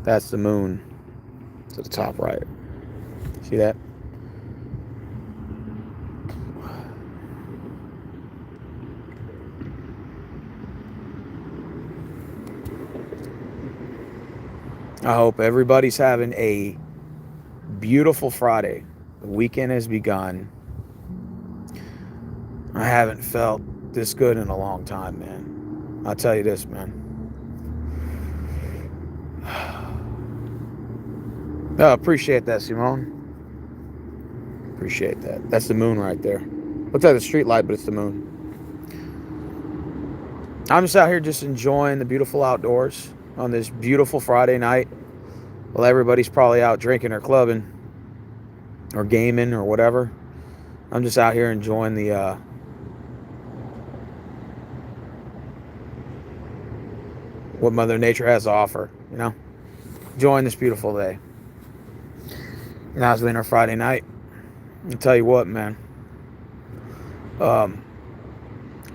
That's the moon to the top right. See that? I hope everybody's having a beautiful Friday. The weekend has begun. I haven't felt this good in a long time, man. I'll tell you this, man. Oh, appreciate that, Simone. Appreciate that. That's the moon right there. Looks like the street light, but it's the moon. I'm just out here just enjoying the beautiful outdoors on this beautiful Friday night. While everybody's probably out drinking or clubbing or gaming or whatever. I'm just out here enjoying the what Mother Nature has to offer, enjoying this beautiful day. And I was been our Friday night. I'll tell you what, man. Um,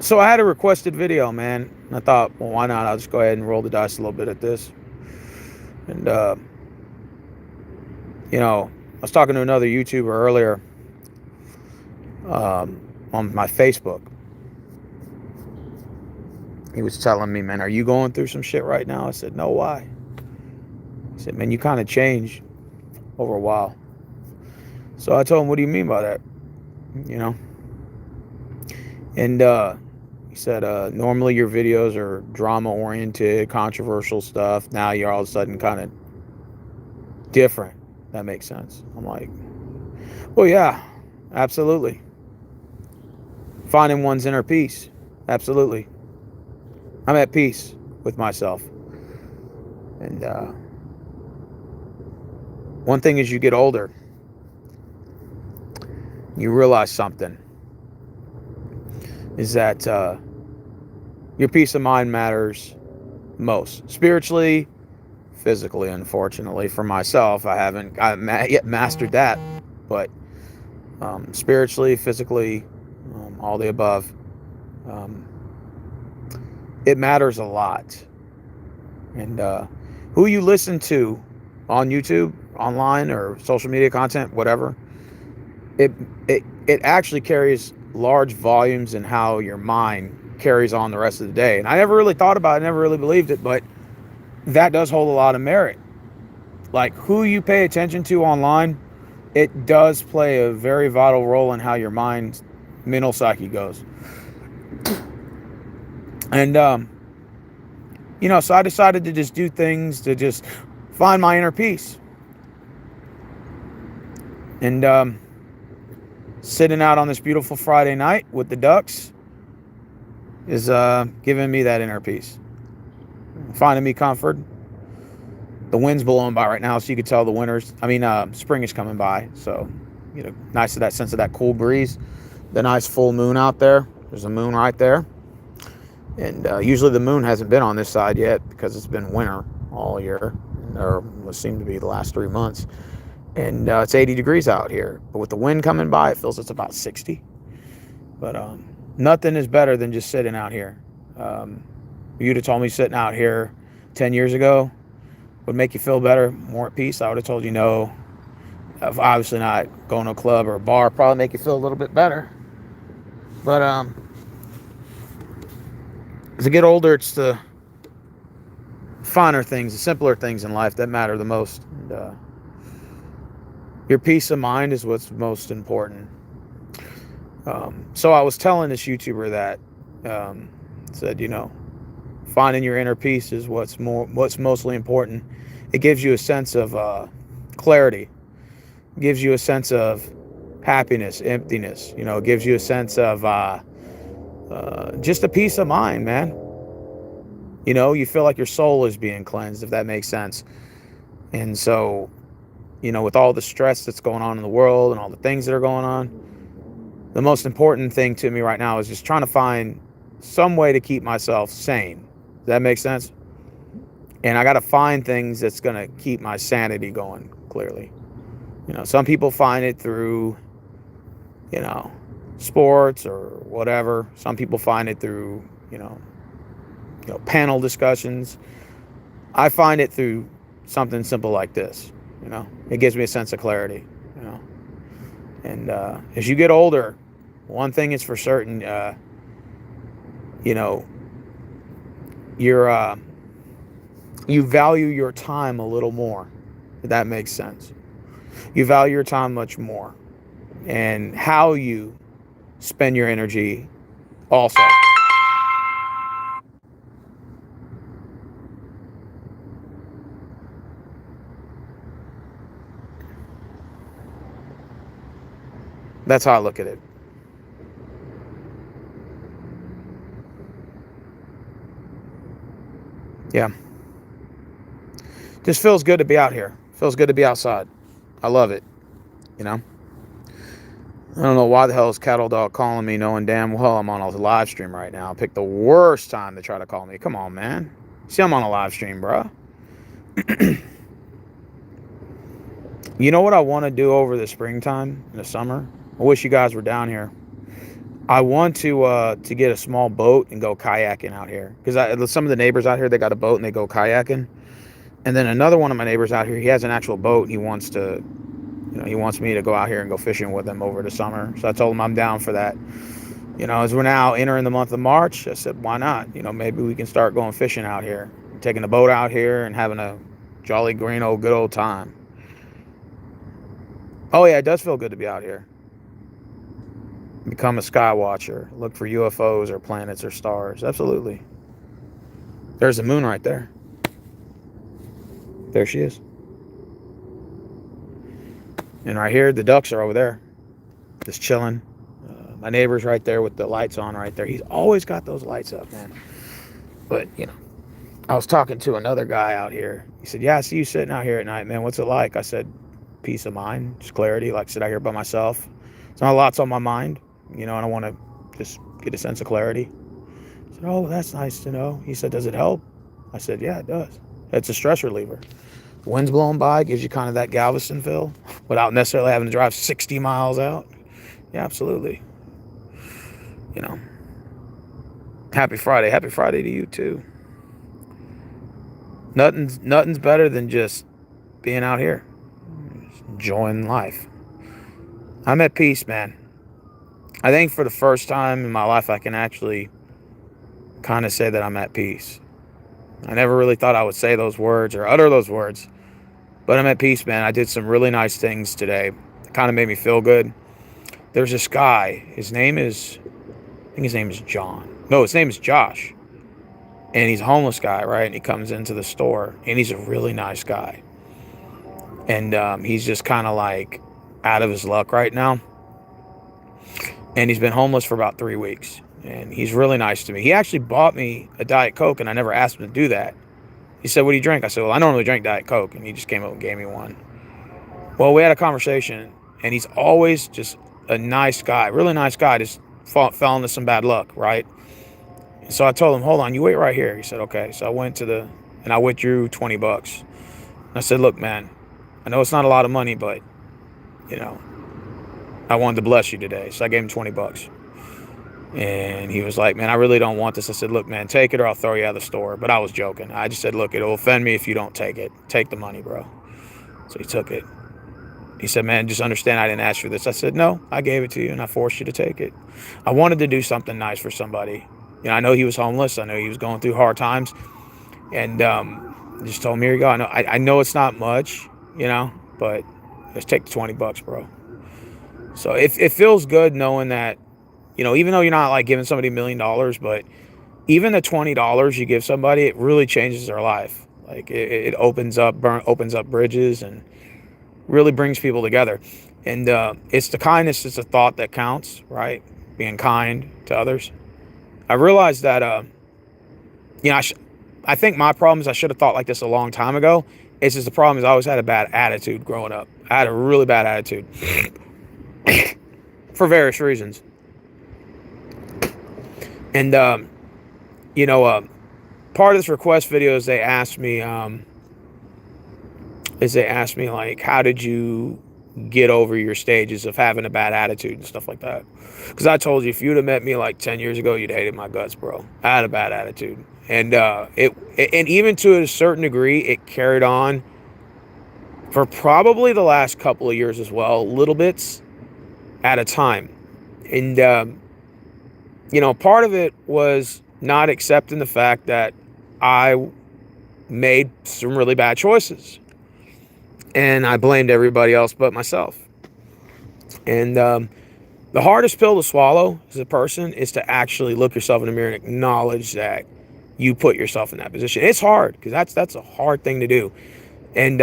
so I had a requested video, man. And I thought, well, why not? I'll just go ahead and roll the dice a little bit at this. And I was talking to another YouTuber earlier on my Facebook. He was telling me, man, are you going through some shit right now? I said, no, why? He said, man, you kind of changed over a while. So I told him, what do you mean by that? And he said, normally your videos are drama-oriented, controversial stuff. Now you're all of a sudden kind of different. That makes sense. I'm like, well, yeah, absolutely. Finding one's inner peace. Absolutely. I'm at peace with myself. And one thing as you get older, you realize something. Is that your peace of mind matters most. Spiritually, physically, unfortunately, for myself. I haven't yet mastered that. But spiritually, physically, all the above. It matters a lot. And who you listen to on YouTube, online, or social media content, whatever, it actually carries large volumes in how your mind carries on the rest of the day. And I never really thought about it, never really believed it, but that does hold a lot of merit. Like who you pay attention to online, it does play a very vital role in how your mind's mental psyche goes. And so I decided to just do things to just find my inner peace. And sitting out on this beautiful Friday night with the ducks is giving me that inner peace, finding me comfort. The wind's blowing by right now, so you could tell spring is coming by. So, nice of that sense of that cool breeze. The nice full moon out there. There's a moon right there. And usually the moon hasn't been on this side yet because it's been winter all year, or what seemed to be the last 3 months. And it's 80 degrees out here. But with the wind coming by, it feels it's about 60. But nothing is better than just sitting out here. You'd have told me sitting out here 10 years ago would make you feel better, more at peace. I would have told you no. Obviously not going to a club or a bar probably make you feel a little bit better. But as I get older, it's the finer things, the simpler things in life that matter the most. And, your peace of mind is what's most important. So I was telling this YouTuber that said, finding your inner peace is what's mostly important. It gives you a sense of clarity. It gives you a sense of happiness, emptiness. It gives you a sense of just a peace of mind, man. You feel like your soul is being cleansed, if that makes sense. And so, with all the stress that's going on in the world and all the things that are going on, the most important thing to me right now is just trying to find some way to keep myself sane. Does that make sense? And I got to find things that's going to keep my sanity going, clearly. Some people find it through, sports or whatever. Some people find it through, panel discussions. I find it through something simple like this. It gives me a sense of clarity. And as you get older, one thing is for certain. You know, you value your time a little more. If that makes sense. You value your time much more, and how you spend your energy also. That's how I look at it. Yeah. Just feels good to be out here. Feels good to be outside. I love it. You know? I don't know why the hell is Cattle Dog calling me knowing damn well I'm on a live stream right now. Pick the worst time to try to call me. Come on, man. See, I'm on a live stream, bro. You know what I want to do over the springtime in the summer? I wish you guys were down here. I want to get a small boat and go kayaking out here. Because some of the neighbors out here, they got a boat and they go kayaking. And then another one of my neighbors out here, he has an actual boat. And he wants me to go out here and go fishing with him over the summer. So I told him I'm down for that. As we're now entering the month of March, I said, why not? Maybe we can start going fishing out here, taking a boat out here and having a jolly green old good old time. Oh yeah, it does feel good to be out here. Become a sky watcher. Look for UFOs or planets or stars. Absolutely. There's the moon right there. There she is. And right here, the ducks are over there, just chilling. My neighbor's right there with the lights on right there. He's always got those lights up, man. But, I was talking to another guy out here. He said, yeah, I see you sitting out here at night, man. What's it like? I said, peace of mind, just clarity, like sit out here by myself. It's not a lot's on my mind, and I want to just get a sense of clarity. I said, oh, that's nice to know. He said, does it help? I said, yeah, it does. It's a stress reliever. The wind's blowing by, gives you kind of that Galveston feel without necessarily having to drive 60 miles out. Yeah, absolutely. Happy Friday. Happy Friday to you too. Nothing's better than just being out here, enjoying life. I'm at peace, man. I think for the first time in my life, I can actually kind of say that I'm at peace. I never really thought I would say those words or utter those words, but I'm at peace, man. I did some really nice things today. It kind of made me feel good. There's this guy. I think his name is John. No, his name is Josh. And he's a homeless guy, right? And he comes into the store, and he's a really nice guy. And he's just kind of like out of his luck right now. And he's been homeless for about 3 weeks. And he's really nice to me. He actually bought me a Diet Coke, and I never asked him to do that. He said, what do you drink? I said, well, I don't really drink Diet Coke. And he just came up and gave me one. Well, we had a conversation, and he's always just a nice guy, really nice guy, just fell into some bad luck, right? And so I told him, hold on, you wait right here. He said, okay. So I went and I withdrew $20. And I said, look, man, I know it's not a lot of money, but, I wanted to bless you today. So I gave him $20. And he was like, man, I really don't want this. I said, look, man, take it or I'll throw you out of the store. But I was joking. I just said, look, it'll offend me if you don't take it. Take the money, bro. So he took it. He said, man, just understand I didn't ask for this. I said, no, I gave it to you and I forced you to take it. I wanted to do something nice for somebody. I know he was homeless. I know he was going through hard times. And just told him, here you go. I know it's not much, but just take the $20, bro. So it feels good knowing that, even though you're not like giving somebody $1 million, but even the $20 you give somebody, it really changes their life. Like it opens up bridges and really brings people together. And it's the kindness, it's the thought that counts, right? Being kind to others. I realized that, I think my problem is I should have thought like this a long time ago. It's just the problem is I always had a bad attitude growing up. I had a really bad attitude for various reasons. And, part of this request video is they asked me like, how did you get over your stages of having a bad attitude and stuff like that? Because I told you, if you'd have met me like 10 years ago, you'd hated my guts, bro. I had a bad attitude. And and even to a certain degree, it carried on for probably the last couple of years as well, little bits at a time. And, part of it was not accepting the fact that I made some really bad choices. And I blamed everybody else but myself. And the hardest pill to swallow as a person is to actually look yourself in the mirror and acknowledge that you put yourself in that position. It's hard because that's a hard thing to do. And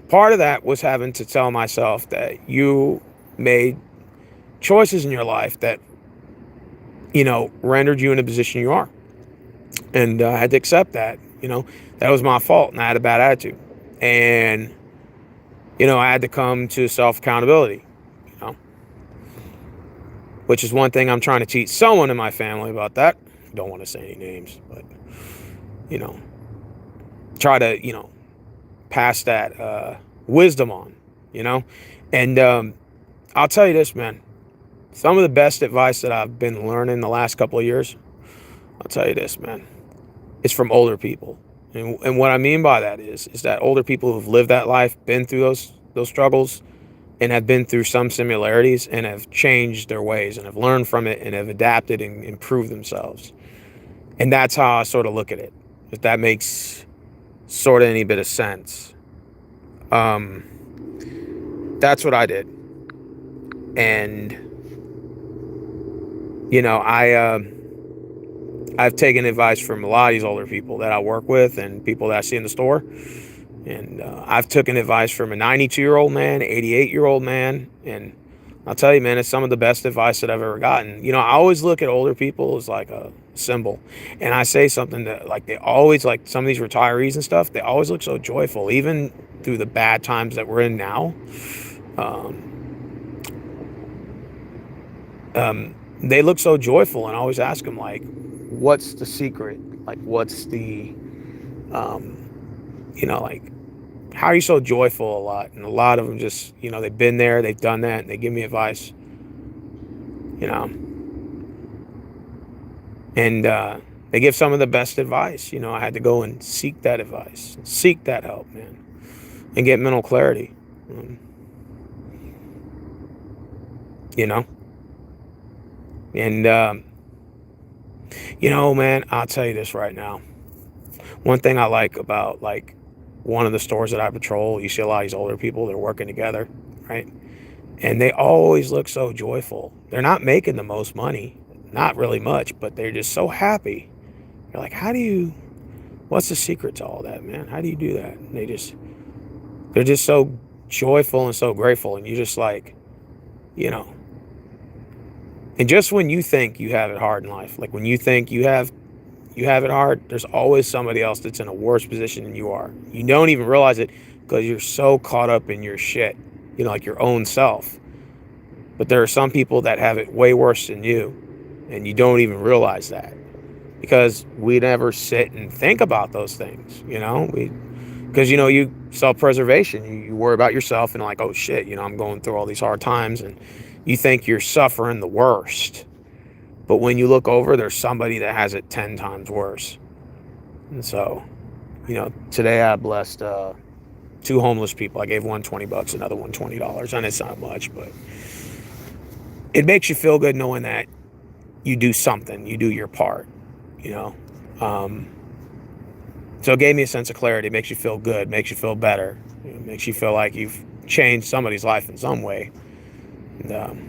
part of that was having to tell myself that you made choices in your life that, rendered you in the position you are. And I had to accept that, that was my fault and I had a bad attitude. And, I had to come to self accountability, which is one thing I'm trying to teach someone in my family about that. Don't want to say any names, but, try to, pass that wisdom on, And I'll tell you this, man. Some of the best advice that I've been learning the last couple of years, I'll tell you this, man, it's from older people. And what I mean by that is that older people who've lived that life, been through those struggles, and have been through some similarities and have changed their ways and have learned from it and have adapted and improved themselves. And that's how I sort of look at it, if that makes sort of any bit of sense. That's what I did. And, I've taken advice from a lot of these older people that I work with and people that I see in the store. And I've taken advice from a 92-year-old man, 88-year-old man. And I'll tell you, man, it's some of the best advice that I've ever gotten. I always look at older people as like a symbol. And I say something that, like, they always, like some of these retirees and stuff, they always look so joyful, even through the bad times that we're in now. They look so joyful, and I always ask them, like, what's the secret? Like, what's the, like, how are you so joyful a lot? And a lot of them just, they've been there, they've done that, and they give me advice, and they give some of the best advice. I had to go and seek that advice, seek that help, man, and get mental clarity, and, man, I'll tell you this right now. One thing I like about, like, one of the stores that I patrol, you see a lot of these older people, they're working together, right? And they always look so joyful. They're not making the most money, not really much, but they're just so happy. You're like, what's the secret to all that, man? How do you do that? And they're just so joyful and so grateful. And you're just like, and just when you think you have it hard in life, like when you think you have it hard, there's always somebody else that's in a worse position than you are. You don't even realize it because you're so caught up in your shit, like your own self. But there are some people that have it way worse than you, and you don't even realize that because we never sit and think about those things, because, you self-preservation, you worry about yourself and like, oh shit, I'm going through all these hard times, and you think you're suffering the worst. But when you look over, there's somebody that has it 10 times worse. And so, today I blessed 2 homeless people. I gave one $20, another one $20. And it's not much, but it makes you feel good knowing that you do something, you do your part, So it gave me a sense of clarity. It makes you feel good, makes you feel better. It makes you feel like you've changed somebody's life in some way. And,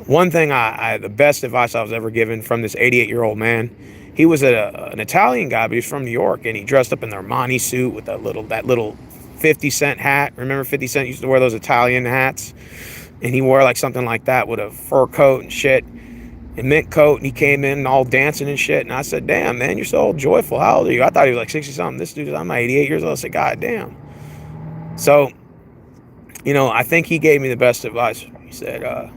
one thing the best advice I was ever given from this 88-year-old man, he was an Italian guy, but he was from New York, and he dressed up in the Armani suit with that little 50 cent hat. Remember 50 Cent used to wear those Italian hats? And he wore like something like that with a fur coat and shit, and mint coat, and he came in all dancing and shit. And I said, damn, man, you're so joyful. How old are you? I thought he was like 60 something. This dude, I'm 88 years old. I said, God damn. So, I think he gave me the best advice. He said,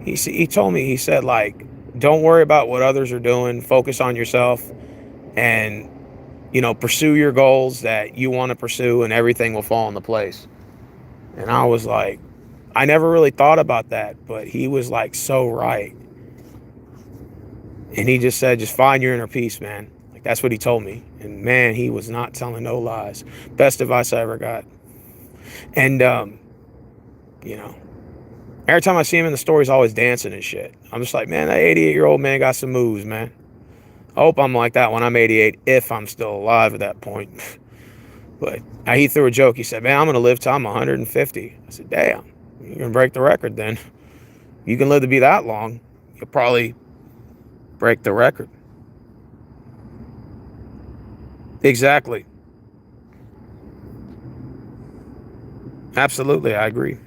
he told me, he said, like, don't worry about what others are doing. Focus on yourself and, pursue your goals that you want to pursue, and everything will fall into place. And I was like, I never really thought about that, but he was like so right. And he just said, just find your inner peace, man. Like, that's what he told me. And man, he was not telling no lies. Best advice I ever got. And, you know, every time I see him in the store, he's always dancing and shit. I'm just like, man, that 88-year-old man got some moves, man. I hope I'm like that when I'm 88, if I'm still alive at that point. But he threw a joke. He said, man, I'm going to live till I'm 150. I said, damn, you're going to break the record then. You can live to be that long, you'll probably break the record. Exactly. Absolutely, I agree.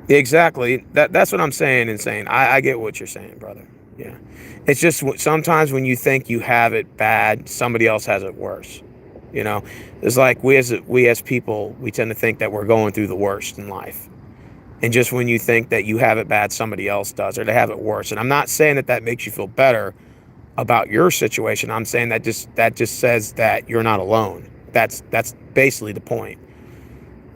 Exactly. That's what I'm saying and saying. I get what you're saying, brother. Yeah. It's just sometimes when you think you have it bad, somebody else has it worse. You know, it's like we as people, we tend to think that we're going through the worst in life. And just when you think that you have it bad, somebody else does, or they have it worse. And I'm not saying that makes you feel better about your situation. I'm saying that just says that you're not alone. That's basically the point.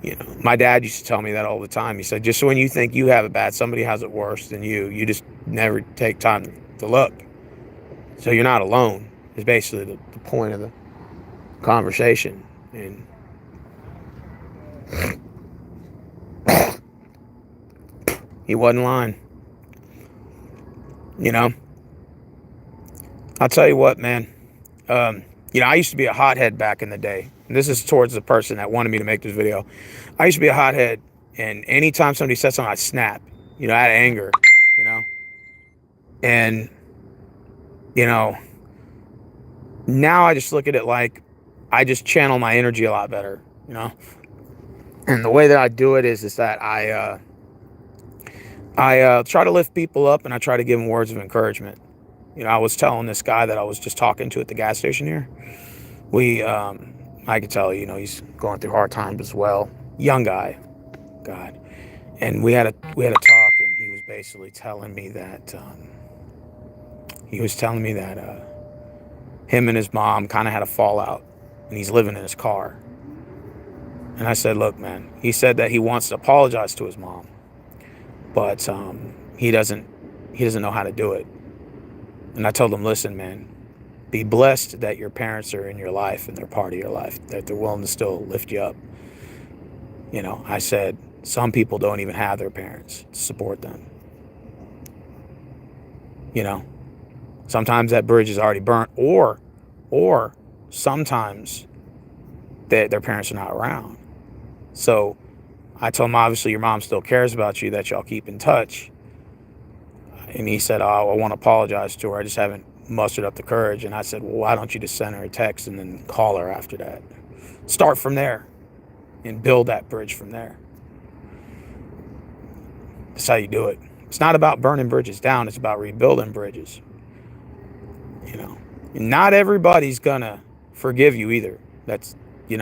You know, my dad used to tell me that all the time. He said, just when you think you have it bad, somebody has it worse than you just never take time to look. So you're not alone, is basically the point of the conversation. And he wasn't lying. You know, I'll tell you what, man. I used to be a hothead back in the day. And this is towards the person that wanted me to make this video. I used to be a hothead, and anytime somebody said something, I'd snap, out of anger, And, now I just look at it like I just channel my energy a lot better, And the way that I do it is that I try to lift people up, and I try to give them words of encouragement. I was telling this guy that I was just talking to at the gas station here. I could tell, he's going through hard times as well. Young guy, God. And we had a talk, and he was basically telling me that him and his mom kind of had a fallout, and he's living in his car. And I said, look, man, he said that he wants to apologize to his mom, but he doesn't know how to do it. And I told him, listen, man, be blessed that your parents are in your life and they're part of your life, that they're willing to still lift you up. I said, some people don't even have their parents to support them. Sometimes that bridge is already burnt, or sometimes their parents are not around. So I told him, obviously your mom still cares about you, that y'all keep in touch. And he said, oh, I want to apologize to her. I just haven't mustered up the courage. And I said, well, why don't you just send her a text and then call her after that? Start from there and build that bridge from there. That's how you do it. It's not about burning bridges down. It's about rebuilding bridges. And not everybody's going to forgive you either. That's, and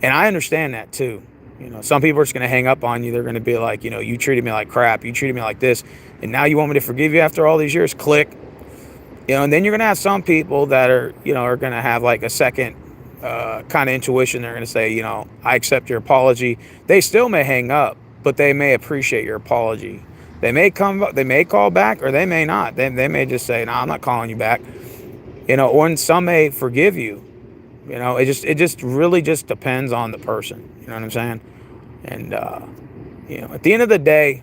I understand that too. Some people are just going to hang up on you. They're going to be like, you treated me like crap. You treated me like this. And now you want me to forgive you after all these years? Click. And then you're going to have some people that are, are going to have like a second kind of intuition. They're going to say, I accept your apology. They still may hang up, but they may appreciate your apology. They may call back, or they may not. They may just say, no, I'm not calling you back. Or some may forgive you. It just really just depends on the person. You know what I'm saying? And, at the end of the day,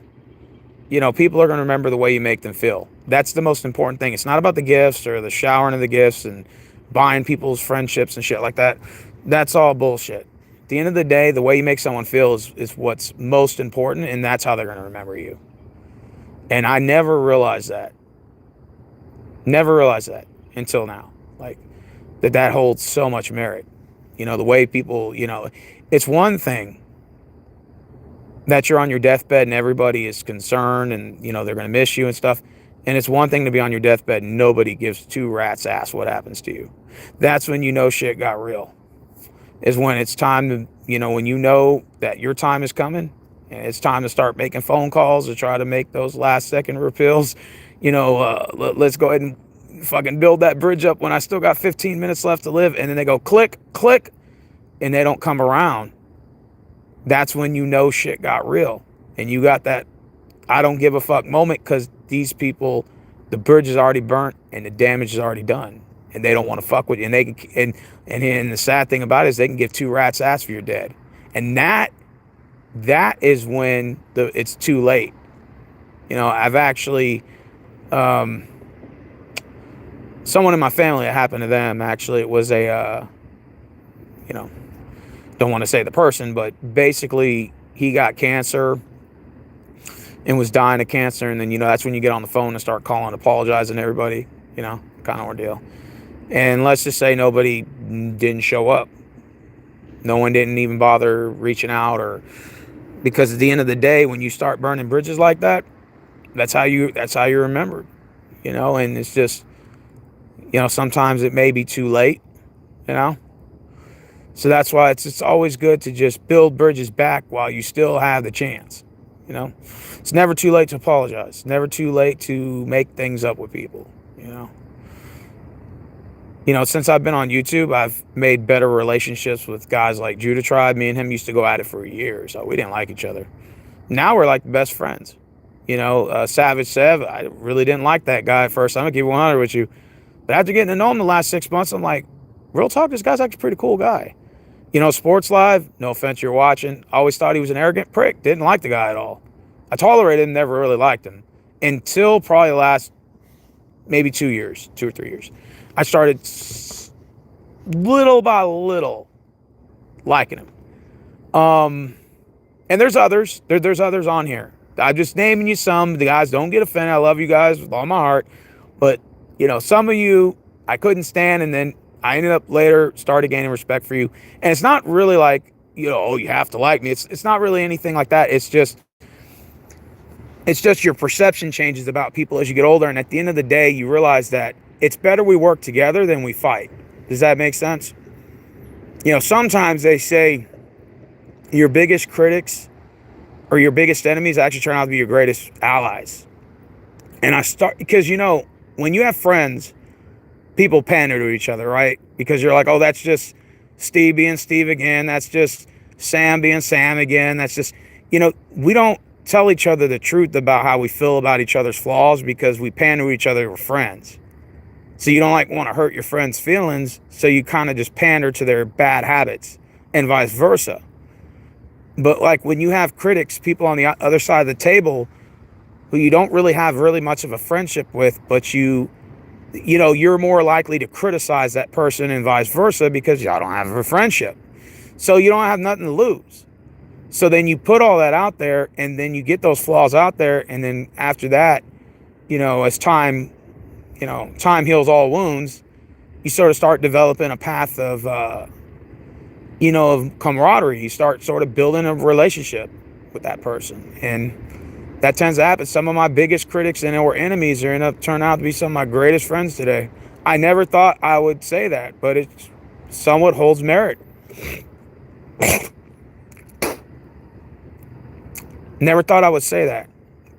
people are going to remember the way you make them feel. That's the most important thing. It's not about the gifts or the showering of the gifts and buying people's friendships and shit like that. That's all bullshit. At the end of the day, the way you make someone feel is what's most important, and that's how they're going to remember you. And I never realized that. Never realized that until now. Like, that holds so much merit. The way people, it's one thing that you're on your deathbed and everybody is concerned and, they're going to miss you and stuff. And it's one thing to be on your deathbed and nobody gives two rats ass what happens to you. That's when shit got real. Is when it's time to, when you know that your time is coming and it's time to start making phone calls to try to make those last second repeals. Let's go ahead and fucking build that bridge up when I still got 15 minutes left to live. And then they go click, click, and they don't come around. That's when shit got real. And you got that I don't give a fuck moment, because these people The bridge is already burnt and the damage is already done, and they don't want to fuck with you. And they can, and the sad thing about it is they can give two rats ass for you're dead, and that is when it's too late. I've actually, someone in my family, it happened to them. Actually, it was a, don't want to say the person, but basically he got cancer and was dying of cancer. And then, that's when you get on the phone and start calling, apologizing to everybody, kind of ordeal. And let's just say nobody didn't show up. No one didn't even bother reaching out, or because at the end of the day, when you start burning bridges like that, that's how you're remembered, and it's just, sometimes it may be too late, so that's why it's always good to just build bridges back while you still have the chance. It's never too late to apologize. It's never too late to make things up with people. Since I've been on YouTube, I've made better relationships with guys like Judah Tribe. Me and him used to go at it for years. So we didn't like each other. Now we're like best friends. Savage Sev, I really didn't like that guy at first. I'm going to keep 100 with you. But after getting to know him the last 6 months, I'm like, real talk, this guy's actually a pretty cool guy. Sports Live, no offense, you're watching. I always thought he was an arrogant prick. Didn't like the guy at all. I tolerated him, never really liked him. Until probably the last maybe 2 years, 2 or 3 years. I started little by little liking him. And there's others. There's others on here. I'm just naming you some. The guys, don't get offended. I love you guys with all my heart. But, some of you I couldn't stand, and then I ended up later started gaining respect for you. And it's not really like, oh, you have to like me. It's not really anything like that. It's just your perception changes about people as you get older. And at the end of the day, you realize that it's better we work together than we fight. Does that make sense? Sometimes they say your biggest critics or your biggest enemies actually turn out to be your greatest allies. And because, when you have friends, people pander to each other, right? Because you're like, oh, that's just Steve being Steve again. That's just Sam being Sam again. That's just, we don't tell each other the truth about how we feel about each other's flaws because we pander to each other. We're friends. So you don't want to hurt your friends' feelings. So you kind of just pander to their bad habits and vice versa. But when you have critics, people on the other side of the table who you don't really have really much of a friendship with, but you're more likely to criticize that person and vice versa because y'all don't have a friendship. So you don't have nothing to lose. So then you put all that out there, and then you get those flaws out there, and then after that, as time heals all wounds, you sort of start developing a path of, of camaraderie. You start sort of building a relationship with that person. And that tends to happen. Some of my biggest critics or enemies are turn out to be some of my greatest friends today. I never thought I would say that, but it somewhat holds merit. Never thought I would say that,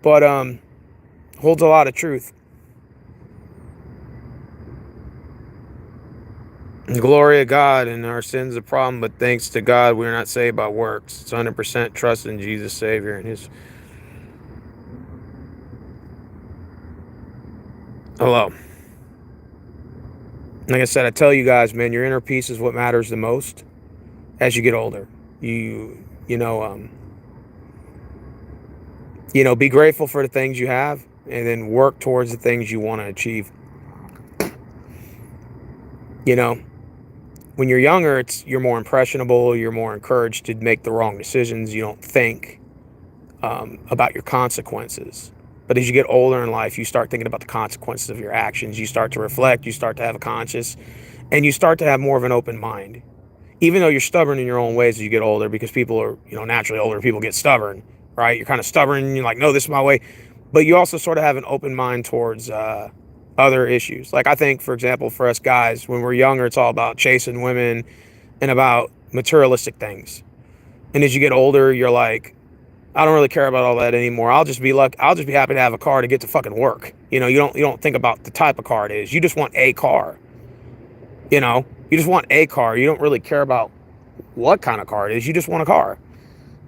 but holds a lot of truth. Glory of God, and our sins a problem, but thanks to God we're not saved by works. It's 100% trust in Jesus Savior and His. Hello. Like I said, I tell you guys, man, your inner peace is what matters the most as you get older. Be grateful for the things you have, and then work towards the things you want to achieve. When you're younger, you're more impressionable. You're more encouraged to make the wrong decisions. You don't think about your consequences. But as you get older in life, you start thinking about the consequences of your actions. You start to reflect. You start to have a conscience, and you start to have more of an open mind. Even though you're stubborn in your own ways as you get older, because people are, naturally older people get stubborn, right? You're kind of stubborn. You're like, no, this is my way. But you also sort of have an open mind towards other issues. Like I think, for example, for us guys, when we're younger, it's all about chasing women and about materialistic things. And as you get older, you're like, I don't really care about all that anymore. I'll just be happy to have a car to get to fucking work. You don't think about the type of car it is. You just want a car. You just want a car. You don't really care about what kind of car it is. You just want a car.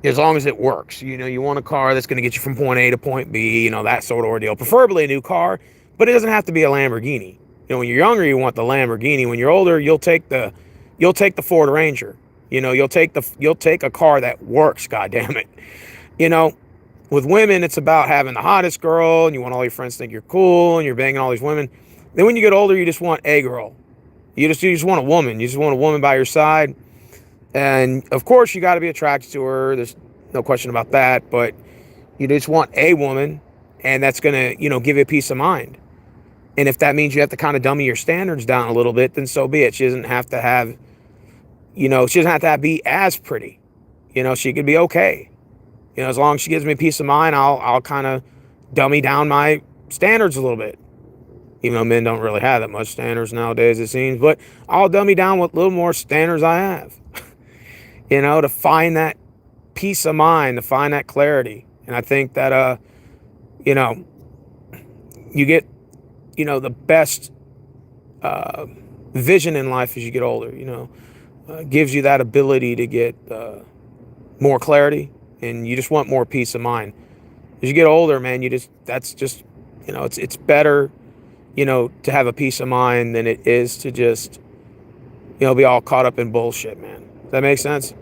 As long as it works. You want a car that's going to get you from point A to point B, that sort of ordeal. Preferably a new car. But it doesn't have to be a Lamborghini. When you're younger, you want the Lamborghini. When you're older, you'll take the Ford Ranger. You'll take a car that works. God damn it. You know, with women, it's about having the hottest girl, and you want all your friends to think you're cool, and you're banging all these women. Then when you get older, you just want a girl. You just want a woman. You just want a woman by your side. And of course, you got to be attracted to her. There's no question about that. But you just want a woman, and that's going to, give you peace of mind. And if that means you have to kind of dummy your standards down a little bit, then so be it. She doesn't have to have, she doesn't have to be as pretty. She could be okay. As long as she gives me peace of mind, I'll kind of dummy down my standards a little bit. Even though men don't really have that much standards nowadays, it seems. But I'll dummy down what little more standards I have. To find that peace of mind, to find that clarity. And I think that, you get, the best vision in life as you get older, gives you that ability to get more clarity, and you just want more peace of mind. As you get older, man, it's better, to have a peace of mind than it is to just, be all caught up in bullshit, man. Does that make sense?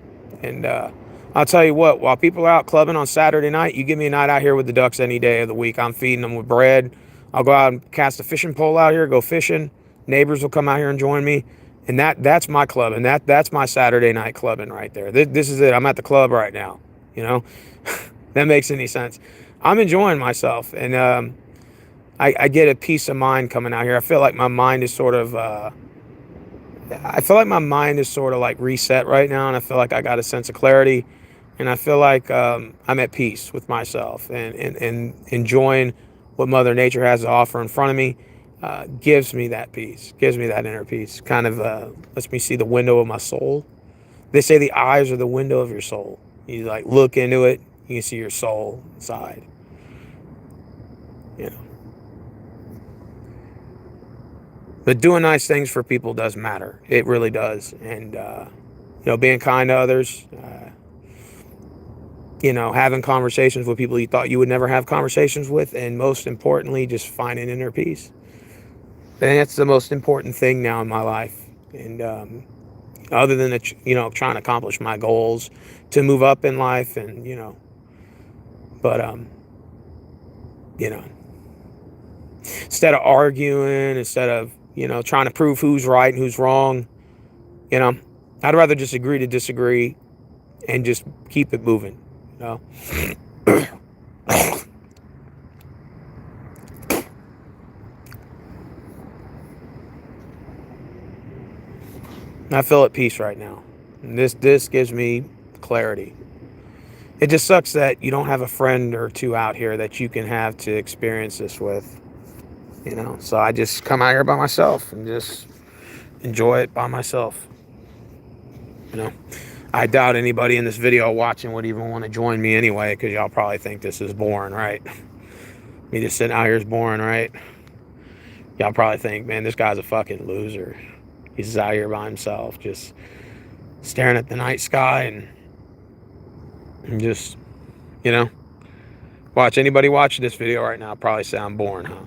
And I'll tell you what, while people are out clubbing on Saturday night, you give me a night out here with the ducks any day of the week. I'm feeding them with bread. I'll go out and cast a fishing pole out here, go fishing. Neighbors will come out here and join me. And that's my club. And that's my Saturday night clubbing right there. This is it. I'm at the club right now. That makes any sense. I'm enjoying myself. And I get a peace of mind coming out here. I feel like my mind is sort of like reset right now. And I feel like I got a sense of clarity. And I feel like I'm at peace with myself and enjoying what Mother Nature has to offer in front of me. Gives me that peace, gives me that inner peace, kind of lets me see the window of my soul. They say the eyes are the window of your soul. You like look into it, you can see your soul inside. But doing nice things for people does matter. It really does. And, being kind to others, having conversations with people you thought you would never have conversations with. And most importantly, just finding inner peace. I think that's the most important thing now in my life. And other than, trying to accomplish my goals to move up in life and, but, instead of arguing, instead of, trying to prove who's right and who's wrong, I'd rather just agree to disagree and just keep it moving, I feel at peace right now. And this gives me clarity. It just sucks that you don't have a friend or two out here that you can have to experience this with. So I just come out here by myself and just enjoy it by myself. I doubt anybody in this video watching would even want to join me anyway, because y'all probably think this is boring, right? Me just sitting out here is boring, right? Y'all probably think, man, this guy's a fucking loser. He's just out here by himself, just staring at the night sky and just, watch anybody watch this video right now probably say I'm boring, huh?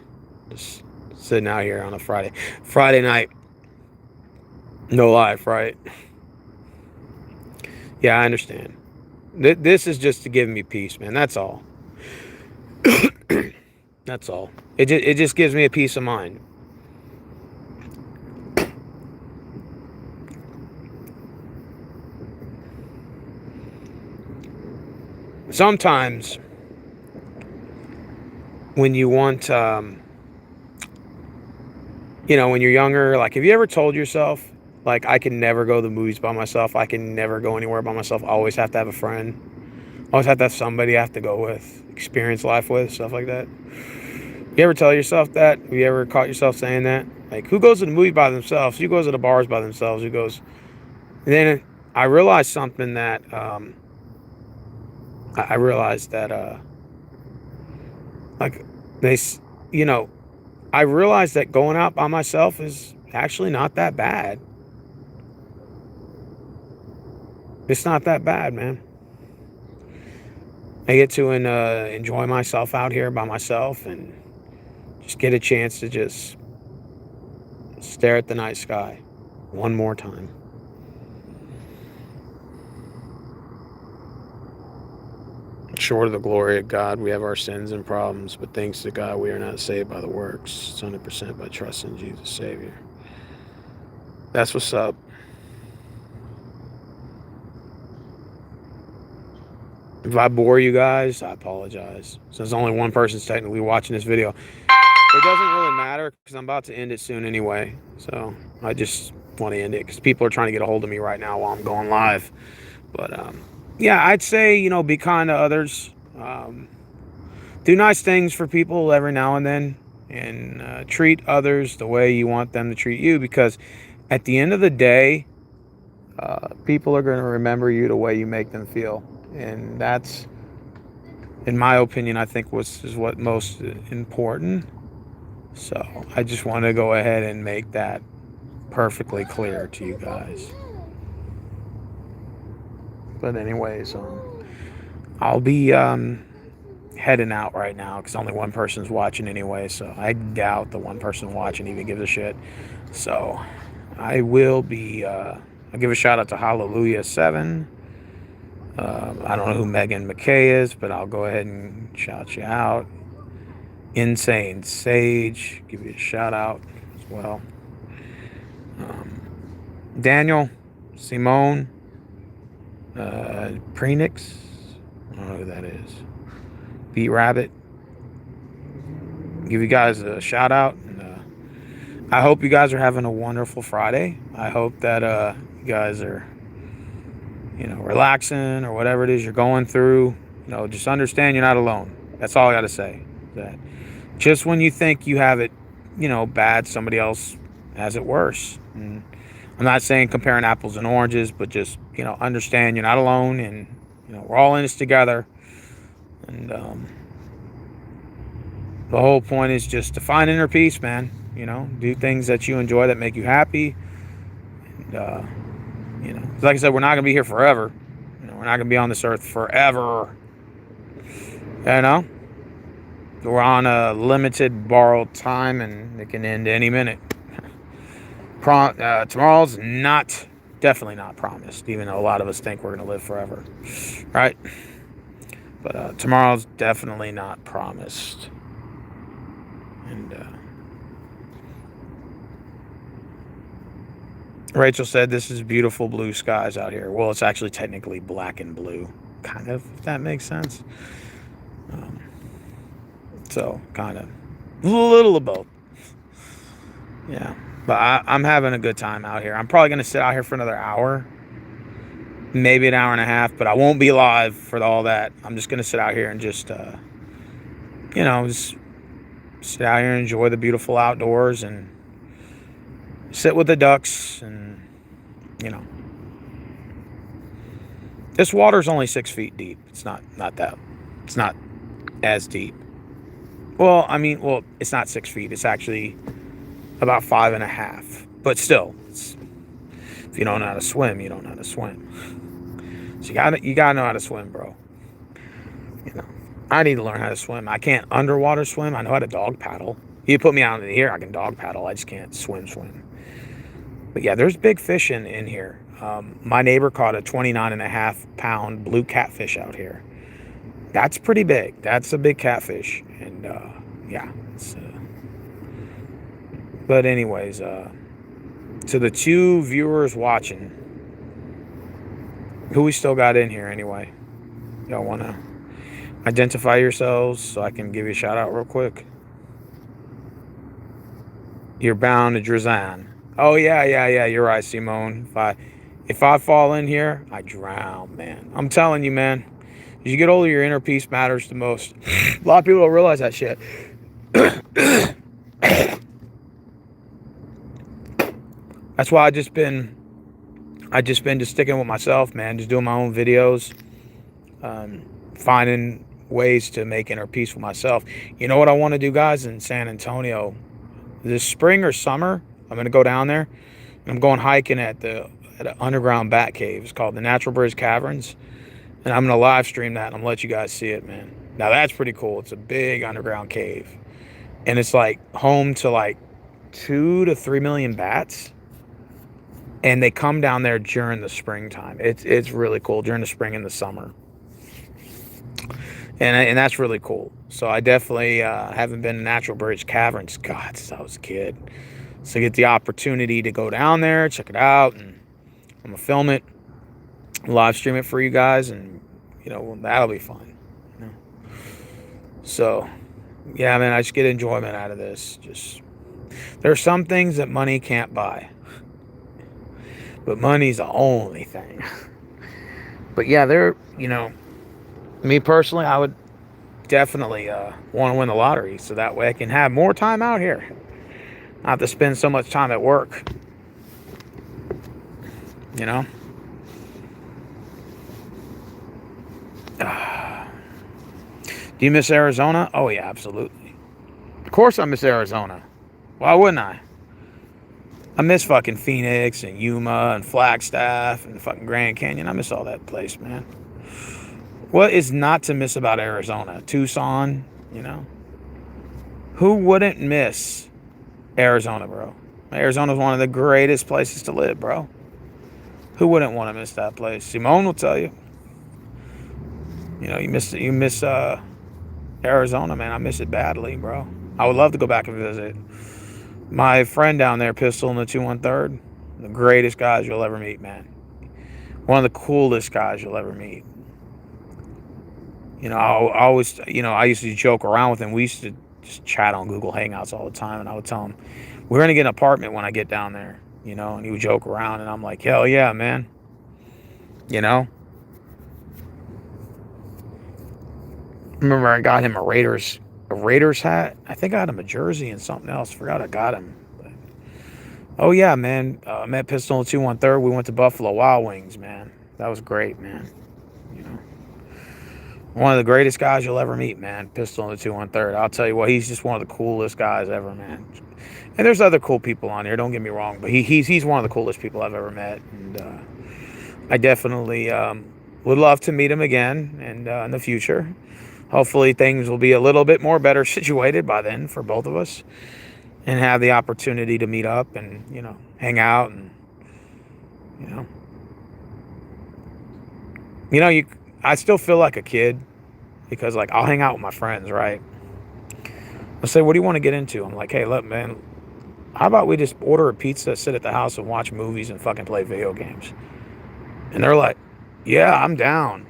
Just sitting out here on a Friday night. No life, right? Yeah, I understand. This is just to give me peace, man. That's all. That's all. It just gives me a peace of mind. Sometimes when you want, when you're younger, like, have you ever told yourself, like, I can never go to the movies by myself. I can never go anywhere by myself. I always have to have a friend. Always have to have somebody I have to go with, experience life with, stuff like that. You ever tell yourself that? Have you ever caught yourself saying that? Like, who goes to the movie by themselves? Who goes to the bars by themselves? Who goes? And then I realized something that, I realized that, like, I realized that going out by myself is actually not that bad. It's not that bad, man. I get to enjoy myself out here by myself and just get a chance to just stare at the night sky one more time. Short of the glory of God, we have our sins and problems, but thanks to God, we are not saved by the works. It's 100% by trust in Jesus, Savior. That's what's up. If I bore you guys, I apologize. Since only one person's technically watching this video, it doesn't really matter because I'm about to end it soon anyway. So I just want to end it because people are trying to get a hold of me right now while I'm going live. But yeah, I'd say, you know, be kind to others. Do nice things for people every now and then, and treat others the way you want them to treat you, because at the end of the day, people are going to remember you the way you make them feel. And that's, in my opinion, I think is what most important. So I just want to go ahead and make that perfectly clear to you guys. But anyways, I'll be heading out right now because only one person's watching anyway. So I doubt the one person watching even gives a shit. So I will be, I'll give a shout out to Hallelujah 7. I don't know who Megan McKay is, but I'll go ahead and shout you out. Insane Sage, give you a shout out as well. Daniel, Simone, Prenix, I don't know who that is. Beat Rabbit, give you guys a shout out. And I hope you guys are having a wonderful Friday. I hope that you guys are, you know, relaxing or whatever it is you're going through. You know, just understand you're not alone. That's all I got to say. That just when you think you have it, you know, bad, somebody else has it worse. And I'm not saying comparing apples and oranges, but just, you know, understand you're not alone, and, you know, we're all in this together. And the whole point is just to find inner peace, man. You know, do things that you enjoy that make you happy. And, you know, like I said, we're not going to be here forever. You know, we're not going to be on this earth forever. You know, we're on a limited borrowed time, and it can end any minute. Tomorrow's definitely not promised, even though a lot of us think we're going to live forever, right? But tomorrow's definitely not promised. And Rachel said this is beautiful blue skies out here. Well, it's actually technically black and blue, kind of, if that makes sense. So kind of a little of both. Yeah, but I'm having a good time out here. I'm probably going to sit out here for another hour, maybe an hour and a half, but I won't be live for all that. I'm just going to sit out here and just, you know, just sit out here and enjoy the beautiful outdoors and sit with the ducks. And, you know, this water's only 6 feet deep. It's not as deep. Well, I mean, it's not 6 feet. It's actually about 5.5. But still, if you don't know how to swim, you don't know how to swim. So you gotta know how to swim, bro. You know, I need to learn how to swim. I can't underwater swim. I know how to dog paddle. You put me out in the air, I can dog paddle. I just can't swim. But yeah, there's big fish in here. My neighbor caught a 29.5-pound blue catfish out here. That's pretty big. That's a big catfish. And yeah. But anyways, to the 2 viewers watching, who we still got in here anyway? Y'all want to identify yourselves so I can give you a shout out real quick? You're bound to Drazan. Oh yeah. You're right, Simone. If I fall in here, I drown, man. I'm telling you, man. As you get older, your inner peace matters the most. A lot of people don't realize that shit. That's why I just been just sticking with myself, man. Just doing my own videos, finding ways to make inner peace with myself. You know what I want to do, guys, in San Antonio this spring or summer? I'm gonna go down there. I'm going hiking at an underground bat cave. It's called the Natural Bridge Caverns. And I'm going to live stream that and I'm going to let you guys see it, man. Now, that's pretty cool. It's a big underground cave. and it's like home to like 2 to 3 million bats, and they come down there during the springtime. It's really cool during the spring and the summer, and that's really cool. So I definitely haven't been to Natural Bridge Caverns, God, since I was a kid. So get the opportunity to go down there, check it out, and I'm gonna film it, live stream it for you guys, and that'll be fun. You know? So yeah, man, I just get enjoyment out of this. Just there's some things that money can't buy, but money's the only thing. But yeah, me personally, I would definitely want to win the lottery, so that way I can have more time out here, not have to spend so much time at work. You know. Do you miss Arizona? Oh yeah, absolutely. Of course I miss Arizona. Why wouldn't I? I miss fucking Phoenix and Yuma and Flagstaff and fucking Grand Canyon. I miss all that place, man. What is not to miss about Arizona? Tucson, Who wouldn't miss Arizona, bro? Arizona's one of the greatest places to live, bro. Who wouldn't want to miss that place? Simone will tell you. You miss Arizona, man. I miss it badly, bro. I would love to go back and visit. My friend down there, Pistol in the 213, the greatest guys you'll ever meet, man. One of the coolest guys you'll ever meet. I used to joke around with him. We used to just chat on Google Hangouts all the time, and I would tell him, we're going to get an apartment when I get down there, and he would joke around, and I'm like, hell yeah, man. Remember I got him a Raiders hat. I think I got him a jersey and something else. Forgot I got him. But, oh yeah, man. Met Pistol in 213. We went to Buffalo Wild Wings, man. That was great, man. One of the greatest guys you'll ever meet, man. Pistol in the 213. I'll tell you what, he's just one of the coolest guys ever, man. And there's other cool people on here, don't get me wrong, but he's one of the coolest people I've ever met. And I definitely would love to meet him again and in the future. Hopefully things will be a little bit more better situated by then for both of us, and have the opportunity to meet up and, hang out and, I still feel like a kid because, like, I'll hang out with my friends, right? I'll say, what do you want to get into? I'm like, hey, look, man, how about we just order a pizza, sit at the house and watch movies and fucking play video games? And they're like, yeah, I'm down.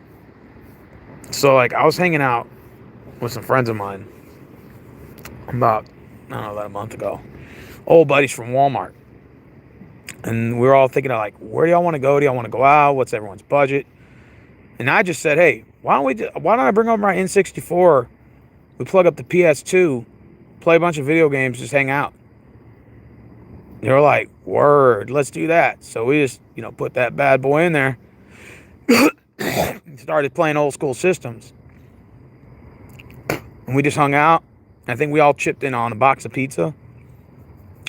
So, like, I was hanging out with some friends of mine about, about a month ago. Old buddies from Walmart. And we were all thinking of, like, where do y'all want to go? Do y'all want to go out? What's everyone's budget? And I just said, hey, why don't I bring over my N64? We plug up the PS2, play a bunch of video games, just hang out. They were like, word, let's do that. So we just, put that bad boy in there. Started playing old school systems. And we just hung out. I think we all chipped in on a box of pizza.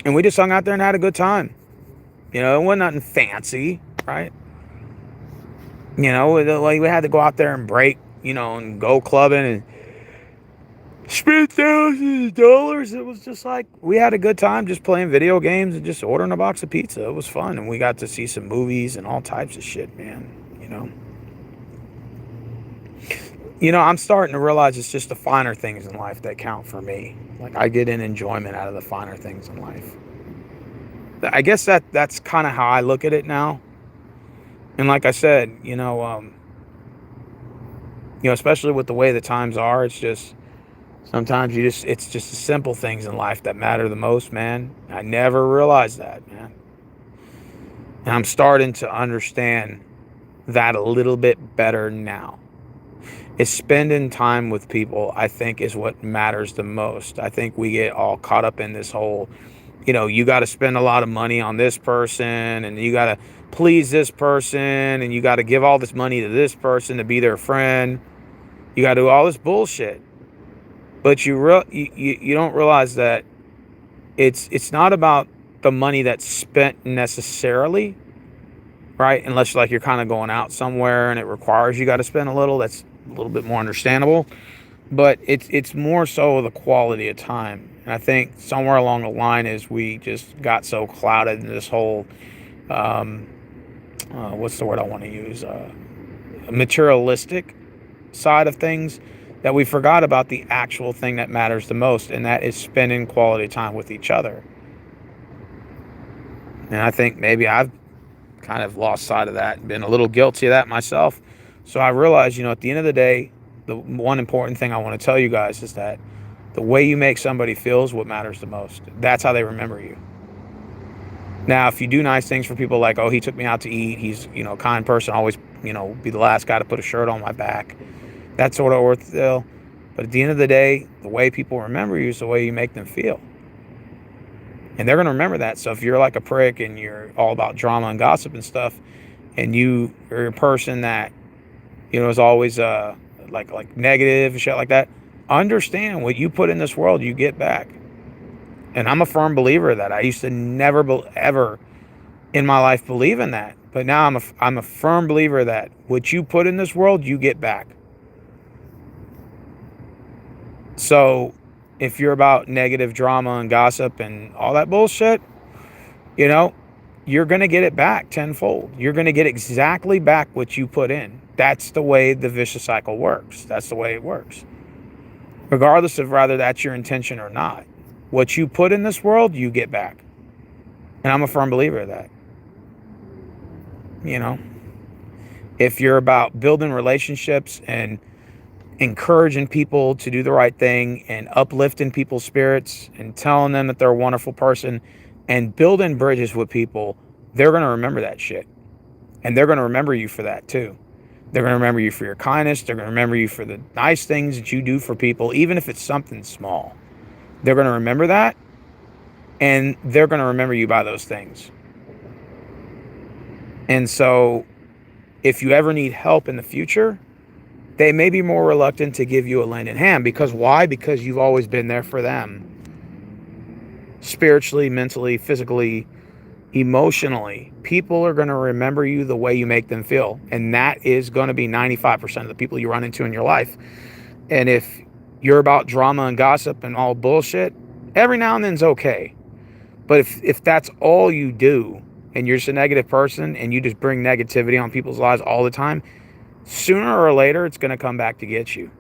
And we just hung out there and had a good time. It wasn't nothing fancy, right? Like we had to go out there and break, and go clubbing and spend thousands of dollars. It was just like, we had a good time just playing video games and just ordering a box of pizza. It was fun. And we got to see some movies and all types of shit, man. I'm starting to realize it's just the finer things in life that count for me. Like, I get an enjoyment out of the finer things in life. I guess that's kind of how I look at it now. And like I said, especially with the way the times are, it's just, sometimes it's just the simple things in life that matter the most, man. I never realized that, man. And I'm starting to understand that a little bit better now. It's spending time with people, I think, is what matters the most. I think we get all caught up in this whole, you got to spend a lot of money on this person, and you got to please this person, and you got to give all this money to this person to be their friend. You got to do all this bullshit. But you don't realize that it's not about the money that's spent necessarily, right? Unless you're kind of going out somewhere and it requires you got to spend a little. That's a little bit more understandable. But it's more so the quality of time. And I think somewhere along the line is we just got so clouded in this whole, what's the word I want to use? Materialistic side of things, that we forgot about the actual thing that matters the most, and that is spending quality time with each other. And I think maybe I've kind of lost sight of that and been a little guilty of that myself. So I realized, at the end of the day, the one important thing I want to tell you guys is that the way you make somebody feel is what matters the most. That's how they remember you. Now, if you do nice things for people, like, oh, he took me out to eat, he's, a kind person, always, be the last guy to put a shirt on my back, that sort of ordeal. But at the end of the day, the way people remember you is the way you make them feel. And they're going to remember that. So if you're like a prick and you're all about drama and gossip and stuff, and you are a person that, is always like negative and shit like that, understand what you put in this world, you get back. And I'm a firm believer of that. I used to never ever in my life believe in that. But now I'm a firm believer that what you put in this world, you get back. So if you're about negative drama and gossip and all that bullshit, you're going to get it back tenfold. You're going to get exactly back what you put in. That's the way the vicious cycle works. That's the way it works. Regardless of whether that's your intention or not. What you put in this world, you get back. And I'm a firm believer of that. If you're about building relationships and encouraging people to do the right thing and uplifting people's spirits and telling them that they're a wonderful person and building bridges with people, they're going to remember that shit. And they're going to remember you for that too. They're going to remember you for your kindness. They're going to remember you for the nice things that you do for people, even if it's something small. They're going to remember that, and they're going to remember you by those things. And so if you ever need help in the future, they may be more reluctant to give you a lending hand. Because why? Because you've always been there for them. Spiritually, mentally, physically, emotionally. People are going to remember you the way you make them feel. And that is going to be 95% of the people you run into in your life. And if you're about drama and gossip and all bullshit, every now and then's okay. But if that's all you do, and you're just a negative person and you just bring negativity on people's lives all the time, sooner or later it's going to come back to get you.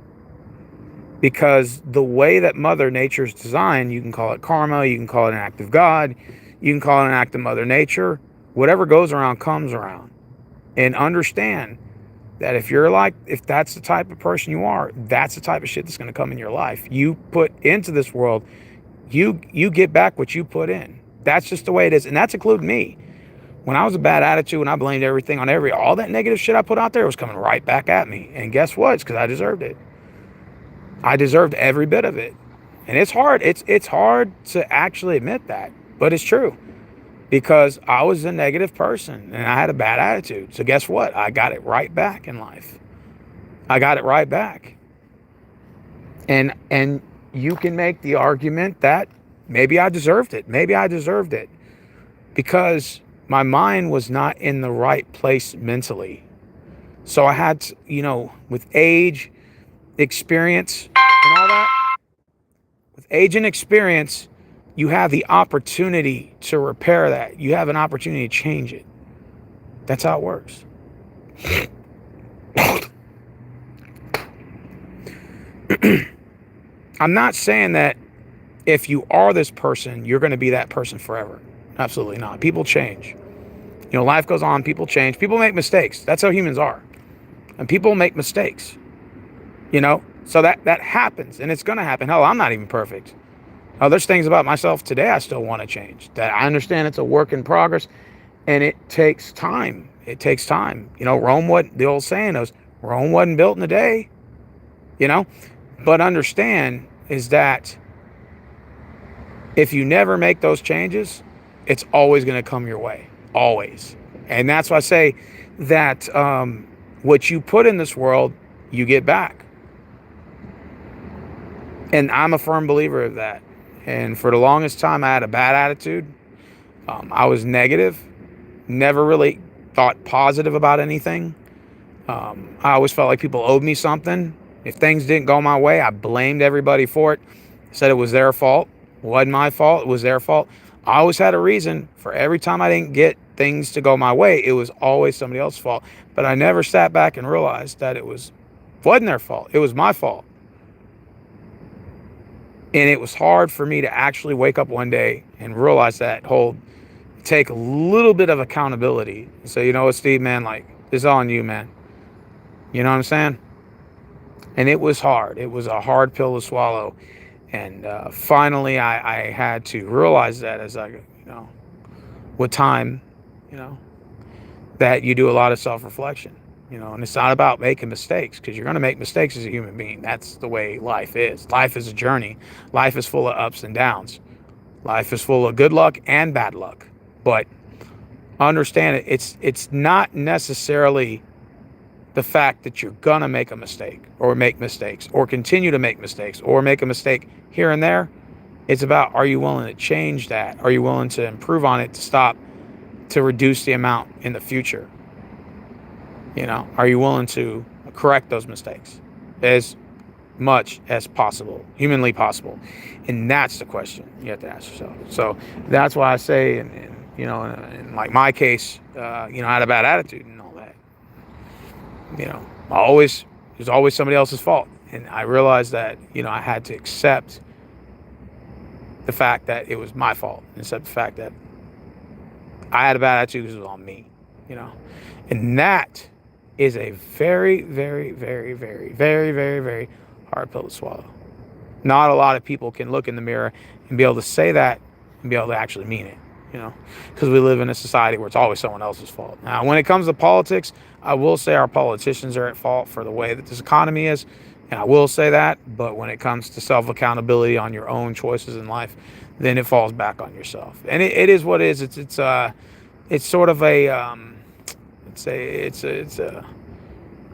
Because the way that Mother Nature's designed, you can call it karma, you can call it an act of God, you can call it an act of Mother Nature. Whatever goes around comes around. And understand that if that's the type of person you are, that's the type of shit that's going to come in your life. You put into this world, you get back what you put in. That's just the way it is. And that's including me. When I was a bad attitude, when I blamed everything on all that negative shit I put out there was coming right back at me. And guess what? It's because I deserved it. I deserved every bit of it. And it's hard. It's hard to actually admit that, but it's true. Because I was a negative person and I had a bad attitude. So guess what? I got it right back in life. I got it right back. And you can make the argument that maybe I deserved it. Maybe I deserved it. Because my mind was not in the right place mentally. So I had to, with age, experience, and all that, with age and experience, you have the opportunity to repair that. You have an opportunity to change it. That's how it works. I'm not saying that if you are this person, you're going to be that person forever. Absolutely not. People change. Life goes on. People change. People make mistakes. That's how humans are. And people make mistakes. So that happens, and it's going to happen. Hell, I'm not even perfect. There's things about myself today I still want to change. That I understand it's a work in progress, and it takes time. It takes time. The old saying is, Rome wasn't built in a day. But understand is that if you never make those changes, it's always going to come your way. Always. And that's why I say that what you put in this world, you get back. And I'm a firm believer of that. And for the longest time, I had a bad attitude. I was negative. Never really thought positive about anything. I always felt like people owed me something. If things didn't go my way, I blamed everybody for it. Said it was their fault. Wasn't my fault. It was their fault. I always had a reason for every time I didn't get things to go my way. It was always somebody else's fault. But I never sat back and realized that wasn't their fault. It was my fault. And it was hard for me to actually wake up one day and realize that take a little bit of accountability and say, you know what, Steve, man, like, it's on you, man. You know what I'm saying? And it was hard. It was a hard pill to swallow. And finally, I had to realize that with time, that you do a lot of self-reflection, and it's not about making mistakes, because you're going to make mistakes as a human being. That's the way life is. Life is a journey. Life is full of ups and downs. Life is full of good luck and bad luck. But understand it's not necessarily the fact that you're gonna make a mistake or make mistakes or continue to make mistakes or make a mistake here and there. It's about, are you willing to change that? Are you willing to improve on it, to reduce the amount in the future? Are you willing to correct those mistakes as much as possible, humanly possible? And that's the question you have to ask yourself. So that's why I say, in like my case, I had a bad attitude and all that. It was always somebody else's fault. And I realized that, I had to accept the fact that it was my fault, accept the fact that I had a bad attitude because it was on me, And that is a very, very, very, very, very, very, very hard pill to swallow. Not a lot of people can look in the mirror and be able to say that and be able to actually mean it, because we live in a society where it's always someone else's fault. Now, when it comes to politics, I will say our politicians are at fault for the way that this economy is, and I will say that. But when it comes to self-accountability on your own choices in life, then it falls back on yourself. And it is what it is. It's sort of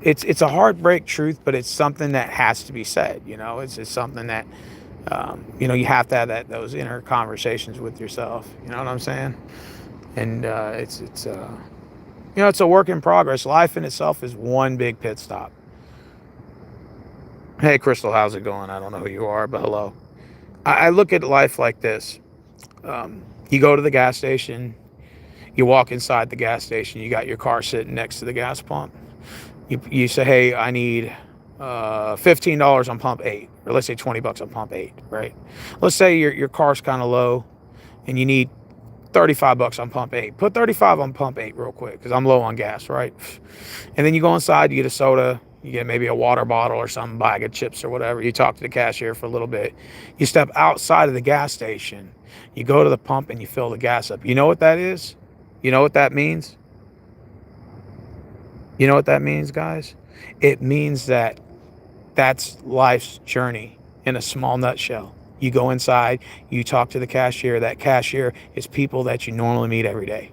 it's a heartbreak truth, but it's something that has to be said. It's something that you have to have those inner conversations with yourself. You know what I'm saying? And it's a work in progress. Life in itself is one big pit stop. Hey, Crystal, how's it going? I don't know who you are, but hello. I look at life like this. You go to the gas station. You walk inside the gas station. You got your car sitting next to the gas pump. You say, hey, I need $15 on pump 8, or let's say $20 on pump 8, right? Let's say your car's kind of low and you need $35 on pump 8. Put 35 on pump 8 real quick, because I'm low on gas, right? And then you go inside, you get a soda, you get maybe a water bottle or some bag of chips or whatever. You talk to the cashier for a little bit. You step outside of the gas station. You go to the pump and you fill the gas up. You know what that is? You know what that means? You know what that means, guys? It means that's life's journey in a small nutshell. You go inside, you talk to the cashier. That cashier is people that you normally meet every day.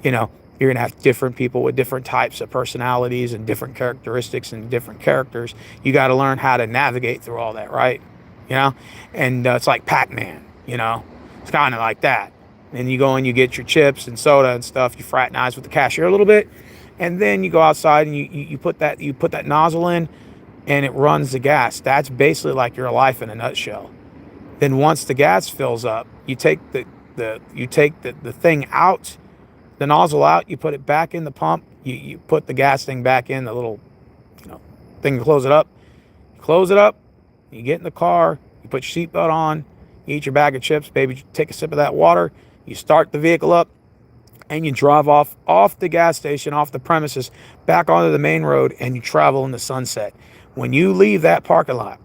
You're going to have different people with different types of personalities and different characteristics and different characters. You got to learn how to navigate through all that, right? And it's like Pac-Man, it's kind of like that. And you go and you get your chips and soda and stuff. You fraternize with the cashier a little bit. And then you go outside and you put that nozzle in, and it runs the gas. That's basically like your life in a nutshell. Then once the gas fills up, you take the thing out, the nozzle out, you put it back in the pump, you put the gas thing back in, the little thing to close it up. Close it up, you get in the car, you put your seatbelt on, you eat your bag of chips, baby, take a sip of that water, you start the vehicle up, and you drive off the gas station, off the premises, back onto the main road, and you travel in the sunset. When you leave that parking lot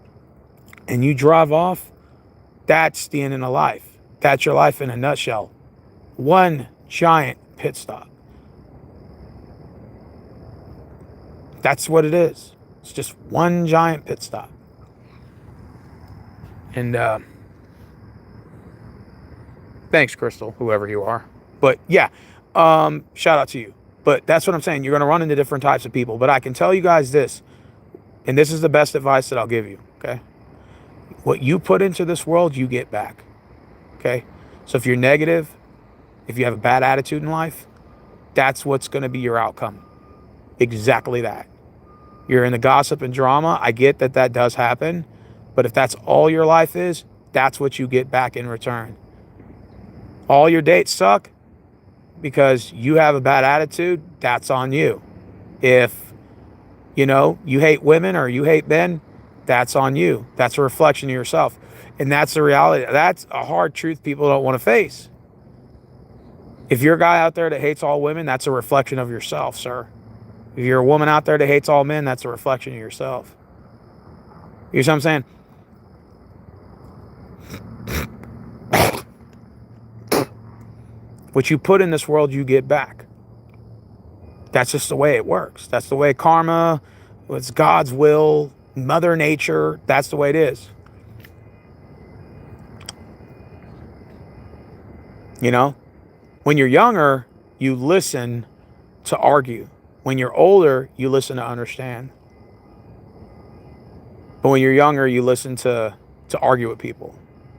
and you drive off, that's the end of life. That's your life in a nutshell. One giant pit stop. That's what it is. It's just one giant pit stop. And thanks, Crystal, whoever you are. But yeah, shout out to you. But that's what I'm saying. You're going to run into different types of people. But I can tell you guys this, and this is the best advice that I'll give you, okay? What you put into this world, you get back, okay? So if you're negative, if you have a bad attitude in life, that's what's going to be your outcome. Exactly that. You're in the gossip and drama. I get that does happen. But if that's all your life is, that's what you get back in return. All your dates suck because you have a bad attitude, that's on you. If, you hate women or you hate men, that's on you. That's a reflection of yourself. And that's the reality. That's a hard truth people don't want to face. If you're a guy out there that hates all women, that's a reflection of yourself, sir. If you're a woman out there that hates all men, that's a reflection of yourself. You see what I'm saying? What you put in this world, you get back. That's just the way it works. That's the way karma, it's God's will, Mother Nature, that's the way it is. When you're younger, you listen to argue. When you're older, you listen to understand. But when you're younger, you listen to argue with people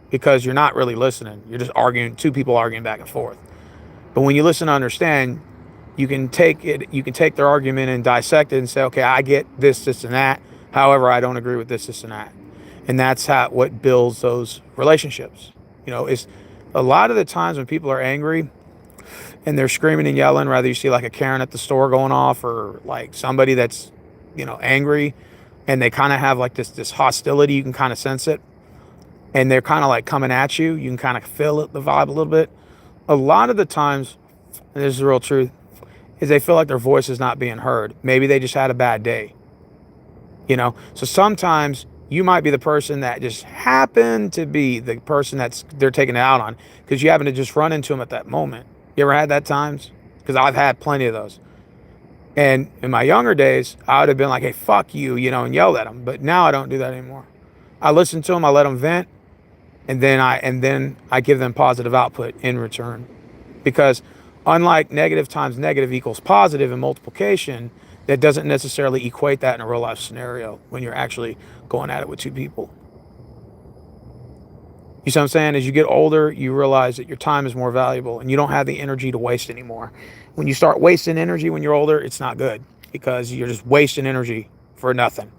because you're not really listening. You're just arguing, two people arguing back and forth. But when you listen to understand, you can take their argument and dissect it and say, okay, I get this, this, and that. However, I don't agree with this, this, and that. And that's what builds those relationships. It's a lot of the times when people are angry and they're screaming and yelling, rather you see like a Karen at the store going off or like somebody that's, angry, and they kind of have like this hostility, you can kind of sense it. And they're kind of like coming at you. You can kind of feel it, the vibe a little bit. A lot of the times, and this is the real truth, is they feel like their voice is not being heard. Maybe they just had a bad day. So sometimes you might be the person that just happened to be the person they're taking it out on because you happen to just run into them at that moment. You ever had that times? Because I've had plenty of those. And in my younger days, I would have been like, hey, fuck you, and yelled at them. But now I don't do that anymore. I listen to them, I let them vent, and then I give them positive output in return. Because unlike negative times negative equals positive in multiplication, that doesn't necessarily equate that in a real life scenario when you're actually going at it with two people. You see what I'm saying? As you get older, you realize that your time is more valuable and you don't have the energy to waste anymore. When you start wasting energy when you're older, it's not good because you're just wasting energy for nothing.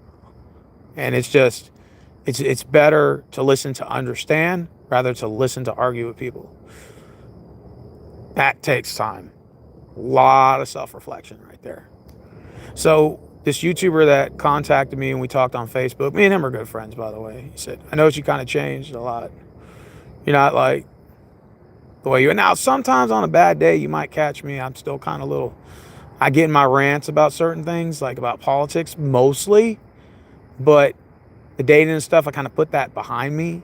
And it's better to listen to understand rather to listen to argue with people. That takes time. A lot of self-reflection right there. So this YouTuber that contacted me and we talked on Facebook, me and him are good friends, by the way. He said, I noticed you kind of changed a lot. You're not like the way you are now. Sometimes on a bad day, you might catch me. I'm still kind of I get in my rants about certain things, like about politics mostly, but the dating and stuff, I kind of put that behind me.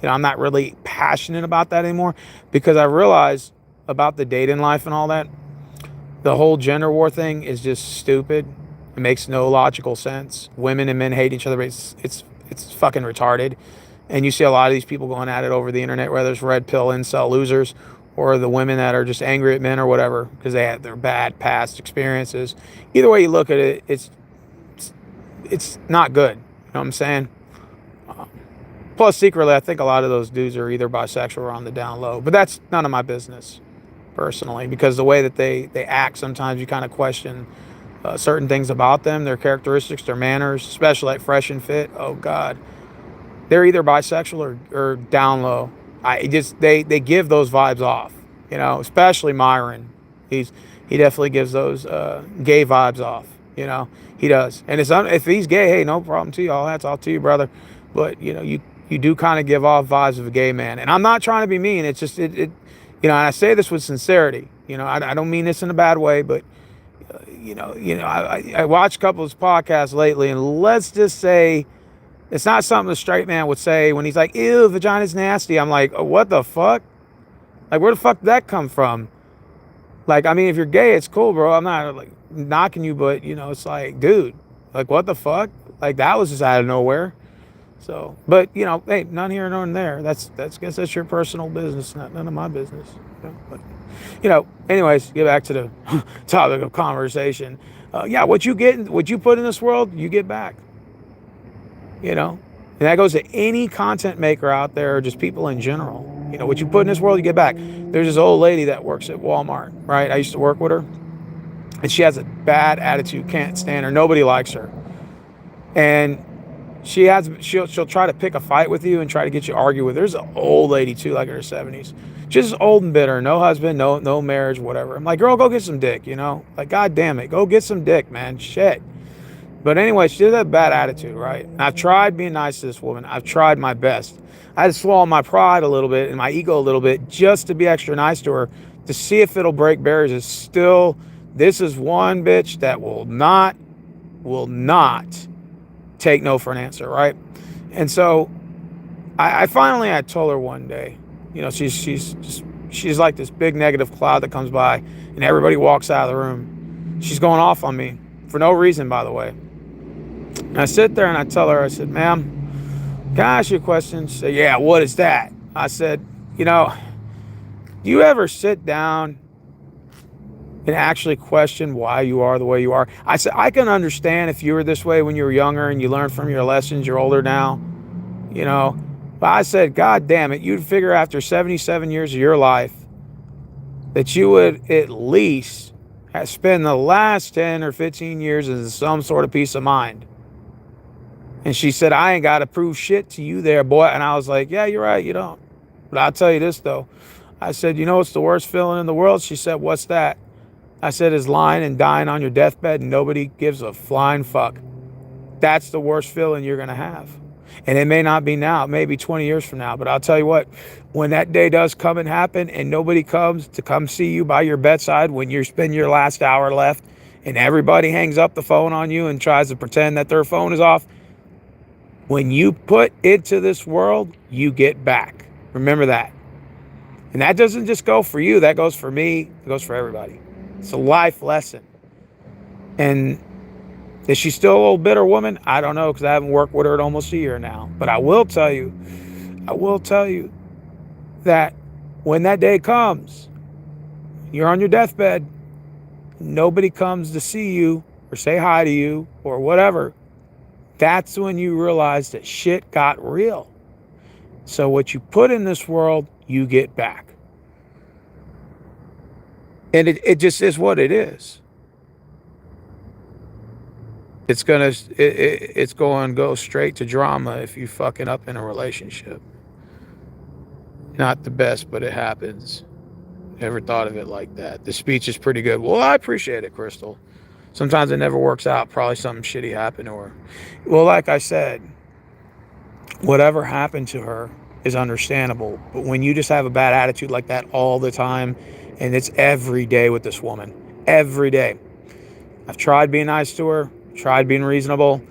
I'm not really passionate about that anymore because I realized about the dating life and all that, the whole gender war thing is just stupid. It makes no logical sense. Women and men hate each other. It's fucking retarded. And you see a lot of these people going at it over the internet, whether it's red pill incel losers or the women that are just angry at men or whatever because they had their bad past experiences. Either way you look at it, it's not good. You know what I'm saying? Plus, secretly, I think a lot of those dudes are either bisexual or on the down low. But that's none of my business, personally, because the way that they act, sometimes you kind of question certain things about them, their characteristics, their manners, especially like Fresh and Fit. Oh, God. They're either bisexual or down low. They give those vibes off, especially Myron. He definitely gives those gay vibes off, he does. And if he's gay, hey, no problem to you. All that's all to you, brother. But, you do kind of give off vibes of a gay man. And I'm not trying to be mean. It's just, and I say this with sincerity. I don't mean this in a bad way, but, I watched a couple of his podcasts lately, and let's just say, it's not something a straight man would say when he's like, ew, vagina's nasty. I'm like, oh, what the fuck? Like, where the fuck did that come from? Like, I mean, if you're gay, it's cool, bro. I'm not, like, knocking you, but, it's like, dude, like, what the fuck? Like, that was just out of nowhere. So, but, hey, none here, none there. I guess that's your personal business, none of my business. But, anyways, get back to the topic of conversation. What you put in this world, you get back. And that goes to any content maker out there or just people in general. What you put in this world, you get back. There's this old lady that works at Walmart, right? I used to work with her, and she has a bad attitude, can't stand her. Nobody likes her. And She'll try to pick a fight with you and try to get you to argue with her. There's an old lady too, like in her 70s, just old and bitter, no husband, no marriage, whatever. I'm like, girl, go get some dick, you know? Like, god damn it, go get some dick, man. Shit. But anyway, she did have a bad attitude, right? And I've tried being nice to this woman. I've tried my best. I had to swallow my pride a little bit and my ego a little bit just to be extra nice to her, to see if it'll break barriers. It's still, this is one bitch that will not take no for an answer, right? And so I finally, I told her one day, you know, she's like this big negative cloud that comes by and everybody walks out of the room. She's going off on me for no reason, by the way. And I sit there and I tell her, I said, ma'am, can I ask you a question? She said, yeah, what is that? I said, you know, do you ever sit down and actually question why you are the way you are? I said, I can understand if you were this way when you were younger and you learned from your lessons, you're older now, you know. But I said, God damn it, you'd figure after 77 years of your life that you would at least spend the last 10 or 15 years in some sort of peace of mind. And she said, I ain't got to prove shit to you there, boy. And I was like, yeah, you're right, you don't. But I'll tell you this, though. I said, you know what's the worst feeling in the world? She said, what's that? I said, is lying and dying on your deathbed and nobody gives a flying fuck. That's the worst feeling you're going to have. And it may not be now, it may be 20 years from now. But I'll tell you what, when that day does come and happen and nobody comes to come see you by your bedside when you spend your last hour left and everybody hangs up the phone on you and tries to pretend that their phone is off, when you put into this world, you get back. Remember that. And that doesn't just go for you. That goes for me. It goes for everybody. It's a life lesson. And is she still a little bitter woman? I don't know, because I haven't worked with her in almost a year now. But I will tell you that when that day comes, you're on your deathbed, nobody comes to see you or say hi to you or whatever, that's when you realize that shit got real. So what you put in this world, you get back. And it just is what it is. It's going to go straight to drama if you fucking up in a relationship. Not the best, but it happens. Never thought of it like that. The speech is pretty good. Well, I appreciate it, Crystal. Sometimes it never works out. Probably something shitty happened to her. Well, like I said, whatever happened to her is understandable. But when you just have a bad attitude like that all the time, and it's every day with this woman, every day. I've tried being nice to her, tried being reasonable,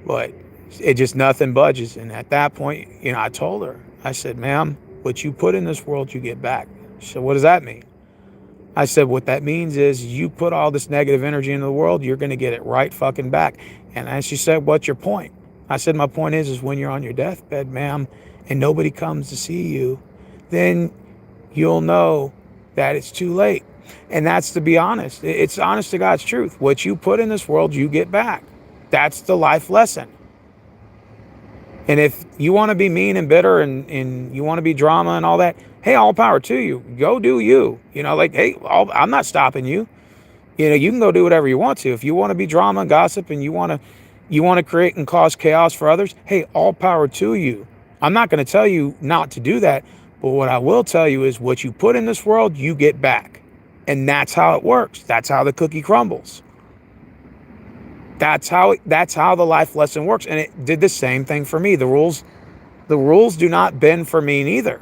but it just nothing budges. And at that point, you know, I told her, I said, ma'am, what you put in this world, you get back. She said, what does that mean? I said, what that means is you put all this negative energy into the world, you're going to get it right fucking back. And then she said, what's your point? I said, my point is when you're on your deathbed, ma'am, and nobody comes to see you, then you'll know that it's too late. And that's, to be honest, it's honest to God's truth. What you put in this world, you get back. That's the life lesson. And if you want to be mean and bitter and you want to be drama and all that, hey, all power to you. Go do you. You know, like, hey, I'm not stopping you. You know, you can go do whatever you want to. If you want to be drama and gossip and you want to create and cause chaos for others, hey, all power to you. I'm not going to tell you not to do that. But what I will tell you is what you put in this world, you get back. And that's how it works. That's how the cookie crumbles. That's how the life lesson works. And it did the same thing for me. The rules do not bend for me neither.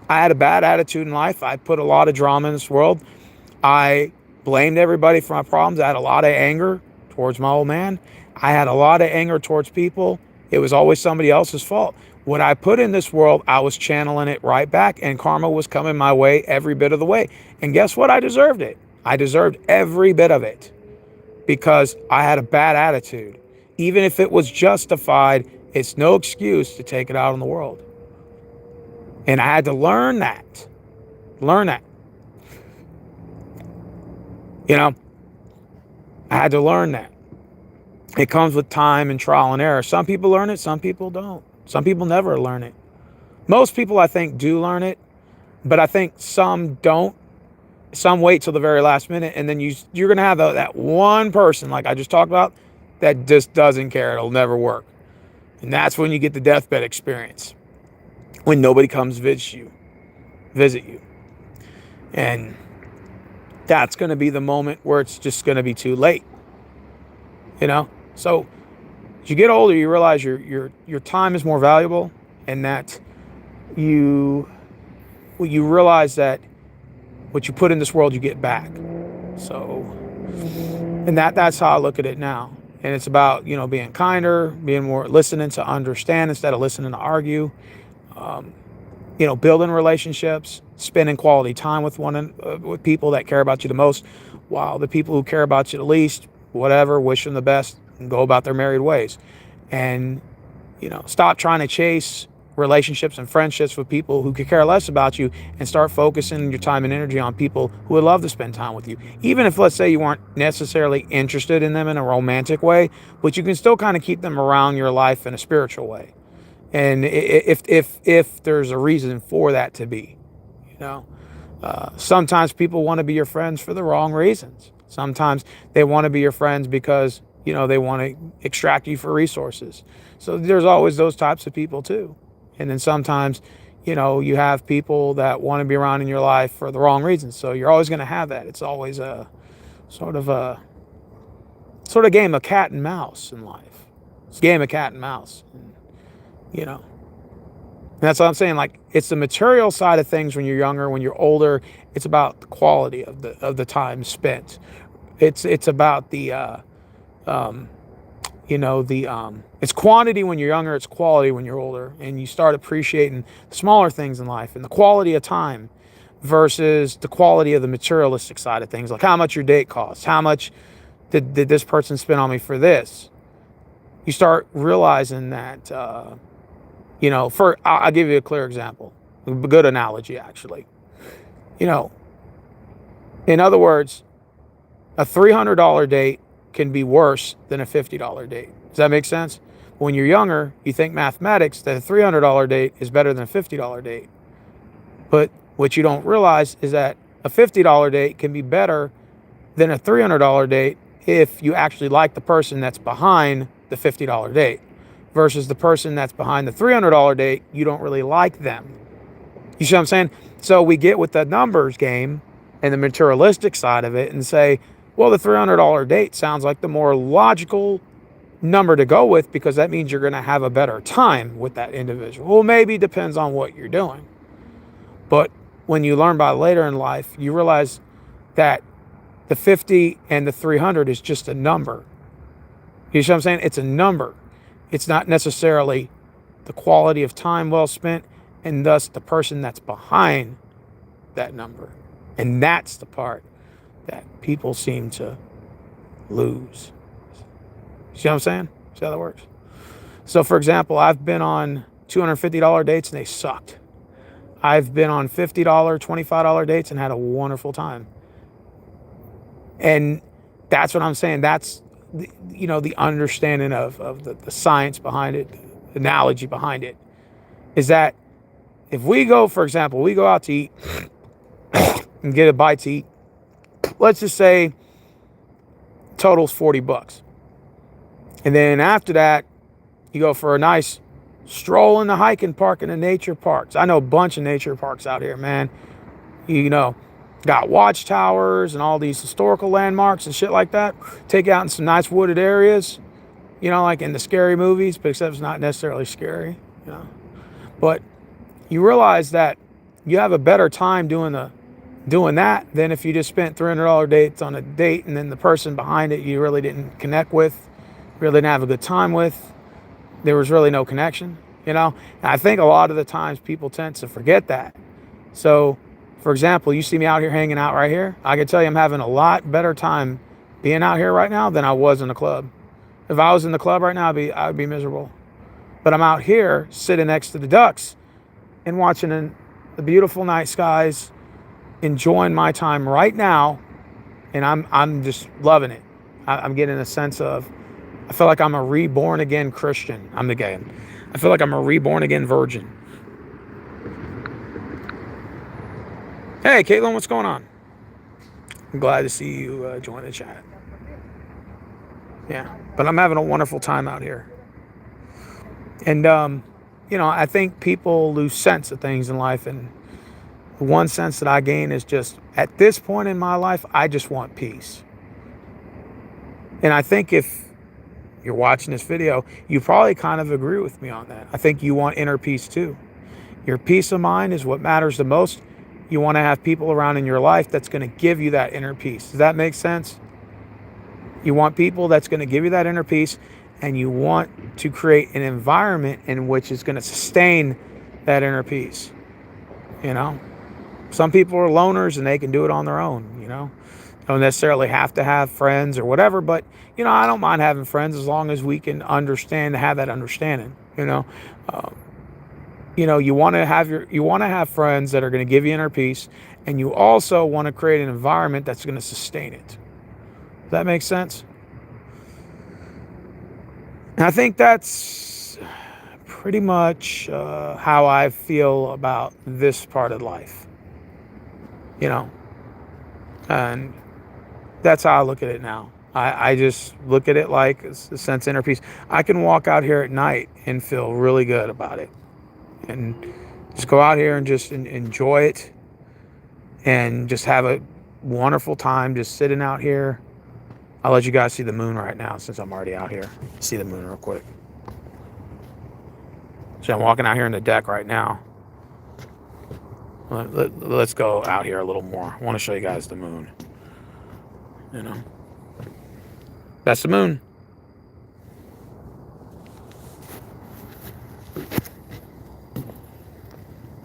I had a bad attitude in life. I put a lot of drama in this world. I blamed everybody for my problems. I had a lot of anger towards my old man. I had a lot of anger towards people. It was always somebody else's fault. What I put in this world, I was channeling it right back, and karma was coming my way every bit of the way. And guess what? I deserved it. I deserved every bit of it because I had a bad attitude. Even if it was justified, it's no excuse to take it out on the world. And I had to learn that. You know, I had to learn that. It comes with time and trial and error. Some people learn it, some people don't. Some people never learn it. Most people, I think, do learn it, but I think some don't. Some wait till the very last minute, and then you're going to have that one person, like I just talked about, that just doesn't care. It'll never work. And that's when you get the deathbed experience, when nobody comes visit you. And that's going to be the moment where it's just going to be too late. So as you get older, you realize your time is more valuable, and that you realize that what you put in this world, you get back. So, and that's how I look at it now. And it's about, being kinder, being more listening to understand instead of listening to argue, building relationships, spending quality time with with people that care about you the most, while the people who care about you the least, whatever, wish them the best and go about their merry ways. And, stop trying to chase relationships and friendships with people who could care less about you, and start focusing your time and energy on people who would love to spend time with you. Even if, let's say, you weren't necessarily interested in them in a romantic way, but you can still kind of keep them around your life in a spiritual way. And if there's a reason for that to be, sometimes people want to be your friends for the wrong reasons. Sometimes they want to be your friends because, they want to extract you for resources. So there's always those types of people too. And then sometimes, you have people that want to be around in your life for the wrong reasons. So you're always going to have that. It's always a sort of game of cat and mouse in life. It's a game of cat and mouse. And that's what I'm saying. Like, it's the material side of things when you're younger. When you're older, it's about the quality of the time spent. It's about it's quantity when you're younger, it's quality when you're older, and you start appreciating smaller things in life and the quality of time versus the quality of the materialistic side of things, like how much your date costs, how much did this person spend on me for this. You start realizing that, I'll give you a clear example, a good analogy actually. In other words, a $300 date can be worse than a $50 date. Does that make sense? When you're younger, you think mathematics that a $300 date is better than a $50 date. But what you don't realize is that a $50 date can be better than a $300 date if you actually like the person that's behind the $50 date, versus the person that's behind the $300 date, you don't really like them. You see what I'm saying? So we get with the numbers game and the materialistic side of it and say, well, the $300 date sounds like the more logical number to go with, because that means you're going to have a better time with that individual. Well, maybe it depends on what you're doing. But when you learn about later in life, you realize that the 50 and the 300 is just a number. You see what I'm saying? It's a number. It's not necessarily the quality of time well spent, and thus the person that's behind that number. And that's the part that people seem to lose. See what I'm saying? See how that works? So, for example, I've been on $250 dates and they sucked. I've been on $50, $25 dates and had a wonderful time. And that's what I'm saying. That's the understanding of the science behind it, the analogy behind it, is that if we go, for example, we go out to eat and get a bite to eat, let's just say total's $40. And then after that, you go for a nice stroll in the hiking park and the nature parks. I know a bunch of nature parks out here, man. Got watchtowers and all these historical landmarks and shit like that. Take you out in some nice wooded areas, like in the scary movies, but except it's not necessarily scary, But you realize that you have a better time doing that than if you just spent $300 dates on a date and then the person behind it you really didn't connect with, really didn't have a good time with. There was really no connection, And I think a lot of the times people tend to forget that. So, for example, you see me out here hanging out right here. I can tell you I'm having a lot better time being out here right now than I was in the club. If I was in the club right now, I would be miserable. But I'm out here sitting next to the ducks and watching the beautiful night skies, enjoying my time right now, and I'm just loving it. I'm getting a sense of, I feel like I'm a reborn again Christian. I feel like I'm a reborn again virgin. Hey, Caitlin, what's going on? I'm glad to see you join the chat. Yeah, but I'm having a wonderful time out here. And, I think people lose sense of things in life. And the one sense that I gain is just at this point in my life, I just want peace. And I think if you're watching this video, you probably kind of agree with me on that. I think you want inner peace too. Your peace of mind is what matters the most. You want to have people around in your life that's going to give you that inner peace. Does that make sense? You want people that's going to give you that inner peace, and you want to create an environment in which is going to sustain that inner peace. Some people are loners and they can do it on their own. Don't necessarily have to have friends or whatever, but I don't mind having friends as long as we can have that understanding. You want to have friends that are going to give you inner peace, and you also want to create an environment that's going to sustain it. Does that make sense? And I think that's pretty much how I feel about this part of life. And that's how I look at it now. I just look at it like a sense of inner peace. I can walk out here at night and feel really good about it. And just go out here and just enjoy it. And just have a wonderful time just sitting out here. I'll let you guys see the moon right now since I'm already out here. See the moon real quick. So I'm walking out here on the deck right now. Let's go out here a little more. I want to show you guys the moon. That's the moon.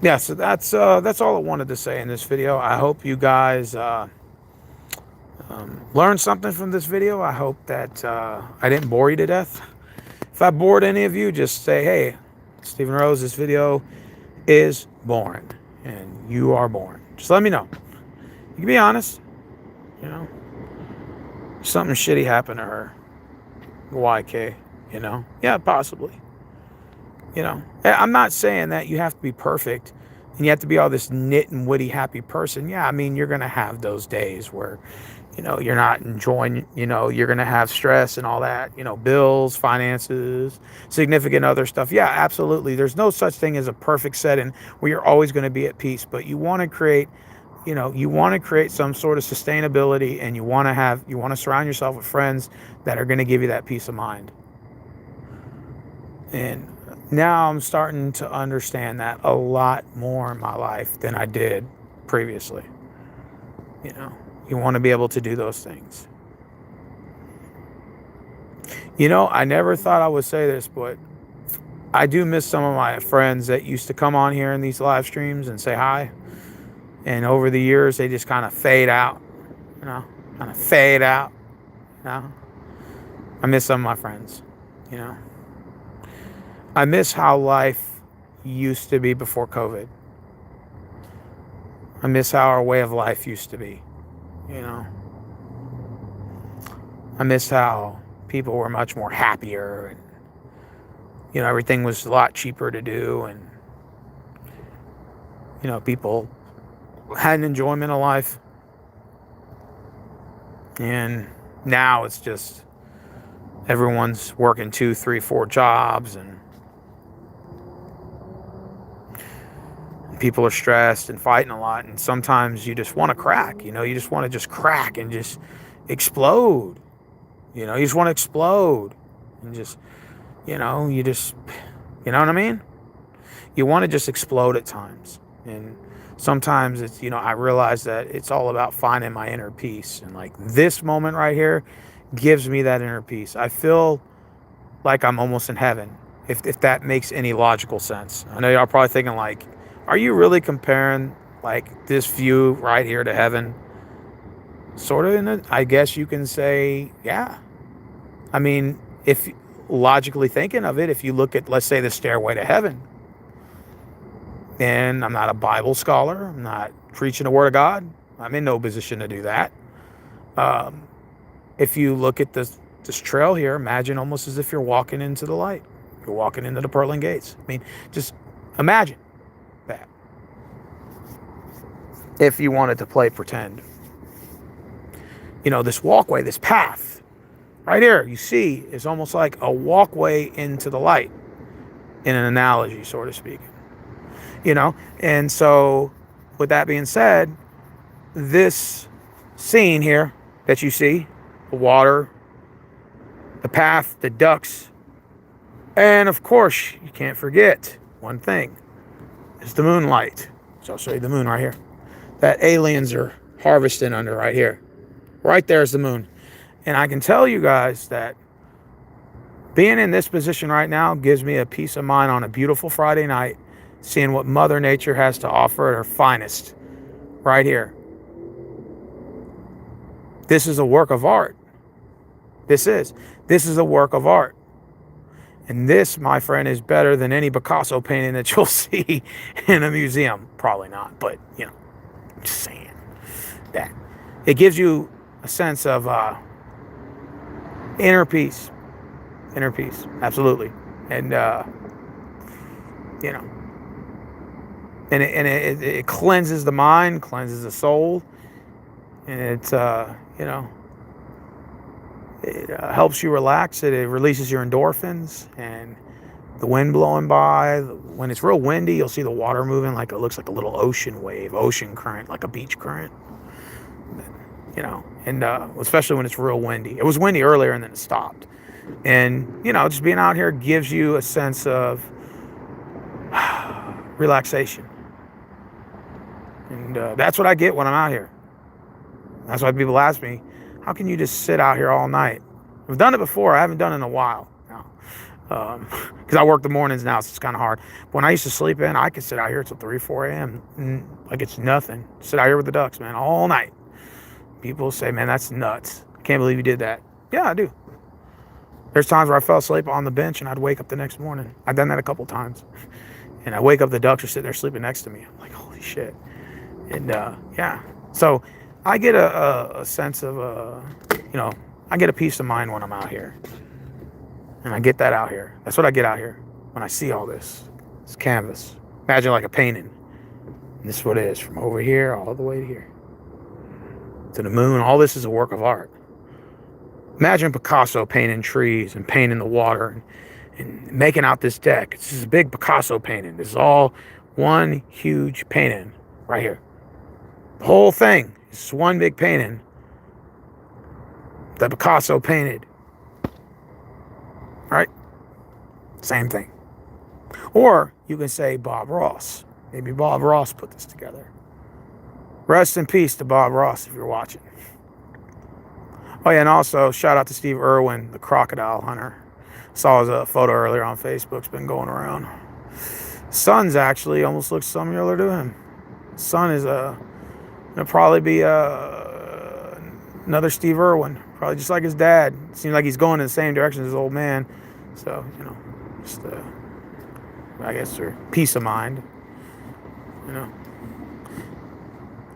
Yeah, so that's all I wanted to say in this video. I hope you guys learned something from this video. I hope that I didn't bore you to death. If I bored any of you, just say, hey, Stephen Rose, this video is boring. And you are boring. Just let me know. You can be honest. Something shitty happened to her. YK, Yeah, possibly. I'm not saying that you have to be perfect and you have to be all this knit and witty, happy person. Yeah, I mean, you're going to have those days where, you're not enjoying, you're going to have stress and all that, bills, finances, significant other stuff. Yeah, absolutely. There's no such thing as a perfect setting where you're always going to be at peace, but you want to create some sort of sustainability, and you want to surround yourself with friends that are going to give you that peace of mind. And now I'm starting to understand that a lot more in my life than I did previously. You want to be able to do those things. I never thought I would say this, but I do miss some of my friends that used to come on here in these live streams and say hi. And over the years, they just kind of fade out, kind of fade out. I miss some of my friends, I miss how life used to be before COVID. I miss how our way of life used to be, I miss how people were much more happier, and, everything was a lot cheaper to do, and, people had an enjoyment of life. And now it's just everyone's working 2, 3, 4 jobs, and people are stressed and fighting a lot. And sometimes you just want to crack, you just want to just crack and just explode. You just want to explode and just, you know what I mean? You want to just explode at times. And sometimes it's, I realize that it's all about finding my inner peace. And like this moment right here gives me that inner peace. I feel like I'm almost in heaven, if that makes any logical sense. I know y'all probably thinking like, are you really comparing like this view right here to heaven? Sort of, I guess you can say, yeah. I mean, if logically thinking of it, if you look at, let's say, the stairway to heaven, and I'm not a Bible scholar, I'm not preaching the word of God, I'm in no position to do that. If you look at this trail here, imagine almost as if you're walking into the light. You're walking into the pearly gates. I mean, just imagine that. If you wanted to play pretend. This walkway, this path, right here, you see, is almost like a walkway into the light. in an analogy, sort of speaking. You know? And so, with that being said, this scene here that you see, the water, the path, the ducks, and of course, you can't forget one thing. It's the moonlight. So I'll show you the moon right here. That aliens are harvesting under right here. Right there's the moon. And I can tell you guys that being in this position right now gives me a peace of mind on a beautiful Friday night, seeing what Mother Nature has to offer at her finest right here. This is a work of art. This is a work of art. And this, my friend, is better than any Picasso painting that you'll see in a museum. Probably not, but, you know, I'm just saying that. It gives you a sense of inner peace. Inner peace, absolutely. And, you know, and it cleanses the mind, cleanses the soul. And it's, you know, it helps you relax. It releases your endorphins, and the wind blowing by. When it's real windy, you'll see the water moving like it looks like a little ocean wave, ocean current, like a beach current. You know, and especially when it's real windy. It was windy earlier, and then it stopped. And you know, just being out here gives you a sense of relaxation, and that's what I get when I'm out here. That's why people ask me, how can you just sit out here all night? I've done it before. I haven't done it in a while now. Because I work the mornings now, so it's kind of hard. But when I used to sleep in, I could sit out here till 3, 4 a.m. Like it's nothing. Sit out here with the ducks, man, all night. People say, man, that's nuts. I can't believe you did that. Yeah, I do. There's times where I fell asleep on the bench and I'd wake up the next morning. I've done that a couple times. And I wake up, the ducks are sitting there sleeping next to me. I'm like, holy shit. And yeah. So I get a sense of, you know, I get a peace of mind when I'm out here. And I get that out here. That's what I get out here when I see all this. This canvas. Imagine like a painting. And this is what it is, from over here all the way to here. To the moon. All this is a work of art. Imagine Picasso painting trees and painting the water and making out this deck. This is a big Picasso painting. This is all one huge painting right here. The whole thing. It's one big painting that Picasso painted. Right? Same thing. Or you can say Bob Ross. Maybe Bob Ross put this together. Rest in peace to Bob Ross if you're watching. Oh yeah, and also shout out to Steve Irwin, the crocodile hunter. Saw his photo earlier on Facebook. It's been going around. Son's actually almost looks similar to him. Son is gonna probably be another Steve Irwin, probably just like his dad. Seems like he's going in the same direction as his old man. So you know, just I guess for peace of mind. You know,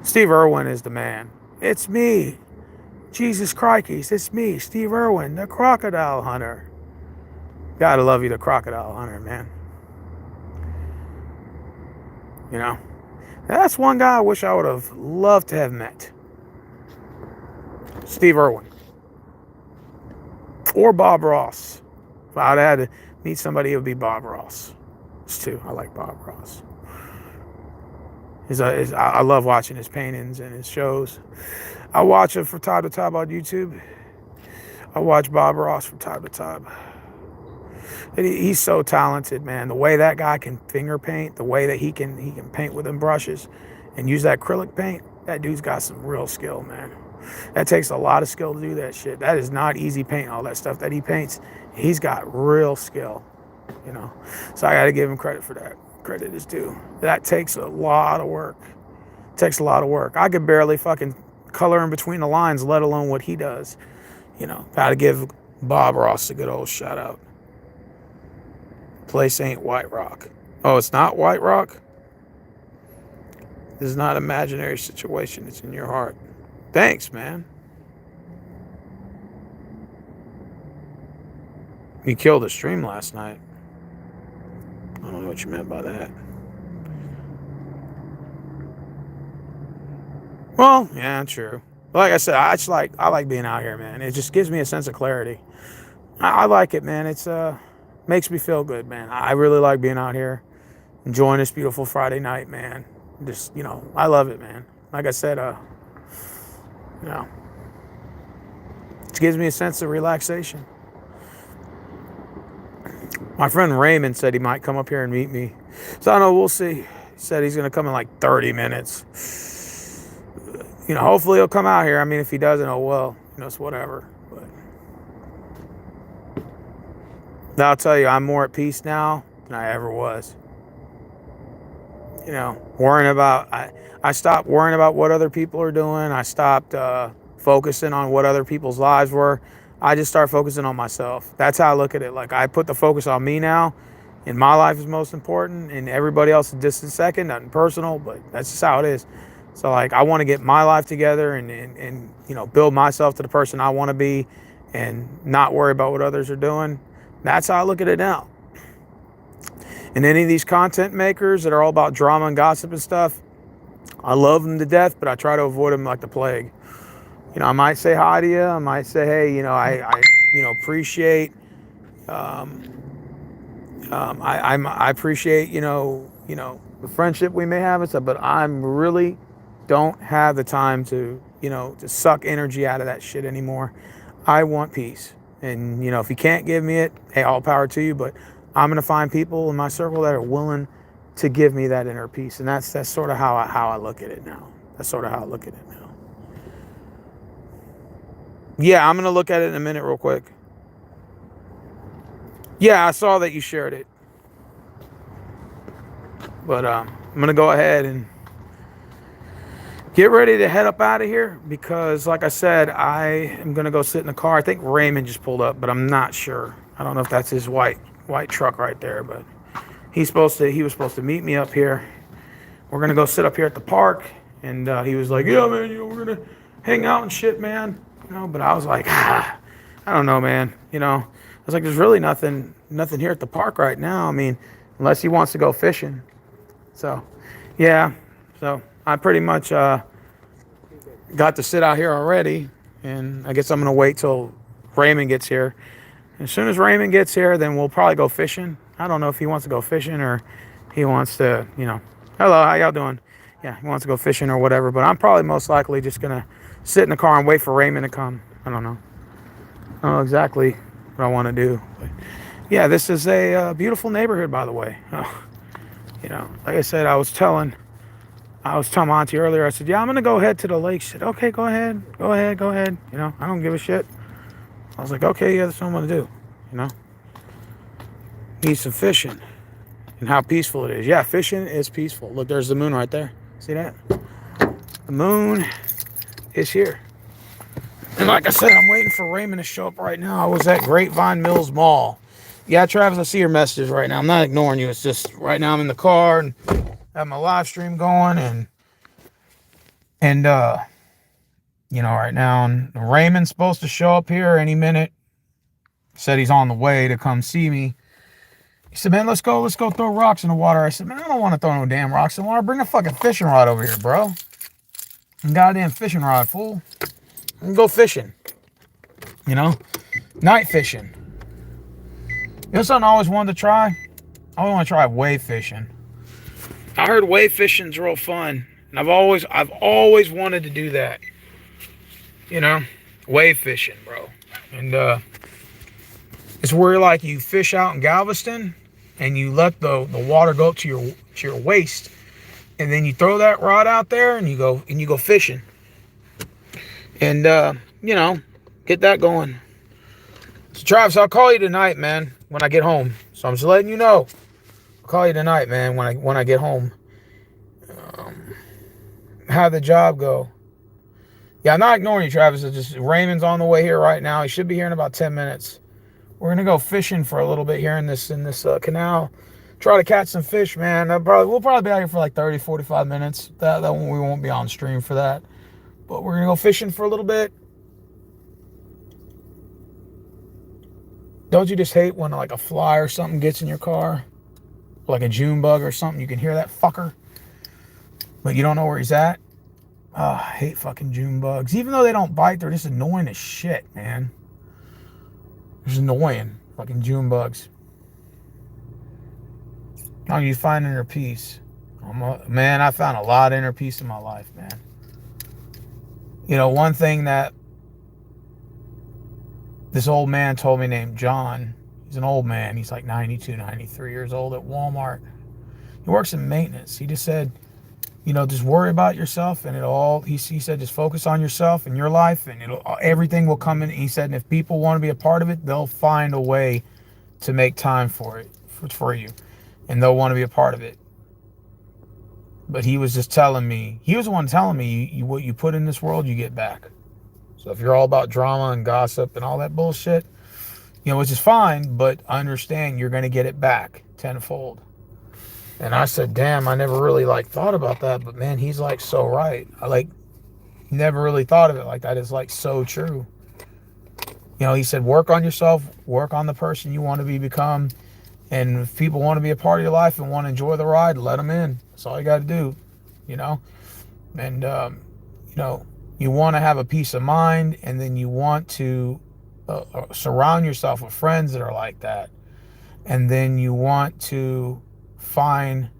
Steve Irwin is the man. It's me, Jesus Crikeys. It's me, Steve Irwin, the crocodile hunter. Gotta love you, the crocodile hunter, man. You know, that's one guy I wish I would have loved to have met. Steve Irwin. Or Bob Ross. If I'd had to meet somebody, it would be Bob Ross. It's too. I like Bob Ross. I love watching his paintings and his shows. I watch it from time to time on YouTube. I watch Bob Ross from time to time. He's so talented, man. The way that guy can finger paint, the way that he can paint with them brushes and use that acrylic paint, that dude's got some real skill, man. That takes a lot of skill to do that shit. That is not easy paint, all that stuff that he paints. He's got real skill, you know. So I got to give him credit for that. Credit is due. That takes a lot of work. It takes a lot of work. I could barely fucking color in between the lines, let alone what he does. You know, got to give Bob Ross a good old shout out. Place ain't White Rock. Oh, it's not White Rock? This is not an imaginary situation. It's in your heart. Thanks, man. You killed a stream last night. I don't know what you meant by that. Well, yeah, true. Like I said, I like being out here, man. It just gives me a sense of clarity. I like it, man. It's makes me feel good, man. I really like being out here, enjoying this beautiful Friday night, man. Just, I love it, man. Like I said, you know, it gives me a sense of relaxation. My friend Raymond said he might come up here and meet me. So I don't know, we'll see. He said he's going to come in like 30 minutes. Hopefully he'll come out here. I mean, if he doesn't, oh well, it's whatever. But I'll tell you, I'm more at peace now than I ever was. Worrying about, I stopped worrying about what other people are doing. I stopped focusing on what other people's lives were. I just start focusing on myself. That's how I look at it. Like, I put the focus on me now, and my life is most important, and everybody else is distant second, nothing personal, but that's just how it is. So, like, I want to get my life together and build myself to the person I want to be and not worry about what others are doing. That's how I look at it now. And any of these content makers that are all about drama and gossip and stuff, I love them to death, but I try to avoid them like the plague. I might say hi to you. I might say, hey, I appreciate, I appreciate, the friendship we may have and stuff, but I'm really don't have the time to suck energy out of that shit anymore. I want peace. And, if you can't give me it, hey, all power to you, but I'm going to find people in my circle that are willing to give me that inner peace. And that's sort of how I look at it now. That's sort of how I look at it now. Yeah, I'm going to look at it in a minute real quick. Yeah, I saw that you shared it. But I'm going to go ahead and get ready to head up out of here because, like I said, I am going to go sit in the car. I think Raymond just pulled up, but I'm not sure. I don't know if that's his white truck right there, but he was supposed to meet me up here. We're going to go sit up here at the park, and he was like, yeah, man, we're going to hang out and shit, man. But I was like, I don't know, man. I was like, there's really nothing here at the park right now. I mean, unless he wants to go fishing. So, yeah. So I pretty much got to sit out here already, and I guess I'm going to wait till Raymond gets here. As soon as Raymond gets here, then we'll probably go fishing. I don't know if he wants to go fishing or he wants to, hello, how y'all doing? Yeah, he wants to go fishing or whatever, but I'm probably most likely just going to sit in the car and wait for Raymond to come. I don't know. I don't know exactly what I want to do. But yeah, this is a beautiful neighborhood, by the way. Like I said, I was telling Auntie earlier, I said, yeah, I'm going to go head to the lake. She said, okay, go ahead. I don't give a shit. I was like, okay, yeah, that's what I'm going to do. Need some fishing. And how peaceful it is. Yeah, fishing is peaceful. Look, there's the moon right there. See that? The moon is here. And like I said, I'm waiting for Raymond to show up right now. I was at Grapevine Mills Mall. Yeah, Travis, I see your messages right now. I'm not ignoring you. It's just right now I'm in the car and have my live stream going and right now, and Raymond's supposed to show up here any minute. Said he's on the way to come see me. He said, man, let's go throw rocks in the water. I said, man, I don't want to throw no damn rocks in the water. Bring a fucking fishing rod over here, bro. A goddamn fishing rod, fool. And go fishing. Night fishing. Something I always wanted to try? I always want to try wave fishing. I heard wave fishing's real fun. And I've always wanted to do that. Wave fishing, bro. And it's where like you fish out in Galveston and you let the water go up to your waist, and then you throw that rod out there and you go fishing. And get that going. So Travis, I'll call you tonight, man, when I get home. So I'm just letting you know. I'll call you tonight, man, when I get home. How'd the job go? Yeah, I'm not ignoring you, Travis. It's just Raymond's on the way here right now. He should be here in about 10 minutes. We're gonna go fishing for a little bit here in this canal. Try to catch some fish, man. We'll probably be out here for like 30, 45 minutes. That we won't be on stream for that. But we're gonna go fishing for a little bit. Don't you just hate when like a fly or something gets in your car? Like a June bug or something, you can hear that fucker, but you don't know where he's at. Oh, I hate fucking June bugs. Even though they don't bite, they're just annoying as shit, man. They're just annoying. Fucking June bugs. How are you finding inner peace? Man, I found a lot of inner peace in my life, man. One thing that this old man told me named John, he's an old man. He's like 92, 93 years old at Walmart. He works in maintenance. He just said, just worry about yourself and he said, just focus on yourself and your life and everything will come in. He said, and if people want to be a part of it, they'll find a way to make time for it, for you. And they'll want to be a part of it. But he was just telling me, he was the one telling me, what you put in this world, you get back. So if you're all about drama and gossip and all that bullshit, which is fine, but understand you're going to get it back tenfold. And I said, damn, I never really thought about that, but man, he's so right. I never really thought of it like that. It's so true. He said, work on yourself, work on the person you want to become. And if people want to be a part of your life and want to enjoy the ride, let them in. That's all you got to do, And, you want to have a peace of mind, and then you want to surround yourself with friends that are like that. And then you want to find,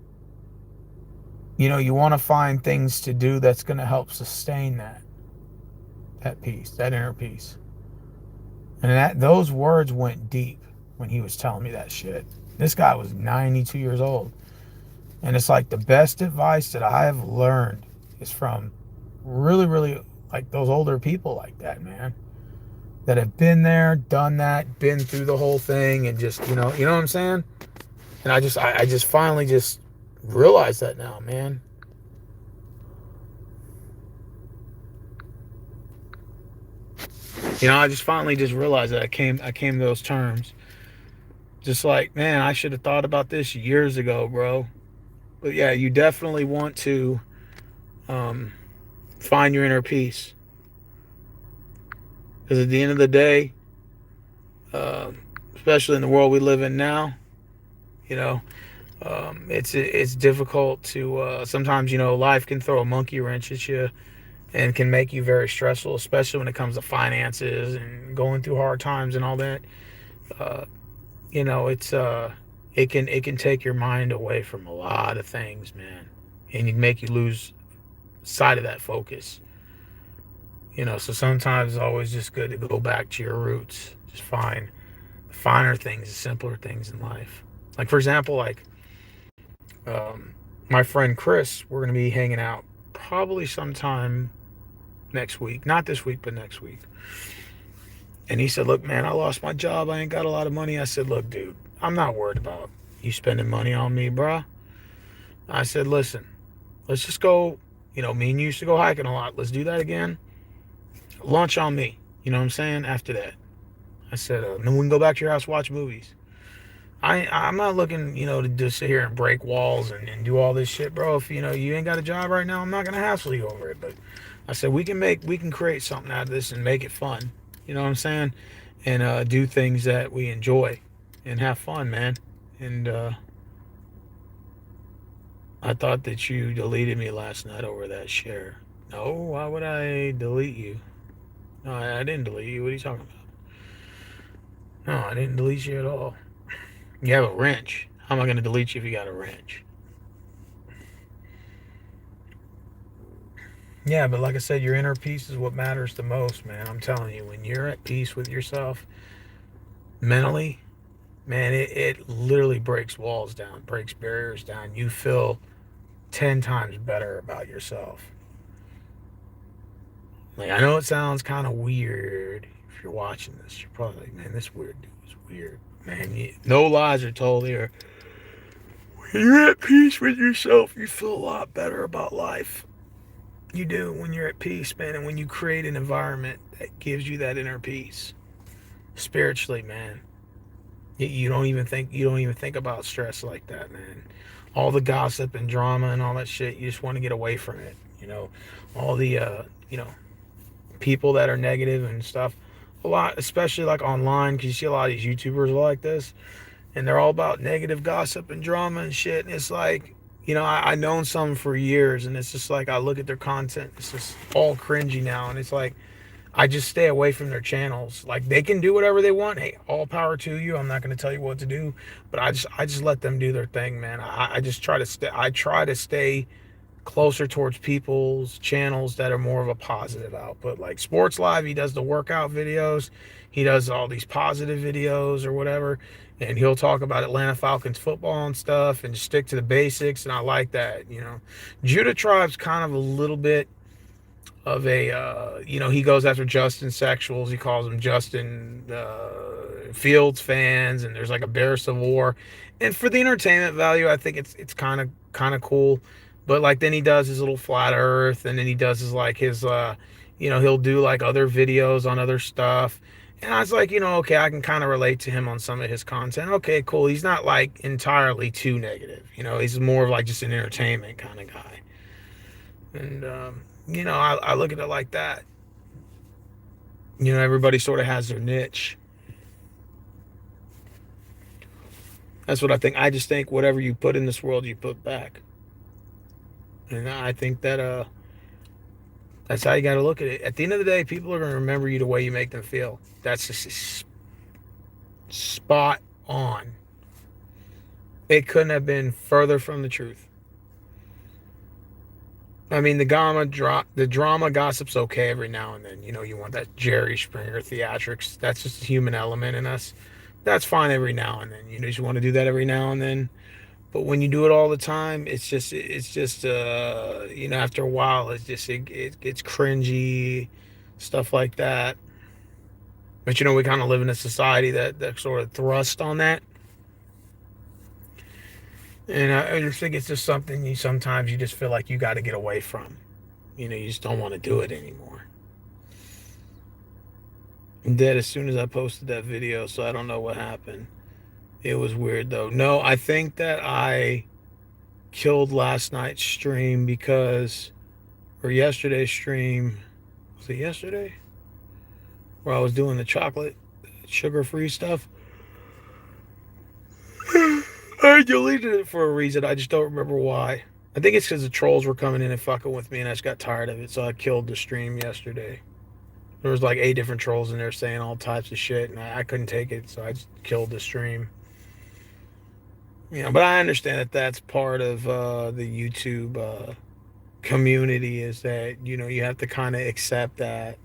you want to find things to do that's going to help sustain that peace, that inner peace. And those words went deep when he was telling me that shit. This guy was 92 years old. And it's the best advice that I have learned is from really, really those older people like that, man. That have been there, done that, been through the whole thing, and just, you know what I'm saying? And I just finally just realized that now, man. I just finally just realized that I came to those terms. Just man, I should have thought about this years ago, bro. But yeah, you definitely want to find your inner peace. Because at the end of the day, especially in the world we live in now, it's difficult to sometimes life can throw a monkey wrench at you and can make you very stressful, especially when it comes to finances and going through hard times and all that. It can take your mind away from a lot of things, man, and it make you lose sight of that focus. So sometimes it's always just good to go back to your roots. Just find the finer things, the simpler things in life. For example, my friend Chris, we're going to be hanging out probably sometime next week. Not this week, but next week. And he said, look, man, I lost my job. I ain't got a lot of money. I said, look, dude, I'm not worried about you spending money on me, bruh. I said, listen, let's just go. Me and you used to go hiking a lot. Let's do that again. Lunch on me. You know what I'm saying? After that. I said, then we can go back to your house, watch movies. I'm not looking, to just sit here and break walls and do all this shit, bro. If, you ain't got a job right now, I'm not going to hassle you over it. But I said, we can create something out of this and make it fun. You know what I'm saying? And do things that we enjoy and have fun, man. And I thought that you deleted me last night over that share. No, why would I delete you? No, I didn't delete you. What are you talking about? No, I didn't delete you at all. You have a wrench. How am I going to delete you if you got a wrench? Yeah, but like I said, your inner peace is what matters the most, man. I'm telling you, when you're at peace with yourself mentally, man, it literally breaks walls down, breaks barriers down. You feel 10 times better about yourself. I know it sounds kind of weird if you're watching this. You're probably like, man, this weird dude is weird. Man, no lies are told here. When you're at peace with yourself, you feel a lot better about life. You do when you're at peace, man, and when you create an environment that gives you that inner peace. Spiritually, man. You don't even think about stress like that, man. All the gossip and drama and all that shit, you just want to get away from it. All the people that are negative and stuff. A lot, especially online, because you see a lot of these YouTubers like this, and they're all about negative gossip and drama and shit. And it's I've known some for years, and it's just I look at their content, it's just all cringy now, and it's I just stay away from their channels. Like, they can do whatever they want. Hey, all power to you. I'm not going to tell you what to do, but I just let them do their thing, man. I just try to stay. I try to stay closer towards people's channels that are more of a positive output. Like Sports Live, he does the workout videos. He does all these positive videos or whatever, and he'll talk about Atlanta Falcons football and stuff and just stick to the basics. And I like that. Judah Tribe's kind of a little bit of a he goes after Justin sexuals. He calls them Justin Fields fans, and there's like a Bear Civil War. And for the entertainment value, I think it's kind of cool. But like, then he does his little flat earth, and then he does his he'll do like other videos on other stuff. And I was like, okay, I can kind of relate to him on some of his content. Okay, cool. He's not like entirely too negative. He's more of like just an entertainment kind of guy. And I look at it like that. Everybody sort of has their niche. That's what I think. I just think whatever you put in this world, you put back. And I think that that's how you got to look at it. At the end of the day, people are going to remember you the way you make them feel. That's just spot on. It couldn't have been further from the truth. I mean, the drama gossip's okay every now and then. You want that Jerry Springer theatrics. That's just a human element in us. That's fine every now and then. You just want to do that every now and then. But when you do it all the time, it's just after a while, it gets cringy, stuff like that. But we kind of live in a society that sort of thrusts on that. And I just think it's just something sometimes you just feel like you got to get away from. You just don't want to do it anymore. I'm dead as soon as I posted that video, so I don't know what happened. It was weird, though. No, I think that I killed last night's stream or yesterday's stream. Was it yesterday? Where I was doing the chocolate, sugar-free stuff. I deleted it for a reason. I just don't remember why. I think it's because the trolls were coming in and fucking with me, and I just got tired of it, so I killed the stream yesterday. There was like 8 different trolls in there saying all types of shit, and I couldn't take it, so I just killed the stream. But I understand that that's part of the YouTube community, is that, you have to kind of accept that.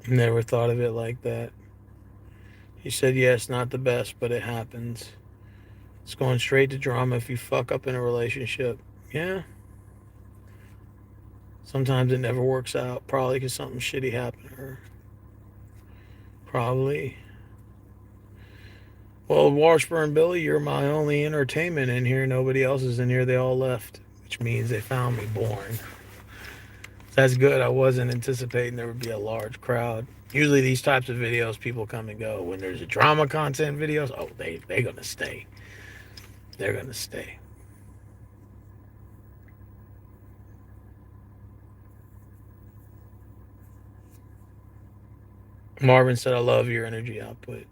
Never thought of it like that. He said, yes, not the best, but it happens. It's going straight to drama if you fuck up in a relationship. Yeah. Sometimes it never works out. Probably because something shitty happened to her. Probably. Well, Washburn Billy, you're my only entertainment in here. Nobody else is in here. They all left, which means they found me boring. That's good. I wasn't anticipating there would be a large crowd. Usually these types of videos, people come and go. When there's a drama content videos, oh, they're going to stay. They're going to stay. Marvin said, I love your energy output.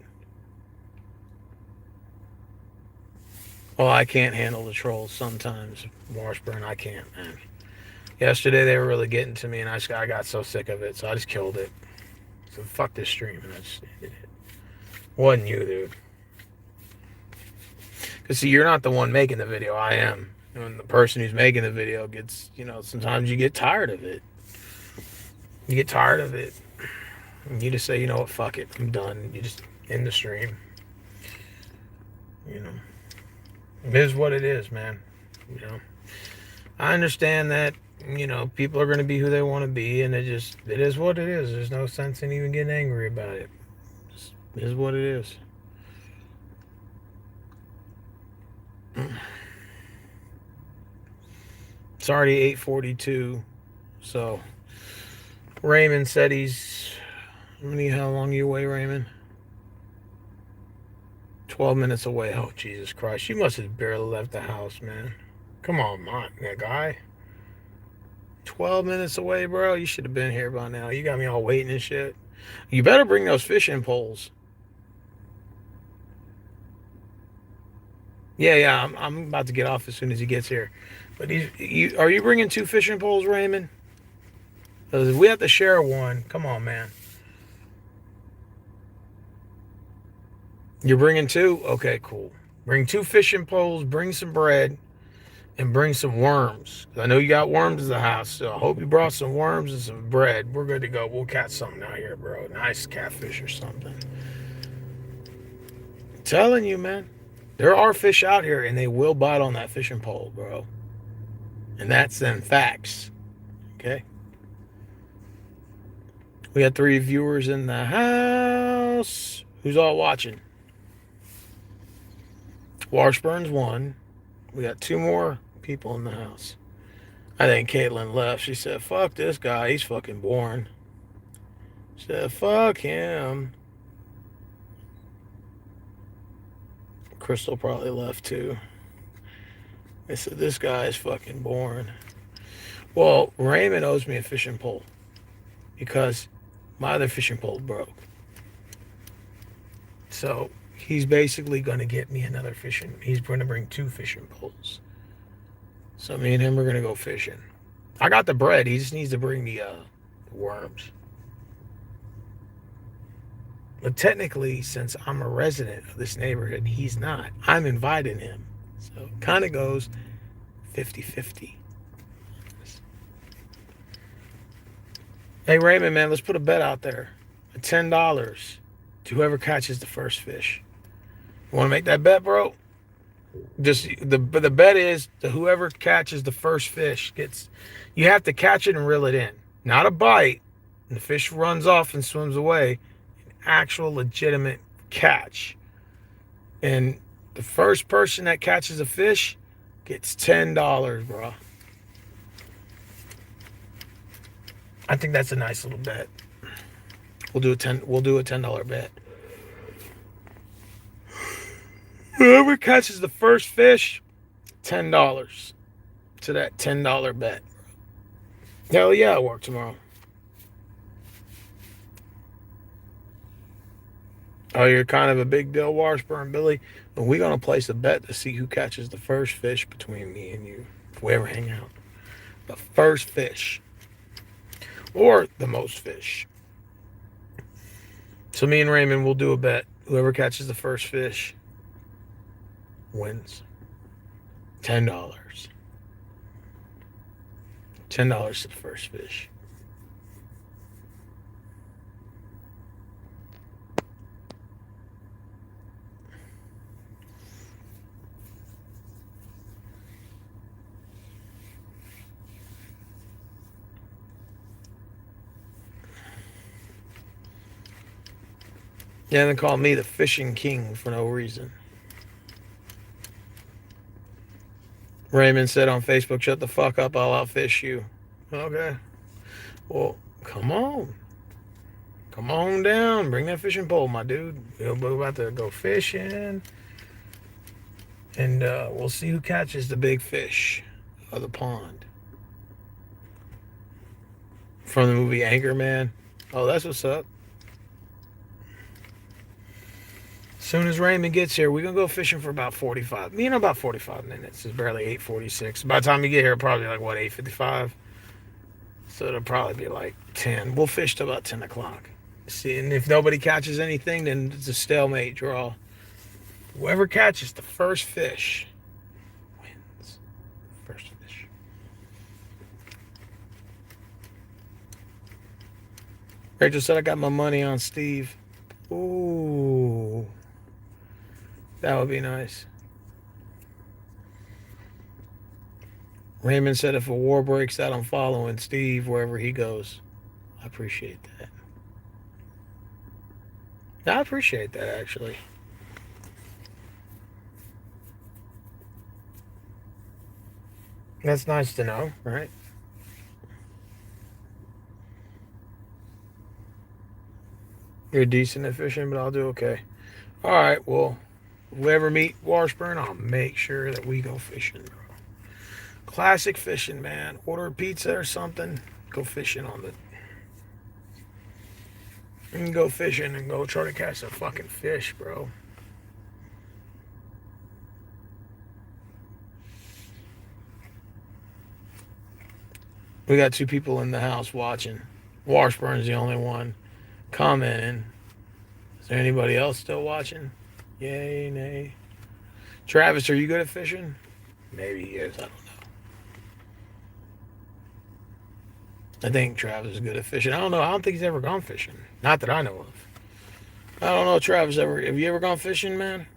Well, I can't handle the trolls sometimes, Washburn. I can't, man. Yesterday they were really getting to me, and I got so sick of it, so I just killed it. So fuck this stream, and I just ended it. Wasn't you, dude. Because, see, you're not the one making the video. I am. And the person who's making the video gets, sometimes you get tired of it. You get tired of it. And you just say, you know what, fuck it, I'm done. You just end the stream. It is what it is, man. I understand that, people are going to be who they want to be, and it is what it is. There's no sense in even getting angry about it. It is what it is. It's already 8:42, so Raymond said how long are you away, Raymond? 12 minutes away. Oh, Jesus Christ. You must have barely left the house, man. Come on, that guy. 12 minutes away, bro. You should have been here by now. You got me all waiting and shit. You better bring those fishing poles. Yeah. I'm about to get off as soon as he gets here. But are you bringing 2 fishing poles, Raymond? Because if we have to share one, come on, man. You're bringing 2? Okay, cool. Bring 2 fishing poles, bring some bread, and bring some worms. I know you got worms in the house, so I hope you brought some worms and some bread. We're good to go. We'll catch something out here, bro. Nice catfish or something. I'm telling you, man. There are fish out here, and they will bite on that fishing pole, bro. And that's them facts. Okay? We got 3 viewers in the house. Who's all watching? Washburn's 1. We got 2 more people in the house. I think Caitlin left. She said, fuck this guy. He's fucking boring. She said, fuck him. Crystal probably left too. They said, this guy is fucking boring. Well, Raymond owes me a fishing pole because my other fishing pole broke. So he's basically going to get me another fishing. He's going to bring 2 fishing poles. So me and him are going to go fishing. I got the bread. He just needs to bring the worms. But technically, since I'm a resident of this neighborhood, he's not. I'm inviting him. So it kind of goes 50-50. Hey, Raymond, man, let's put a bet out there. $10 to whoever catches the first fish. You want to make that bet, bro? Just the bet is that whoever catches the first fish gets. You have to catch it and reel it in. Not a bite. And the fish runs off and swims away. Actual legitimate catch, and the first person that catches a fish gets $10, bro. I think that's a nice little bet. We'll do a $10 bet. Whoever catches the first fish, $10 to that $10 bet. Hell yeah, I'll work tomorrow. Oh, you're kind of a big deal, Washburn Billy. But we're going to place a bet to see who catches the first fish between me and you. If we ever hang out. The first fish. Or the most fish. So me and Raymond will do a bet. Whoever catches the first fish wins. $10. $10 to the first fish. Yeah, they call me the fishing king for no reason. Raymond said on Facebook, shut the fuck up, I'll outfish you. Okay. Well, come on. Come on down. Bring that fishing pole, my dude. We're about to go fishing. And we'll see who catches the big fish of the pond. From the movie Anchorman. Oh, that's what's up. As soon as Raymond gets here, we're going to go fishing for about 45. About 45 minutes. It's barely 8:46. By the time you get here, probably like, 8:55? So it'll probably be like 10. We'll fish till about 10 o'clock. See, and if nobody catches anything, then it's a stalemate draw. Whoever catches the first fish wins. First fish. Rachel said I got my money on Steve. Ooh. That would be nice. Raymond said if a war breaks out, I'm following Steve wherever he goes. I appreciate that. I appreciate that, actually. That's nice to know, right? You're decent at fishing, but I'll do okay. All right, well, if we ever meet Washburn, I'll make sure that we go fishing, bro. Classic fishing, man. Order a pizza or something. Go fishing on the... You can go fishing and go try to catch a fucking fish, bro. We got 2 people in the house watching. Washburn's the only one commenting. Is there anybody else still watching? Yay, nay. Travis, are you good at fishing? Maybe he is. I don't know. I think Travis is good at fishing. I don't know. I don't think he's ever gone fishing. Not that I know of. I don't know, Travis. Have you ever gone fishing, man?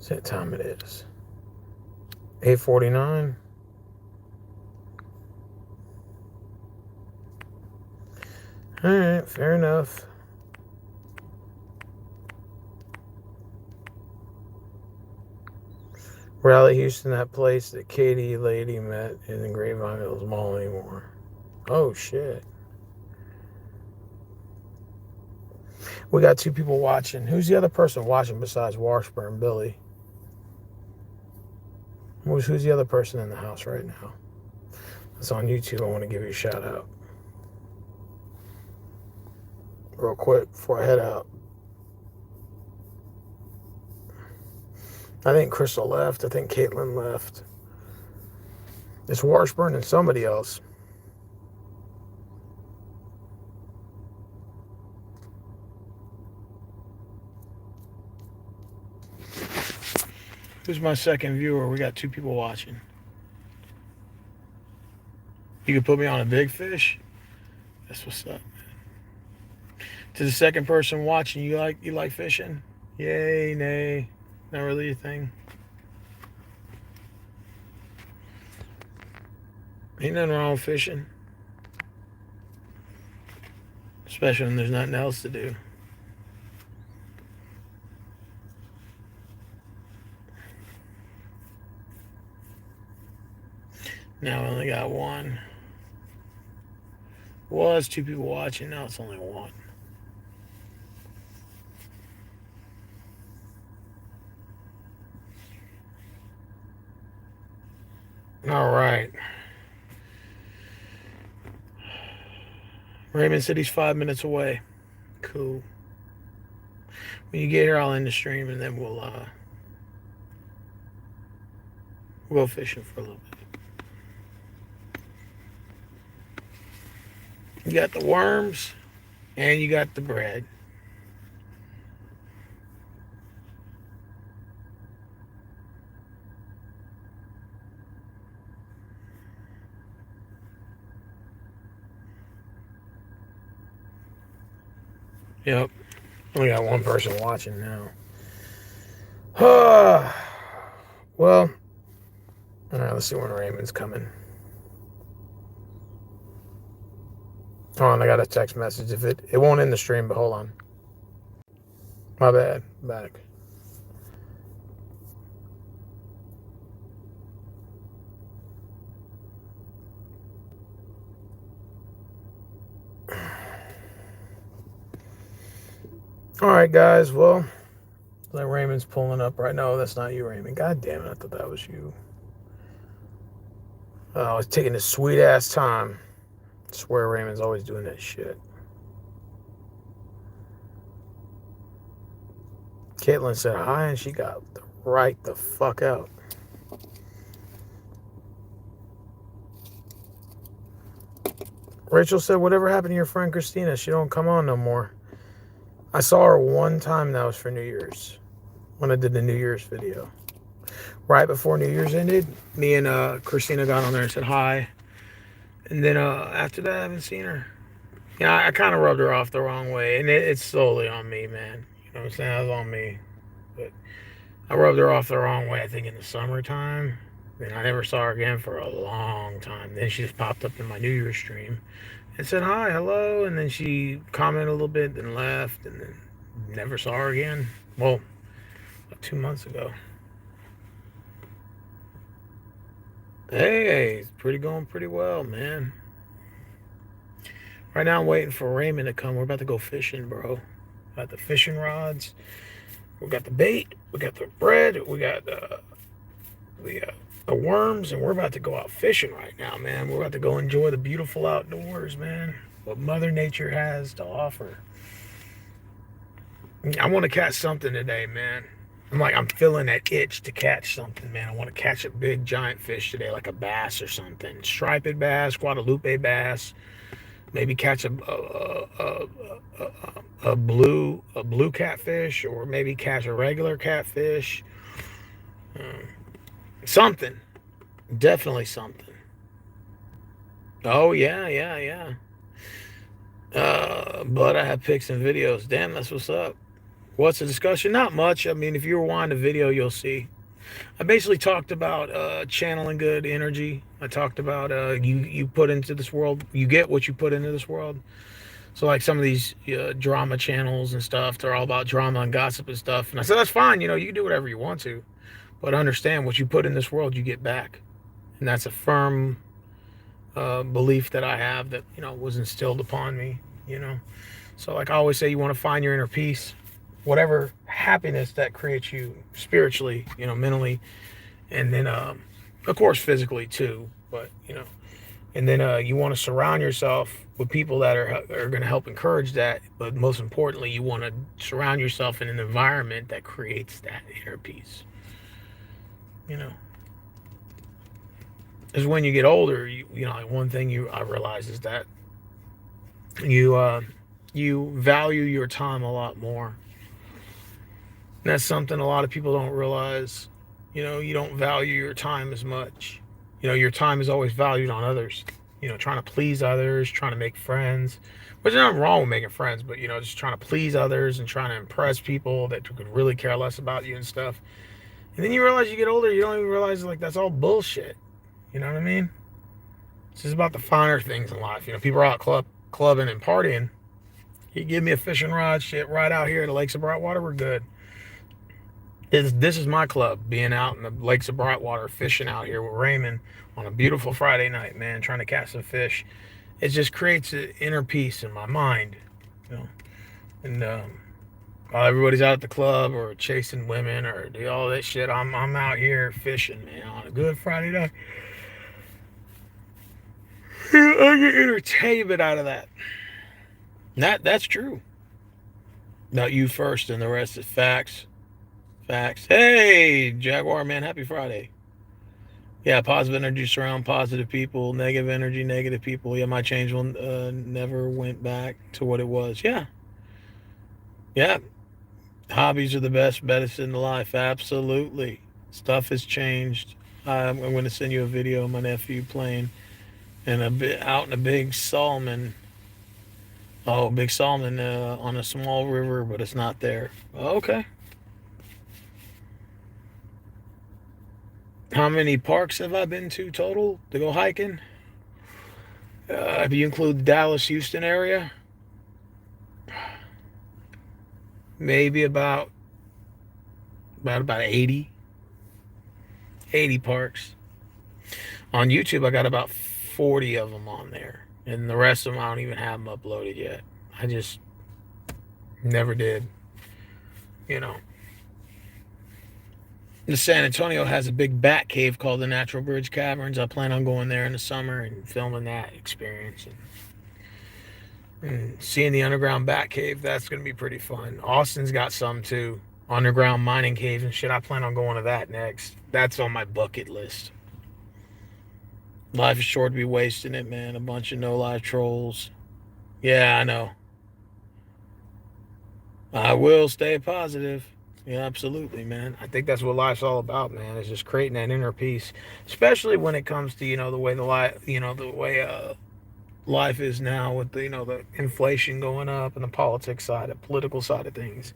What's that time it is? 8:49. All right, fair enough. Raleigh, Houston, that place that Katie Lady met in Grapevine Hills Mall anymore. Oh, shit. We got 2 people watching. Who's the other person watching besides Washburn Billy? Who's the other person in the house right now? That's on YouTube. I want to give you a shout out. Real quick before I head out. I think Crystal left. I think Caitlin left. It's Washburn and somebody else. Who's my second viewer? We got 2 people watching. You can put me on a big fish? That's what's up, man. To the second person watching, you like fishing? Yay, nay. Not really your thing. Ain't nothing wrong with fishing. Especially when there's nothing else to do. Now I only got 1. Well, it's 2 people watching. Now it's only 1. All right. Raymond City's 5 minutes away. Cool. When you get here, I'll end the stream and then we'll go fishing for a little bit. You got the worms and you got the bread. Yep. Only got 1 person watching now. Well, all right, let's see when Raymond's coming. Hold on, I got a text message. If it won't end the stream, but hold on. My bad. Back. All right, guys. Well, like Raymond's pulling up right now. That's not you, Raymond. God damn it! I thought that was you. I was taking a sweet ass time. I swear Raymond's always doing that shit. Caitlin said hi, and she got right the fuck out. Rachel said, whatever happened to your friend Christina? She don't come on no more. I saw her 1 time. That was for New Year's. When I did the New Year's video. Right before New Year's ended, me and Christina got on there and said hi. And then after that, I haven't seen her. Yeah, I kind of rubbed her off the wrong way. And it's solely on me, man. You know what I'm saying? That was on me. But I rubbed her off the wrong way, I think, in the summertime. And I never saw her again for a long time. Then she just popped up in my New Year's stream and said hi, hello. And then she commented a little bit, then left, and then never saw her again. Well, about 2 months ago. Hey, it's going pretty well, man. Right now I'm waiting for Raymond to come. We're about to go fishing, bro. Got the fishing rods. We got the bait. We got the bread. We got the worms, and we're about to go out fishing right now, man. We're about to go enjoy the beautiful outdoors, man. What Mother Nature has to offer. I want to catch something today, man. I'm feeling that itch to catch something, man. I want to catch a big giant fish today, like a bass or something. Striped bass, Guadalupe bass. Maybe catch a blue catfish, or maybe catch a regular catfish. Something. Definitely something. Oh yeah. But I have pics and videos. Damn, that's what's up. What's the discussion? Not much. I mean, if you rewind the video, you'll see. I basically talked about channeling good energy. I talked about you put into this world, you get what you put into this world. So like some of these drama channels and stuff, they're all about drama and gossip and stuff. And I said, that's fine. You can do whatever you want to, but understand what you put in this world, you get back. And that's a firm belief that I have that, was instilled upon me, So like I always say, you want to find your inner peace, whatever happiness that creates you spiritually, mentally, and then, of course, physically too, but, and then you want to surround yourself with people that are going to help encourage that. But most importantly, you want to surround yourself in an environment that creates that inner peace, Because when you get older, like one thing I realize is that you value your time a lot more. And that's something a lot of people don't realize. You don't value your time as much. Your time is always valued on others. Trying to please others, trying to make friends. But there's nothing wrong with making friends, but just trying to please others and trying to impress people that could really care less about you and stuff. And then you realize you get older, you don't even realize like that's all bullshit. You know what I mean? It's just about the finer things in life. People are out clubbing and partying. You give me a fishing rod, shit, right out here at the Lakes of Brightwater, we're good. This is my club, being out in the Lakes of Brightwater, fishing out here with Raymond on a beautiful Friday night, man, trying to catch some fish. It just creates an inner peace in my mind, And while everybody's out at the club or chasing women or do all that shit, I'm out here fishing, man, on a good Friday night. I get entertainment out of that. That's true. Not you first, and the rest is facts. Facts. Hey, Jaguar man, happy Friday. Yeah, positive energy surround positive people. Negative energy, negative people. Yeah, my change will never went back to what it was. Yeah. Hobbies are the best medicine in life. Absolutely. Stuff has changed. I'm going to send you a video of my nephew playing and out in a big salmon. Oh, big salmon on a small river, but it's not there. Okay. How many parks have I been to total to go hiking? If you include the Dallas, Houston area, maybe about 80 parks. On YouTube, I got about 40 of them on there. And the rest of them, I don't even have them uploaded yet. I just never did. The San Antonio has a big bat cave called the Natural Bridge Caverns. I plan on going there in the summer and filming that experience. And seeing the underground bat cave, that's going to be pretty fun. Austin's got some too. Underground mining caves and shit. I plan on going to that next. That's on my bucket list. Life is short to be wasting it, man. A bunch of no-life trolls. Yeah, I know. I will stay positive. Yeah, absolutely, man. I think that's what life's all about, man. Is just creating that inner peace, especially when it comes to the way life is now with the inflation going up and the politics side, the political side of things.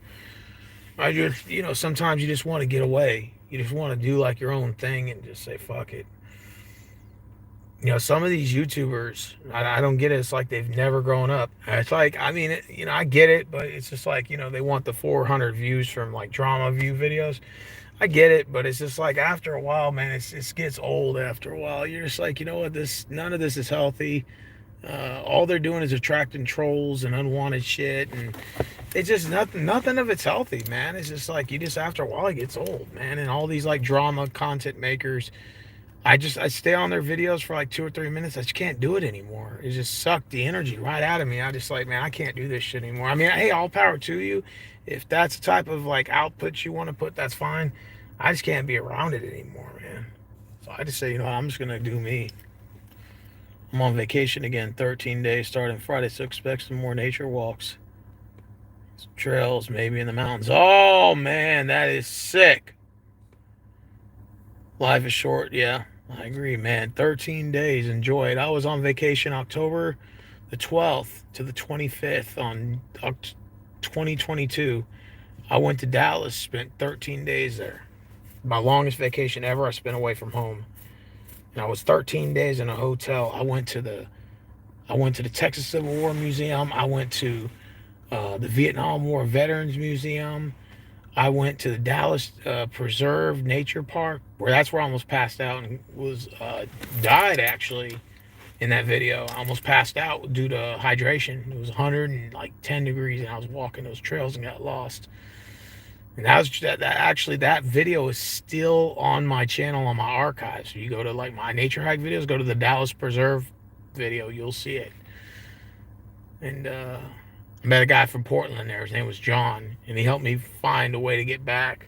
I just sometimes you just want to get away. You just want to do like your own thing and just say fuck it. Some of these YouTubers, I don't get it. It's like they've never grown up. It's like, I mean, I get it, but it's just like, they want the 400 views from like drama view videos. I get it, but it's just like after a while, man, it gets old after a while. You're just like, you know what, none of this is healthy. All they're doing is attracting trolls and unwanted shit, and it's just nothing of it's healthy, man. It's just like, you just, after a while, it gets old, man. And all these like drama content makers, I stay on their videos for like 2 or 3 minutes. I just can't do it anymore. It just sucked the energy right out of me. I just like, man, I can't do this shit anymore. I mean, hey, all power to you. If that's the type of like output you want to put, that's fine. I just can't be around it anymore, man. So I just say, I'm just gonna do me. I'm on vacation again, 13 days starting Friday, so expect some more nature walks. Some trails, maybe in the mountains. Oh man, that is sick. Life is short, yeah. I agree, man. 13 days, enjoy it. I was on vacation October the 12th to the 25th on 2022. I went to Dallas, spent 13 days there. My longest vacation ever I spent away from home. And I was 13 days in a hotel. I went to the Texas Civil War Museum. I went to the Vietnam War Veterans Museum. I went to the Dallas Preserve Nature Park, that's where I almost passed out and was died actually in that video. I almost passed out due to hydration. It was 110 degrees, and I was walking those trails and got lost. And that video is still on my channel, on my archives. So you go to like my nature hike videos, go to the Dallas Preserve video, you'll see it. And I met a guy from Portland there. His name was John, and he helped me find a way to get back.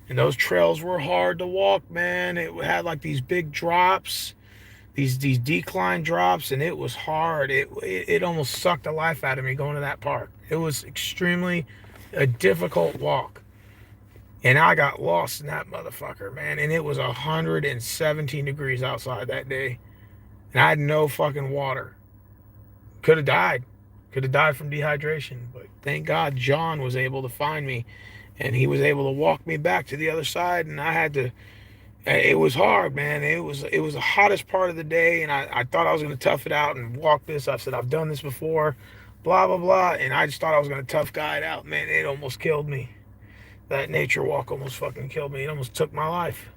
And those trails were hard to walk, man. It had like these big drops, these decline drops, and it was hard. It almost sucked the life out of me going to that park. It was extremely a difficult walk. And I got lost in that motherfucker, man. And it was 117 degrees outside that day. And I had no fucking water. Could have died. Could have died from dehydration. But thank God John was able to find me. And he was able to walk me back to the other side. And I had to... It was hard, man. It was the hottest part of the day. And I thought I was going to tough it out and walk this. I said, I've done this before. Blah, blah, blah. And I just thought I was going to tough guy it out. Man, it almost killed me. That nature walk almost fucking killed me. It almost took my life.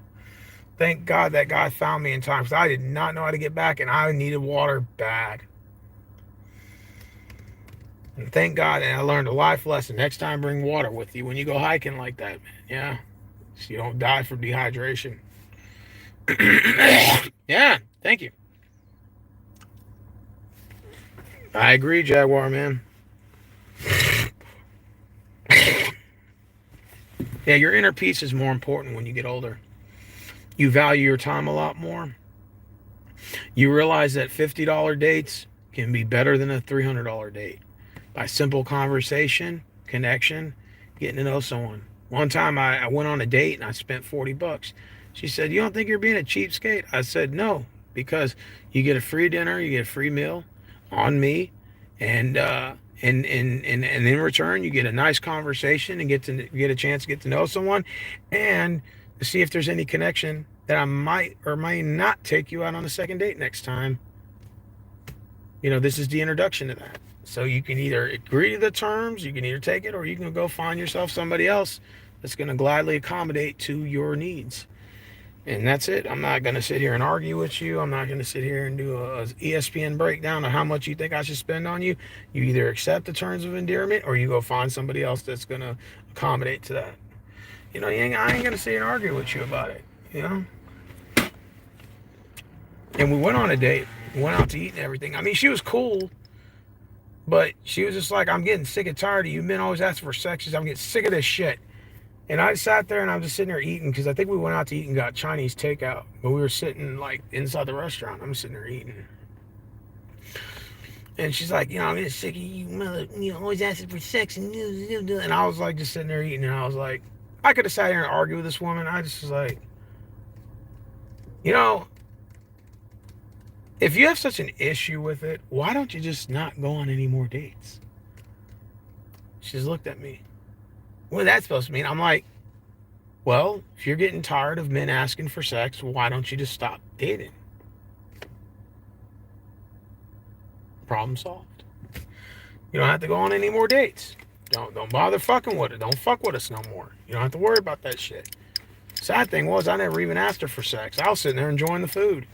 Thank God that guy found me in time, because I did not know how to get back, and I needed water bad. And thank God, and I learned a life lesson. Next time, bring water with you when you go hiking like that, man. Yeah, so you don't die from dehydration. Yeah, thank you. I agree, Jaguar, man. Yeah, your inner peace is more important when you get older. You value your time a lot more. You realize that $50 dates can be better than a $300 date. By simple conversation, connection, getting to know someone. One time I went on a date and I spent $40. She said, "You don't think you're being a cheapskate?" I said, "No, because you get a free dinner, you get a free meal on me, and in return you get a nice conversation and get a chance to get to know someone, and to see if there's any connection that I might or might not take you out on a second date next time. This is the introduction to that. So you can either agree to the terms, you can either take it, or you can go find yourself somebody else that's going to gladly accommodate to your needs." And that's it. I'm not going to sit here and argue with you. I'm not going to sit here and do a ESPN breakdown of how much you think I should spend on you. You either accept the terms of endearment, or you go find somebody else that's going to accommodate to that. I ain't going to sit here and argue with you about it, And we went on a date. We went out to eat and everything. I mean, she was cool, but she was just like, "I'm getting sick and tired of you men always asking for sex. I'm getting sick of this shit." And I sat there and I'm just sitting there eating, because I think we went out to eat and got Chinese takeout. But we were sitting like inside the restaurant. I'm sitting there eating. And she's like, "I'm getting sick of you, mother, always asking for sex." And I was like just sitting there eating, and I was like, I could have sat here and argued with this woman. I just was like, if you have such an issue with it, why don't you just not go on any more dates? She just looked at me. What is that supposed to mean? I'm like, well, if you're getting tired of men asking for sex, why don't you just stop dating? Problem solved. You don't have to go on any more dates. Don't bother fucking with it. Don't fuck with us no more. You don't have to worry about that shit. Sad thing was, I never even asked her for sex. I was sitting there enjoying the food.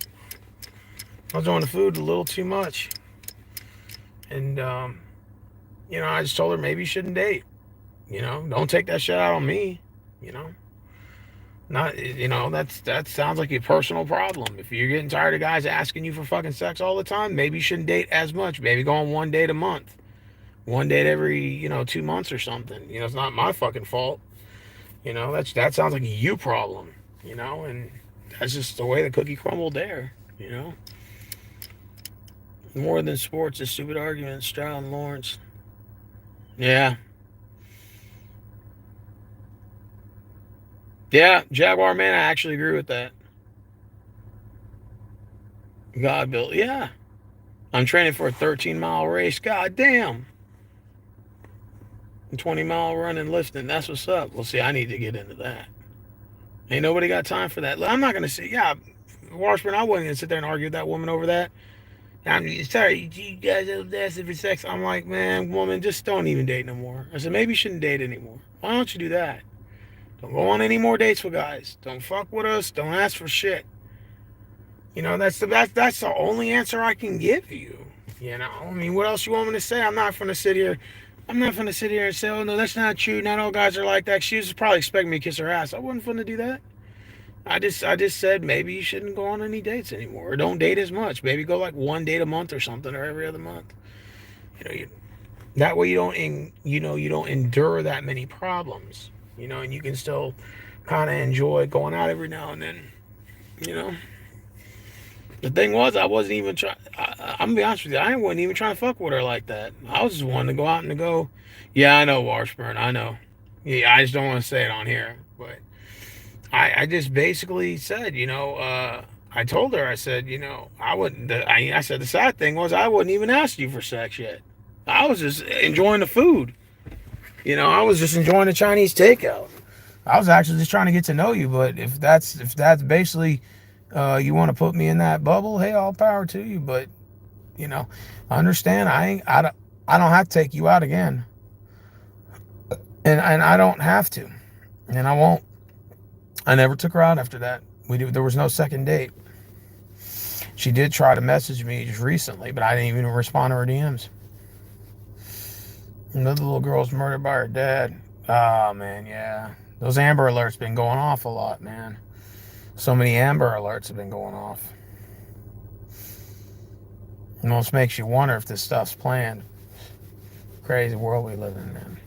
I was enjoying the food a little too much. And, I just told her maybe you shouldn't date. Don't take that shit out on me. You know, not, that sounds like a personal problem. If you're getting tired of guys asking you for fucking sex all the time, maybe you shouldn't date as much. Maybe go on one date a month, one date every, 2 months or something. It's not my fucking fault. That sounds like a you problem, and that's just the way the cookie crumbled there. More than sports, a stupid argument, Stroud and Lawrence. Yeah. Yeah, Jaguar man, I actually agree with that. God built, yeah. I'm training for a 13-mile race. God damn. 20-mile run and lifting. That's what's up. Well, see, I need to get into that. Ain't nobody got time for that. I'm not going to say, yeah, Washburn, I wasn't going to sit there and argue with that woman over that. I'm sorry, you guys are asking for sex. I'm like, man, woman, just don't even date no more. I said, maybe you shouldn't date anymore. Why don't you do that? Don't go on any more dates with guys. Don't fuck with us. Don't ask for shit. That's the only answer I can give you. I mean, what else you want me to say? I'm not gonna sit here. I'm not gonna sit here and say, oh no, that's not true. Not all guys are like that. She was probably expecting me to kiss her ass. I wasn't gonna do that. I just said maybe you shouldn't go on any dates anymore, or don't date as much. Maybe go like one date a month or something, or every other month. That way you don't endure that many problems. And you can still kind of enjoy going out every now and then. You know. The thing was, I wasn't even trying. I'm gonna be honest with you. I wasn't even trying to fuck with her like that. I was just wanting to go out and to go. Yeah, I know, Washburn. I know. Yeah, I just don't want to say it on here. But I just basically said, I told her, I said, I wouldn't. I said the sad thing was I wouldn't even ask you for sex yet. I was just enjoying the food. I was just enjoying the Chinese takeout. I was actually just trying to get to know you. But if that's basically you want to put me in that bubble, hey, all power to you. But I understand. I don't have to take you out again, and I don't have to, and I won't. I never took her out after that. There was no second date. She did try to message me just recently, but I didn't even respond to her DMs. Another little girl's murdered by her dad. Oh man, yeah. Those Amber Alerts been going off a lot, man. So many Amber Alerts have been going off. It almost makes you wonder if this stuff's planned. Crazy world we live in, man.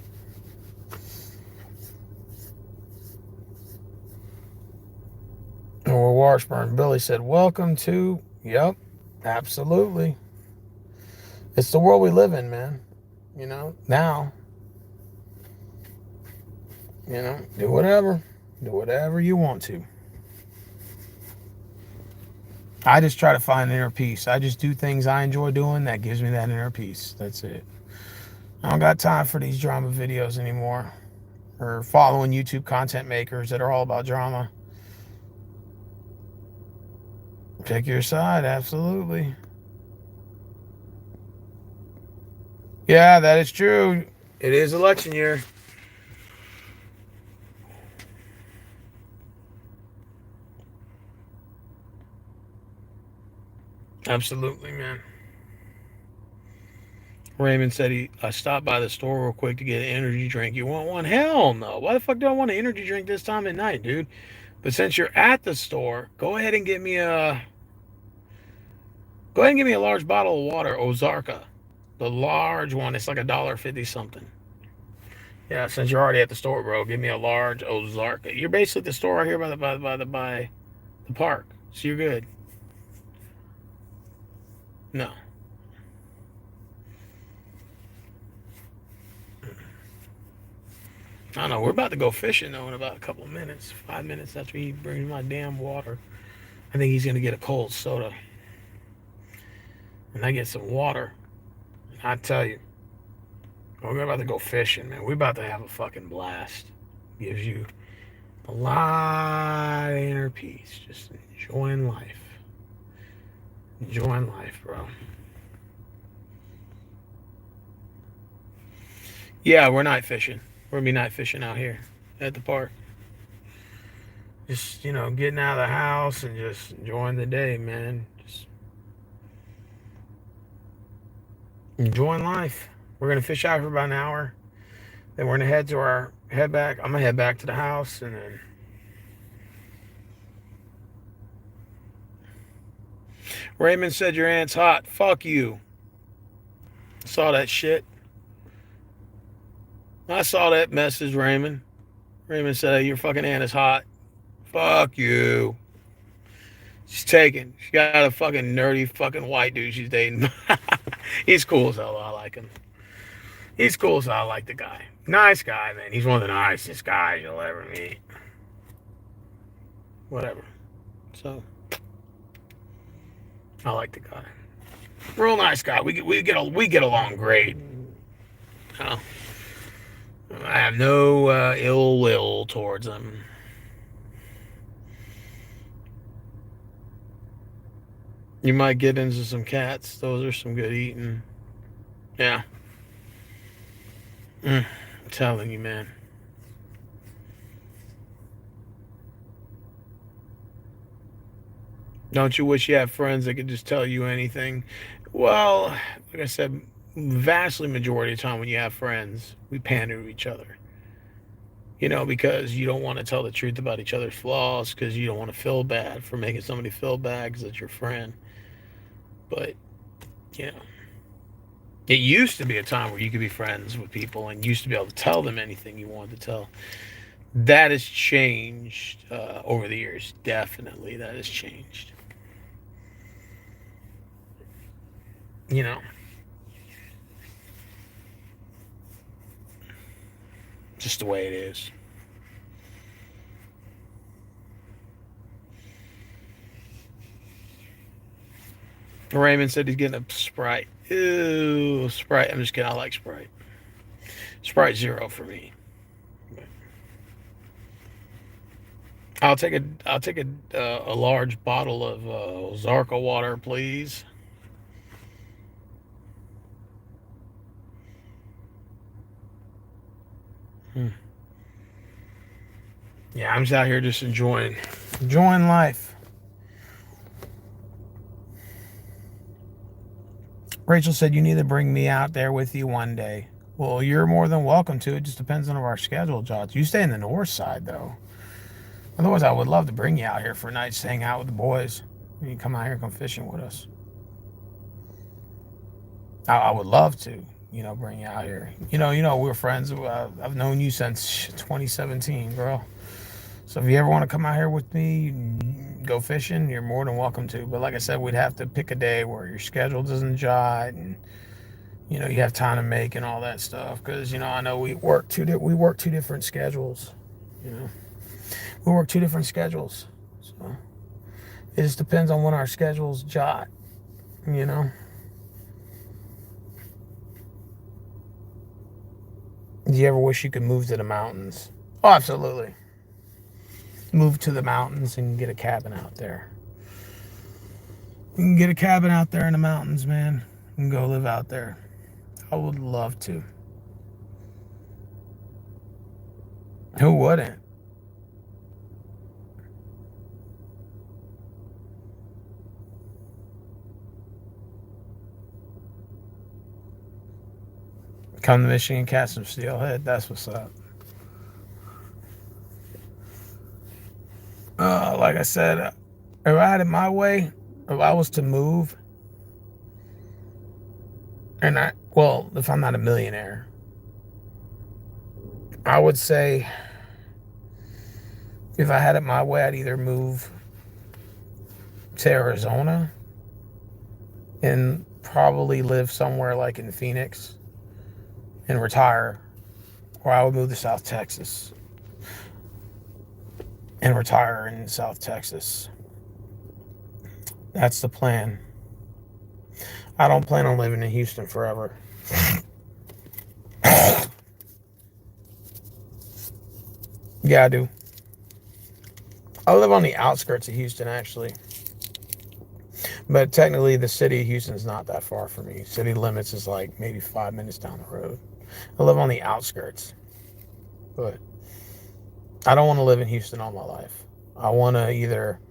Or Washburn Billy said, welcome to, yep, absolutely. It's the world we live in, man. Now, do whatever. Do whatever you want to. I just try to find inner peace. I just do things I enjoy doing that gives me that inner peace. That's it. I don't got time for these drama videos anymore. Or following YouTube content makers that are all about drama. Pick your side, absolutely. Yeah, that is true. It is election year. Absolutely, man. Raymond said I stopped by the store real quick to get an energy drink. You want one? Hell no. Why the fuck do I want an energy drink this time at night, dude? But since you're at the store, go ahead and get me a large bottle of water, Ozarka. The large one. It's like $1.50 something. Yeah, since you're already at the store, bro, give me a large Ozarka. You're basically at the store right here by the park. So you're good. No. I don't know. We're about to go fishing though in about a couple of minutes. 5 minutes after he brings my damn water. I think he's gonna get a cold soda. And I get some water. And I tell you, we're about to go fishing, man. We're about to have a fucking blast. Gives you a lot of inner peace. Just enjoying life. Enjoying life, bro. Yeah, we're night fishing. We're gonna be night fishing out here at the park. Just, getting out of the house and just enjoying the day, man. Enjoying life. We're gonna fish out for about an hour. Then we're gonna head back. I'm gonna head back to the house, and then Raymond said your aunt's hot. Fuck you. Saw that shit. I saw that message, Raymond. Raymond said, hey, your fucking aunt is hot. Fuck you. She's taken. She got a fucking nerdy fucking white dude she's dating. He's cool as hell. I like him. He's cool as hell. I like the guy. Nice guy, man. He's one of the nicest guys you'll ever meet. Whatever. So, I like the guy. Real nice guy. We get along great. Oh, I have no ill will towards him. You might get into some cats. Those are some good eating. Yeah. I'm telling you, man. Don't you wish you had friends that could just tell you anything? Well, like I said, vastly majority of the time when you have friends, we pander to each other. Because you don't want to tell the truth about each other's flaws because you don't want to feel bad for making somebody feel bad because it's your friend. But, you know, it used to be a time where you could be friends with people and used to be able to tell them anything you wanted to tell. That has changed over the years. Definitely, that has changed. You know, just the way it is. Raymond said he's getting a Sprite. Ew, Sprite. I'm just kidding. I like Sprite. Sprite Zero for me. I'll take a large bottle of Zarka water, please. Hmm. Yeah, I'm just out here just enjoying life. Rachel said you need to bring me out there with you one day. Well, you're more than welcome to. It just depends on our schedule, Josh. You stay in the north side though. Otherwise, I would love to bring you out here for a night to hang out with the boys. You can come out here and come fishing with us. I would love to, bring you out here. We're friends. I've known you since 2017, girl. So if you ever want to come out here with me, go fishing, you're more than welcome to. But like I said, we'd have to pick a day where your schedule doesn't jive and you have time to make and all that stuff. Because I know we work two different schedules. You know, we work two different schedules. So it just depends on when our schedules jive. You know. Do you ever wish you could move to the mountains? Oh, absolutely. Move to the mountains and get a cabin out there. You can get a cabin out there in the mountains, man. And go live out there. I would love to. Who wouldn't? Come to Michigan, catch some steelhead. That's what's up. Like I said, if I had it my way, if I was to move, if I'm not a millionaire, I would say if I had it my way, I'd either move to Arizona and probably live somewhere like in Phoenix and retire, or I would move to South Texas and retire in South Texas. That's the plan. I don't plan on living in Houston forever. Yeah, I do. I live on the outskirts of Houston, actually. But technically, the city of Houston is not that far from me. City limits is like maybe 5 minutes down the road. I live on the outskirts. But I don't want to live in Houston all my life. I want to either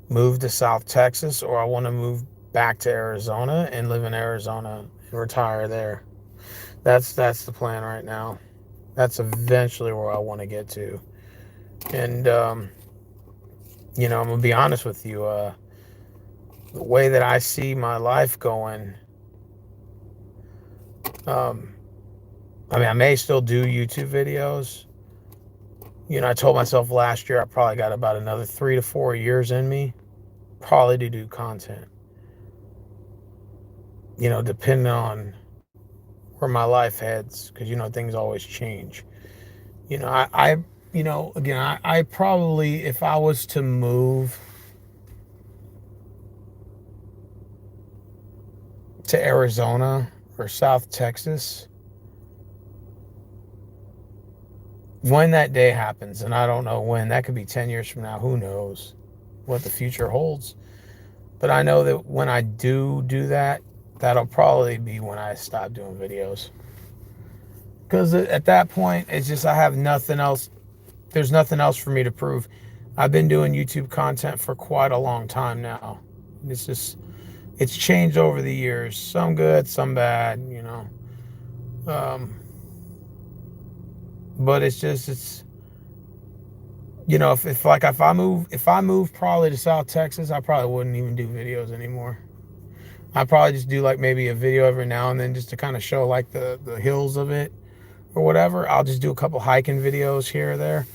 move to South Texas or I want to move back to Arizona and live in Arizona and retire there. That's the plan right now. That's eventually where I want to get to. And you know, I'm gonna be honest with you. The way that I see my life going, um, I mean, I may still do YouTube videos. You know, I told myself last year I probably got about another 3 to 4 years in me, probably to do content. You know, depending on where my life heads, because you know things always change. You know, you know, again, I probably, if I was to move to Arizona or South Texas, when that day happens, and I don't know when, that could be 10 years from now, who knows what the future holds. But I know that when I do that, that'll probably be when I stop doing videos. Because at that point, it's just I have nothing else. There's nothing else for me to prove. I've been doing YouTube content for quite a long time now. It's just, it's changed over the years. Some good, some bad, you know. But it's just, it's, you know, if I move probably to South Texas, I probably wouldn't even do videos anymore. I probably just do like maybe a video every now and then just to kind of show like the hills of it or whatever. I'll just do a couple hiking videos here or there.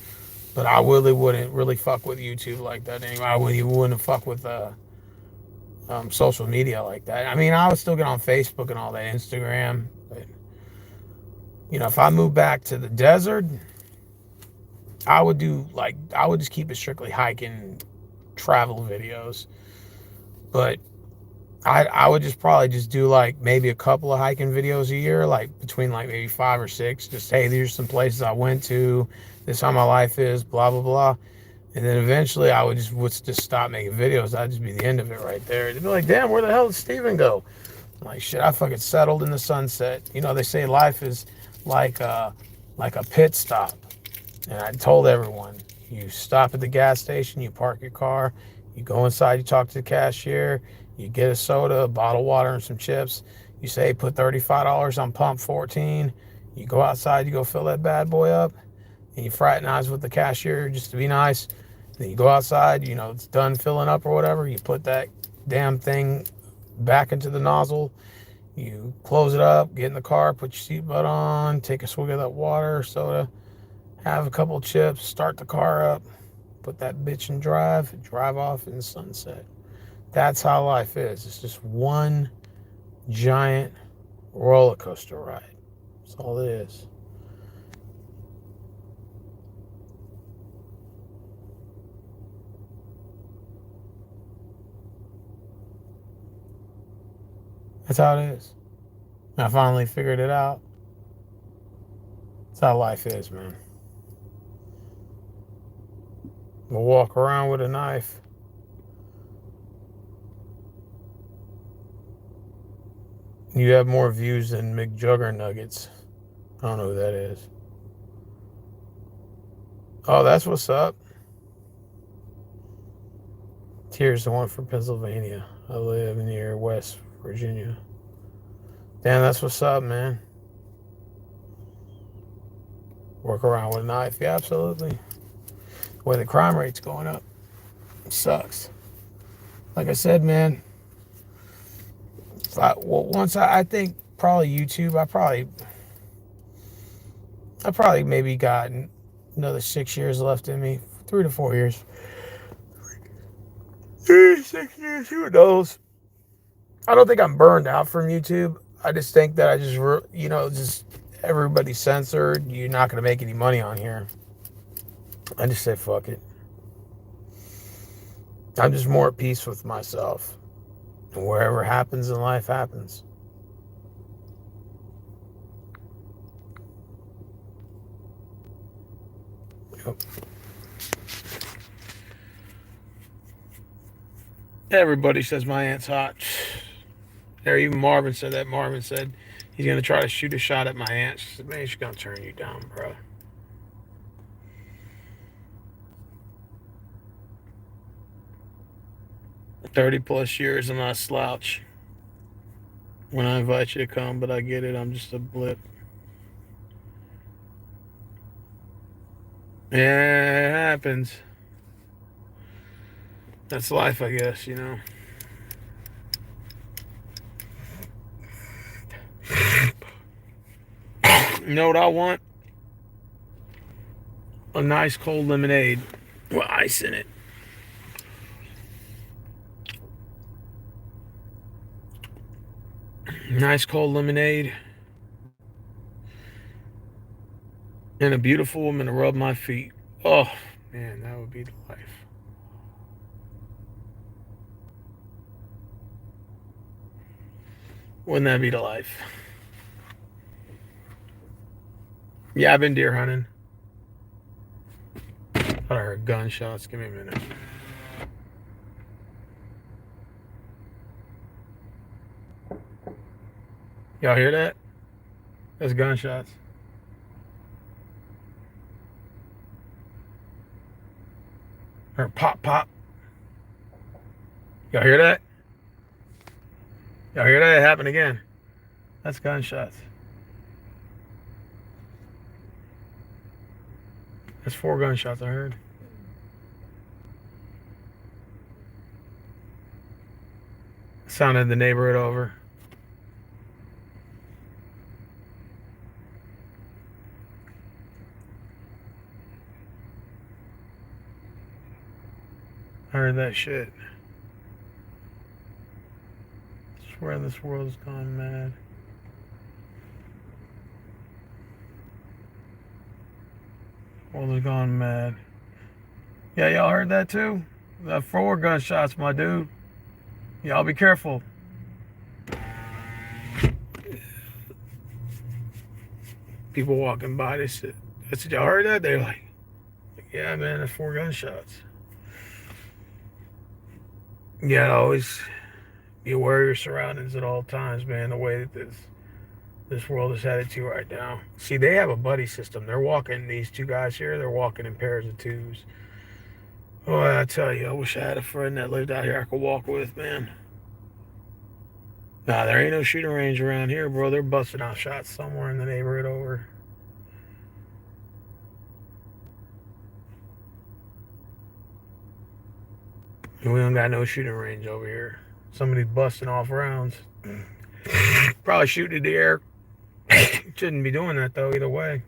But I really wouldn't really fuck with YouTube like that anymore. I wouldn't fuck with social media like that. I mean, I would still get on Facebook and all that, Instagram. But, you know, if I move back to the desert, I would just keep it strictly hiking, travel videos. But I would just probably just do like maybe a couple of hiking videos a year, like between like maybe 5 or 6. Just, hey, these are some places I went to. This is how my life is, blah, blah, blah. And then eventually I would just stop making videos. That'd just be the end of it right there. They'd be like, damn, where the hell did Steven go? I'm like, shit, I fucking settled in the sunset. You know, they say life is like a pit stop. And I told everyone, you stop at the gas station, you park your car, you go inside, you talk to the cashier, you get a soda, a bottle of water, and some chips. You say, put $35 on pump 14. You go outside, you go fill that bad boy up, and you fraternize with the cashier just to be nice. Then you go outside, you know, it's done filling up or whatever. You put that damn thing back into the nozzle. You close it up, get in the car, put your seatbelt on, take a swig of that water, soda, have a couple chips, start the car up, put that bitch in drive off in the sunset. That's how life is. It's just one giant roller coaster ride. That's all it is. That's how it is. I finally figured it out. That's how life is, man. We'll walk around with a knife. You have more views than McJuggernuggets. I don't know who that is. Oh, that's what's up. Here's the one from Pennsylvania. I live near West Virginia. Damn, that's what's up, man. Work around with a knife. Yeah, absolutely. The way the crime rate's going up, it sucks. Like I said, man, I think probably YouTube, I probably maybe got another 6 years left in me, 3 to 4 years. 6 years, who knows? I don't think I'm burned out from YouTube. I just think that just everybody's censored. You're not going to make any money on here. I just say fuck it. I'm just more at peace with myself. And wherever happens in life happens. Yep. Everybody says my aunt's hot. There, even Marvin said that. Marvin said he's going to try to shoot a shot at my aunt. She said, man, she's going to turn you down, bro. +30 years, I'm not a slouch. when I invite you to come, but I get it. I'm just a blip. Yeah, it happens. That's life, I guess, you know. You know what I want? A nice cold lemonade with ice in it. Nice cold lemonade and a beautiful woman to rub my feet. Oh, man, that would be the life. Wouldn't that be the life? Yeah, I've been deer hunting. I heard gunshots. Give me a minute. Y'all hear that? That's gunshots. Or pop, pop. Y'all hear that? Y'all hear that? It happened again. That's gunshots. That's 4 gunshots I heard. Sounded the neighborhood over. I heard that shit. I swear this world's gone mad. World has gone mad. Yeah, y'all heard that too? That 4 gunshots, my dude. Y'all be careful. People walking by, they said, I said, y'all heard that? They're like, yeah, man, that's 4 gunshots. You gotta always be aware of your surroundings at all times, man. The way that this world is headed to right now. See, they have a buddy system. They're walking, these 2 guys here, they're walking in pairs of 2s. Oh, I tell you, I wish I had a friend that lived out here I could walk with, man. Nah, there ain't no shooting range around here, bro. They're busting out shots somewhere in the neighborhood over. We don't got no shooting range over here. Somebody's busting off rounds. Probably shooting at the air. Shouldn't be doing that, though, either way.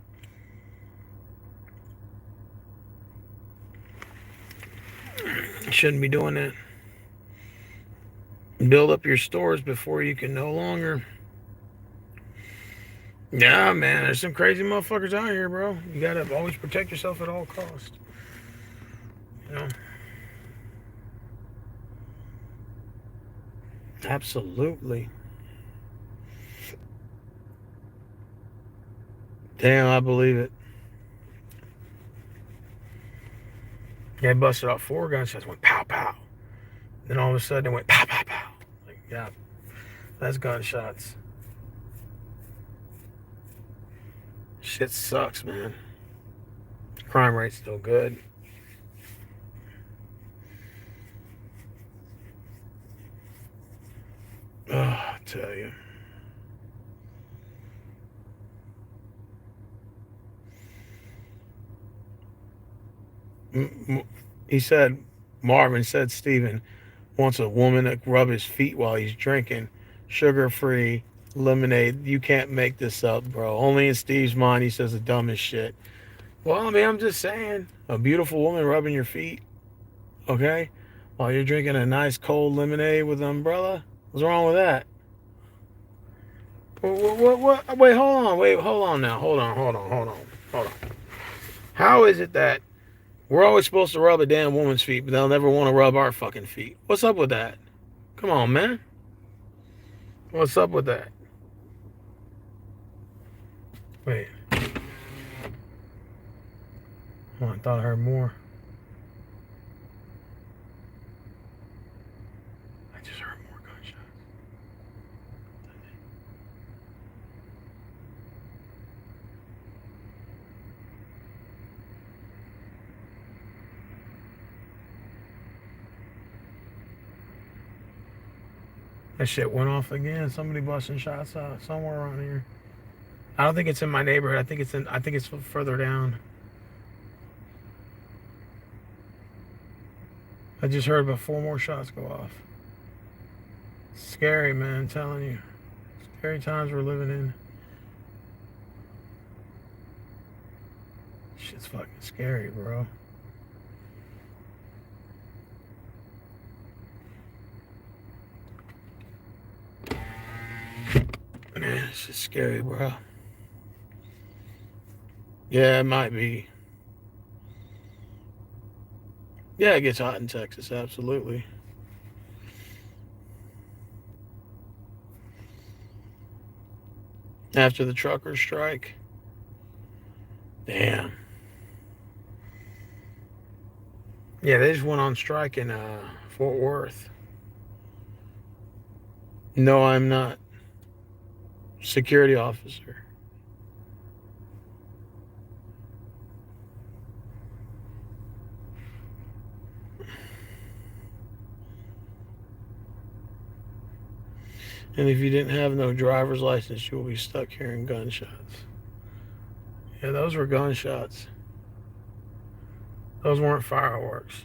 Shouldn't be doing that. Build up your stores before you can no longer. Yeah, man, there's some crazy motherfuckers out here, bro. You gotta always protect yourself at all costs. You know? Absolutely. Damn, I believe it. They busted out 4 gunshots, went pow pow. Then all of a sudden it went pow pow pow. Like, yeah, that's gunshots. Shit sucks, man. Crime rate's still good. Oh, I tell you. He said, Marvin said Steven wants a woman to rub his feet while he's drinking. Sugar-free lemonade. You can't make this up, bro. Only in Steve's mind he says the dumbest shit. Well, I mean, I'm just saying. A beautiful woman rubbing your feet, okay? While you're drinking a nice cold lemonade with an umbrella? What's wrong with that? What? Wait, hold on. Wait, hold on now. Hold on. How is it that we're always supposed to rub a damn woman's feet, but they'll never want to rub our fucking feet? What's up with that? Come on, man. What's up with that? Wait. Oh, I thought I heard more. I just heard more gunshots. That shit went off again. Somebody busting shots out somewhere around here. I don't think it's in my neighborhood. I think it's further down. I just heard about 4 more shots go off. Scary, man, I'm telling you. Scary times we're living in. Shit's fucking scary, bro. Man, it's just scary, bro. Yeah, it might be. Yeah, it gets hot in Texas, absolutely. After the truckers' strike. Damn. Yeah, they just went on strike in Fort Worth. No, I'm not. Security officer. And if you didn't have no driver's license, you'll be stuck hearing gunshots. Yeah, those were gunshots. Those weren't fireworks.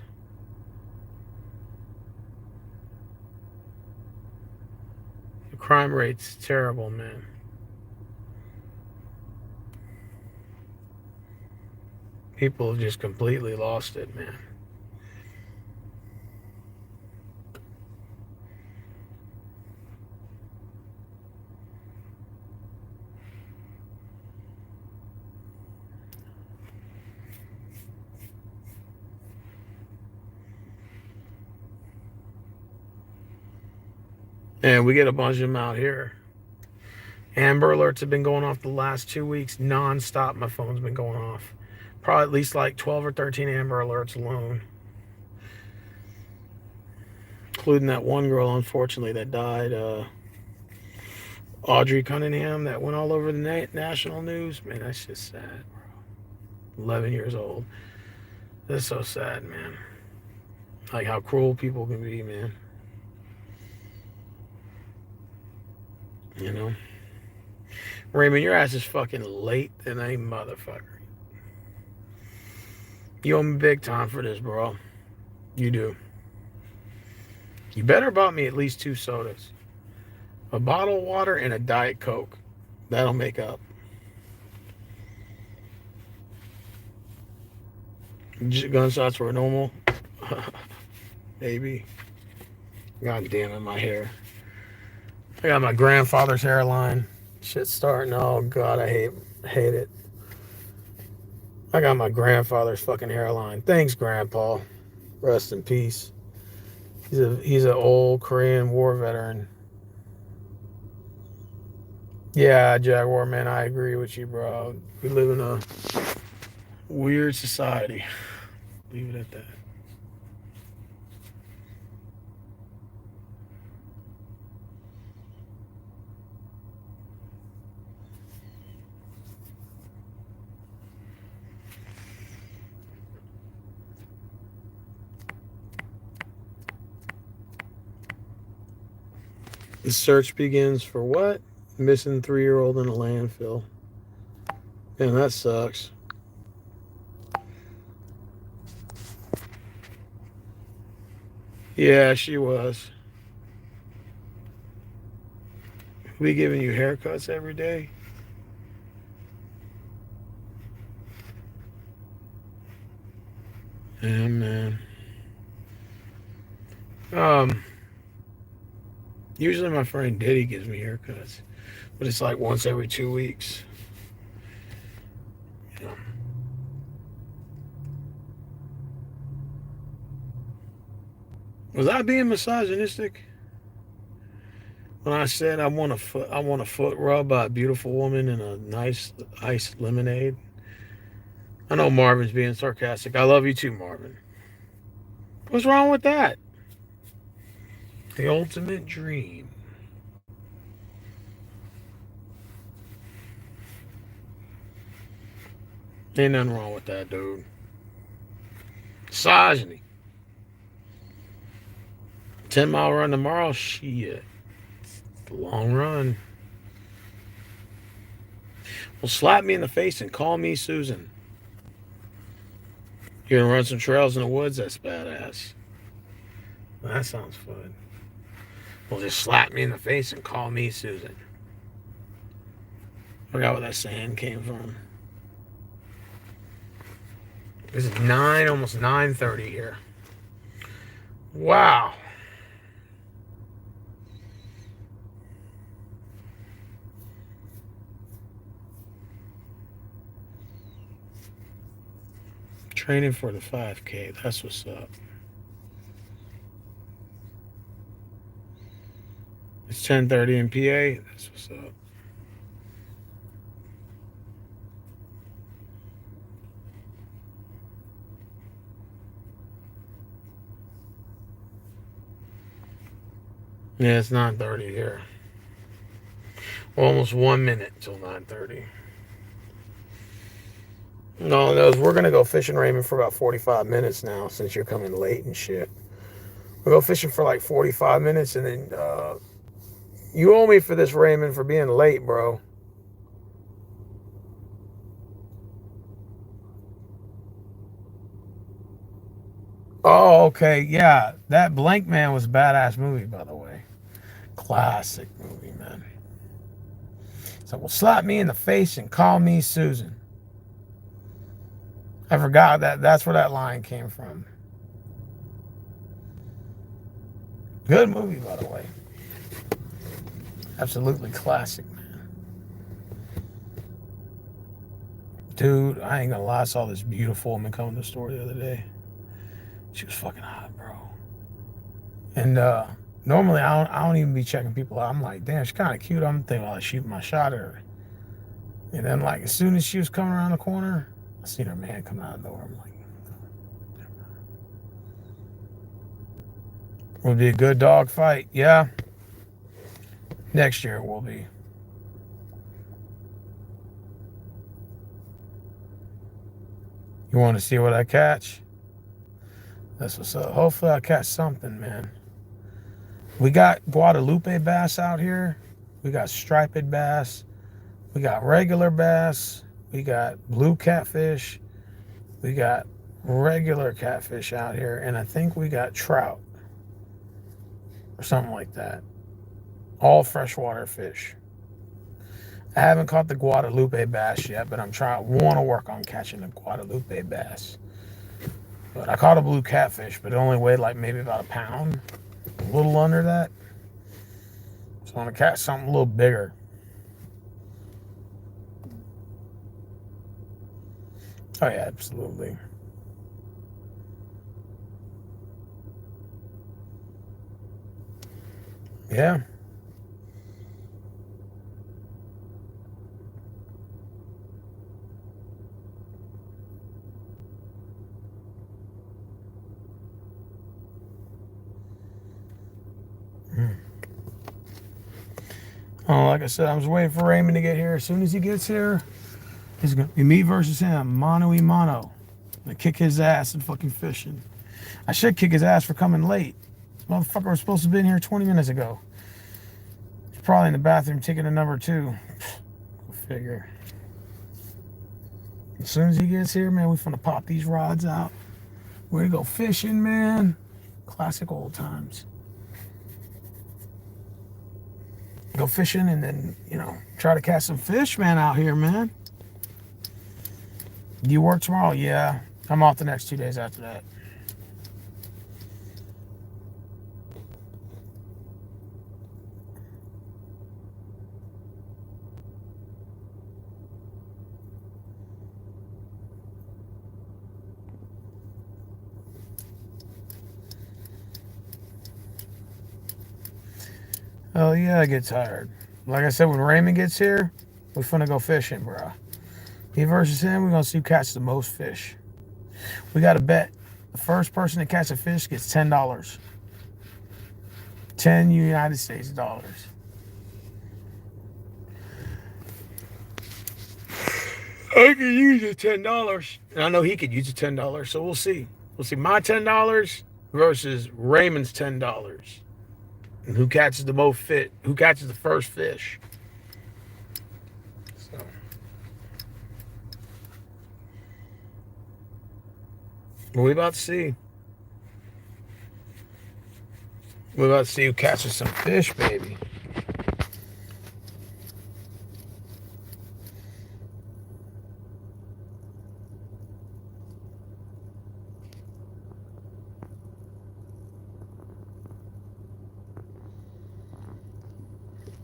The crime rate's terrible, man. People have just completely lost it, man. And we get a bunch of them out here. Amber alerts have been going off the last 2 weeks non-stop. My phone's been going off. Probably at least like 12 or 13 Amber alerts alone. Including that one girl, unfortunately, that died. Audrey Cunningham, that went all over the national news. Man, that's just sad, bro. 11 years old. That's so sad, man. Like how cruel people can be, man. You know? Raymond, your ass is fucking late than a motherfucker. You owe me big time for this, bro. You do. You better bought me at least 2 sodas. A bottle of water and a Diet Coke. That'll make up. Gunshots were normal. Maybe. God damn it, my hair. I got my grandfather's hairline. Shit's starting. Oh God, I hate it. I got my grandfather's fucking hairline. Thanks, Grandpa. Rest in peace. He's an old Korean War veteran. Yeah, Jaguar man, I agree with you, bro. We live in a weird society. Leave it at that. The search begins for what? Missing 3-year-old in a landfill. Man, that sucks. Yeah, she was. We giving you haircuts every day? Yeah, man. Usually my friend Diddy gives me haircuts, but it's like once every 2 weeks. You know. Was I being misogynistic when I said I want a foot rub by a beautiful woman in a nice iced lemonade? I know Marvin's being sarcastic. I love you too, Marvin. What's wrong with that? The ultimate dream. Ain't nothing wrong with that, dude. Misogyny. 10-mile run tomorrow? Shit. The long run. Well, slap me in the face and call me Susan. You're gonna run some trails in the woods? That's badass. That sounds fun. Well, just slap me in the face and call me Susan. Forgot where that saying came from. This is almost 9:30 here. Wow. Training for the 5K. That's what's up. It's 10:30 in PA. That's what's up. Yeah, it's 9:30 here. Almost 1 minute till 9:30. No, those we're gonna go fishing, Raymond, for about 45 minutes now, since you're coming late and shit. We'll go fishing for like 45 minutes, and then you owe me for this, Raymond, for being late, bro. Oh, okay, yeah. That Blank Man was a badass movie, by the way. Classic movie, man. So, well, slap me in the face and call me Susan. I forgot that. That's where that line came from. Good movie, by the way. Absolutely classic, man. Dude, I ain't gonna lie. I saw this beautiful woman come to the store the other day. She was fucking hot, bro. And normally I don't even be checking people out. I'm like, damn, she's kind of cute. I'm thinking about shooting my shot at her. And then, like, as soon as she was coming around the corner, I seen her man come out the door. I'm like, would be a good dog fight. Yeah. Next year it will be. You want to see what I catch? That's what's up. Hopefully I catch something, man. We got Guadalupe bass out here. We got striped bass. We got regular bass. We got blue catfish. We got regular catfish out here. And I think we got trout. Or something like that. All freshwater fish. I haven't caught the Guadalupe bass yet, but want to work on catching the Guadalupe bass. But I caught a blue catfish, but it only weighed like maybe about a pound. A little under that. So I want to catch something a little bigger. Oh yeah, absolutely. Yeah. Oh, like I said, I was waiting for Raymond to get here. As soon as he gets here, it's gonna be me versus him, mano y mano. I kick his ass and fucking fishing. I should kick his ass for coming late. This motherfucker was supposed to be in here 20 minutes ago. He's probably in the bathroom taking a number 2. Go figure. As soon as he gets here, man, we finna pop these rods out. We're gonna go fishing, man. Classic old times. Go fishing and then, try to catch some fish, man, out here, man. You work tomorrow? Yeah. I'm off the next 2 days after that. Oh, yeah, I get tired. Like I said, when Raymond gets here, we're finna go fishing, bro. Me versus him, we're gonna see who catches the most fish. We got to bet. The first person to catch a fish gets $10. 10 United States dollars. I could use the $10. And I know he could use the $10. So we'll see. We'll see my $10 versus Raymond's $10. And who catches the most fish? Who catches the first fish? So we about to see. We're about to see who catches some fish, baby.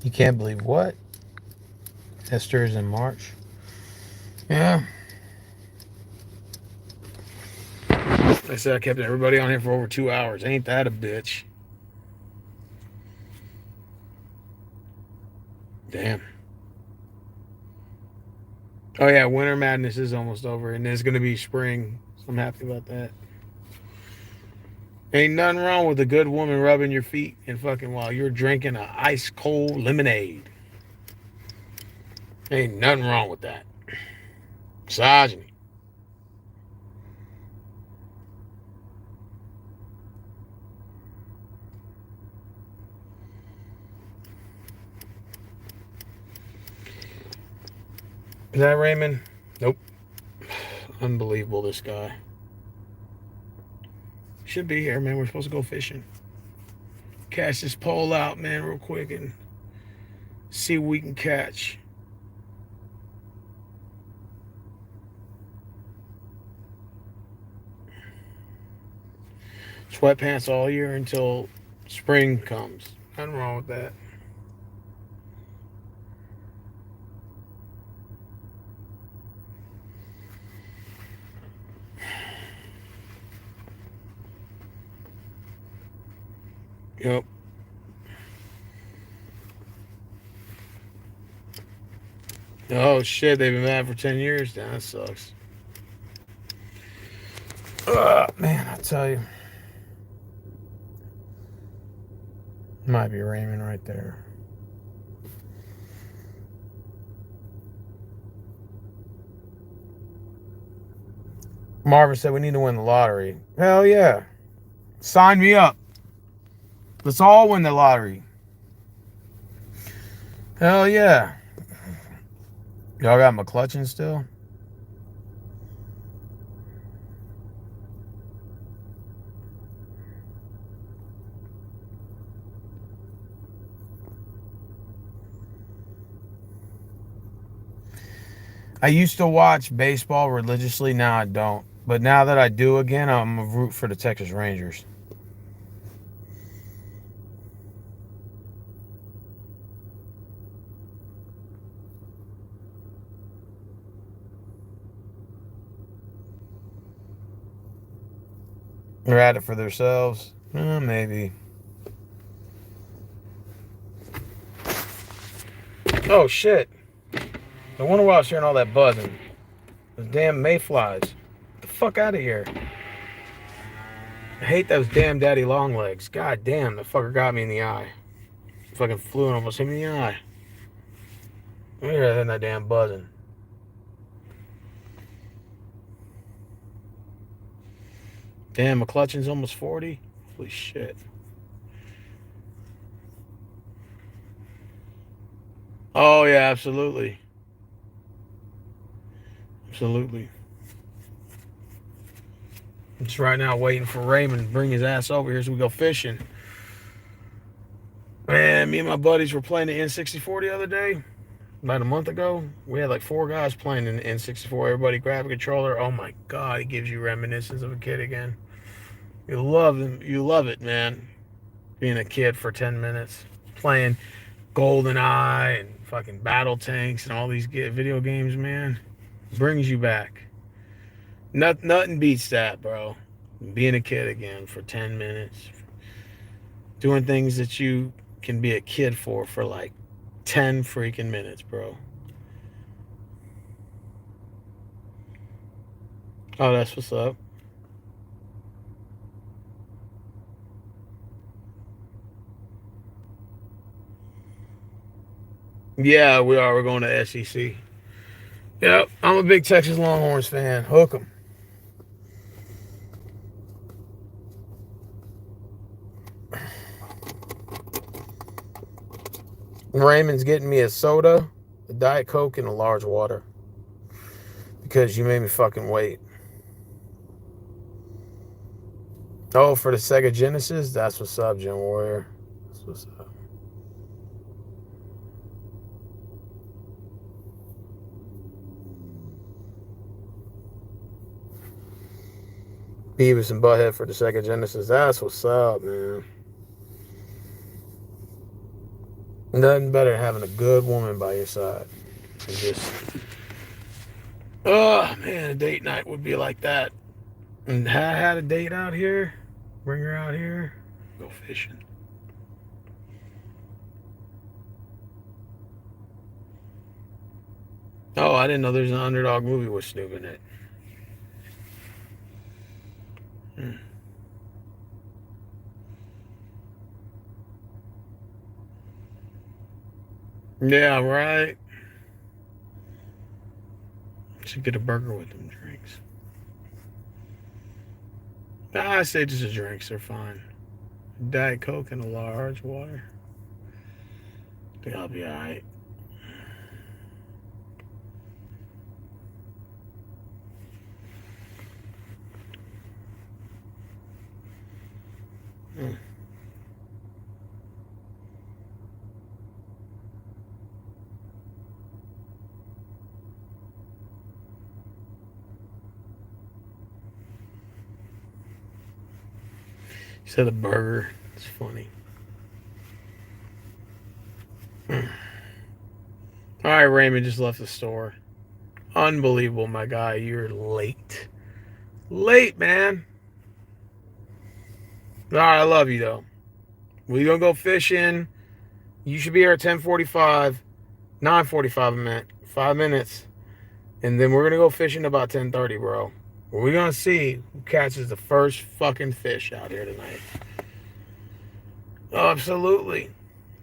You can't believe what? Esther is in March. Yeah. I said I kept everybody on here for over 2 hours. Ain't that a bitch? Damn. Oh yeah, Winter Madness is almost over, and it's gonna be spring. So I'm happy about that. Ain't nothing wrong with a good woman rubbing your feet and fucking while you're drinking a ice cold lemonade. Ain't nothing wrong with that. Misogyny. Is that Raymond? Nope. Unbelievable, this guy. Should be here, man. We're supposed to go fishing. Cast this pole out, man, real quick and see what we can catch. Sweatpants all year until spring comes. Nothing wrong with that. Yep. Oh shit, they've been mad for 10 years now. That sucks. Man, I tell you. Might be Raymond right there. Marvin said we need to win the lottery. Hell yeah. Sign me up. Let's all win the lottery. Hell yeah. Y'all got McClutchin still? I used to watch baseball religiously. Now I don't. But now that I do again, I'm a root for the Texas Rangers. They're at it for themselves. Maybe. Oh, shit. No wonder why I was hearing all that buzzing. Those damn mayflies. Get the fuck out of here. I hate those damn daddy long legs. God damn, the fucker got me in the eye. Fucking flew and almost hit me in the eye. Look at that damn buzzing. Damn, McClutchin's almost 40. Holy shit. Oh, yeah, absolutely. Absolutely. I'm just right now waiting for Raymond to bring his ass over here so we go fishing. Man, me and my buddies were playing the N64 the other day. About a month ago. We had like 4 guys playing in the N64. Everybody grab a controller. Oh my God, it gives you reminiscence of a kid again. You love them. You love it, man. Being a kid for 10 minutes. Playing GoldenEye and fucking Battle Tanks and all these video games, man. Brings you back. Nothing beats that, bro. Being a kid again for 10 minutes. Doing things that you can be a kid for like 10 freaking minutes, bro. Oh, that's what's up. Yeah, we are. We're going to SEC. Yep, I'm a big Texas Longhorns fan. Hook 'em. Raymond's getting me a soda, a Diet Coke, and a large water. Because you made me fucking wait. Oh, for the Sega Genesis? That's what's up, Gen Warrior. That's what's up. Beavis and Butthead for the Sega Genesis. That's what's up, man. Nothing better than having a good woman by your side. And just, oh, man, a date night would be like that. And I had a date out here. Bring her out here. Go fishing. Oh, I didn't know there's an Underdog movie with Snoop in it. Yeah, right. Should get a burger with them drinks. I say just the drinks, they're fine. Diet Coke and a large water. I think I'll be alright. You said a burger. It's funny. All right, Raymond just left the store. Unbelievable, my guy. You're late. Late, man. All right, I love you, though. We're going to go fishing. You should be here at 10:45. 9:45, I meant. 5 minutes. And then we're going to go fishing about 10:30, bro. We're going to see who catches the first fucking fish out here tonight. Oh, absolutely.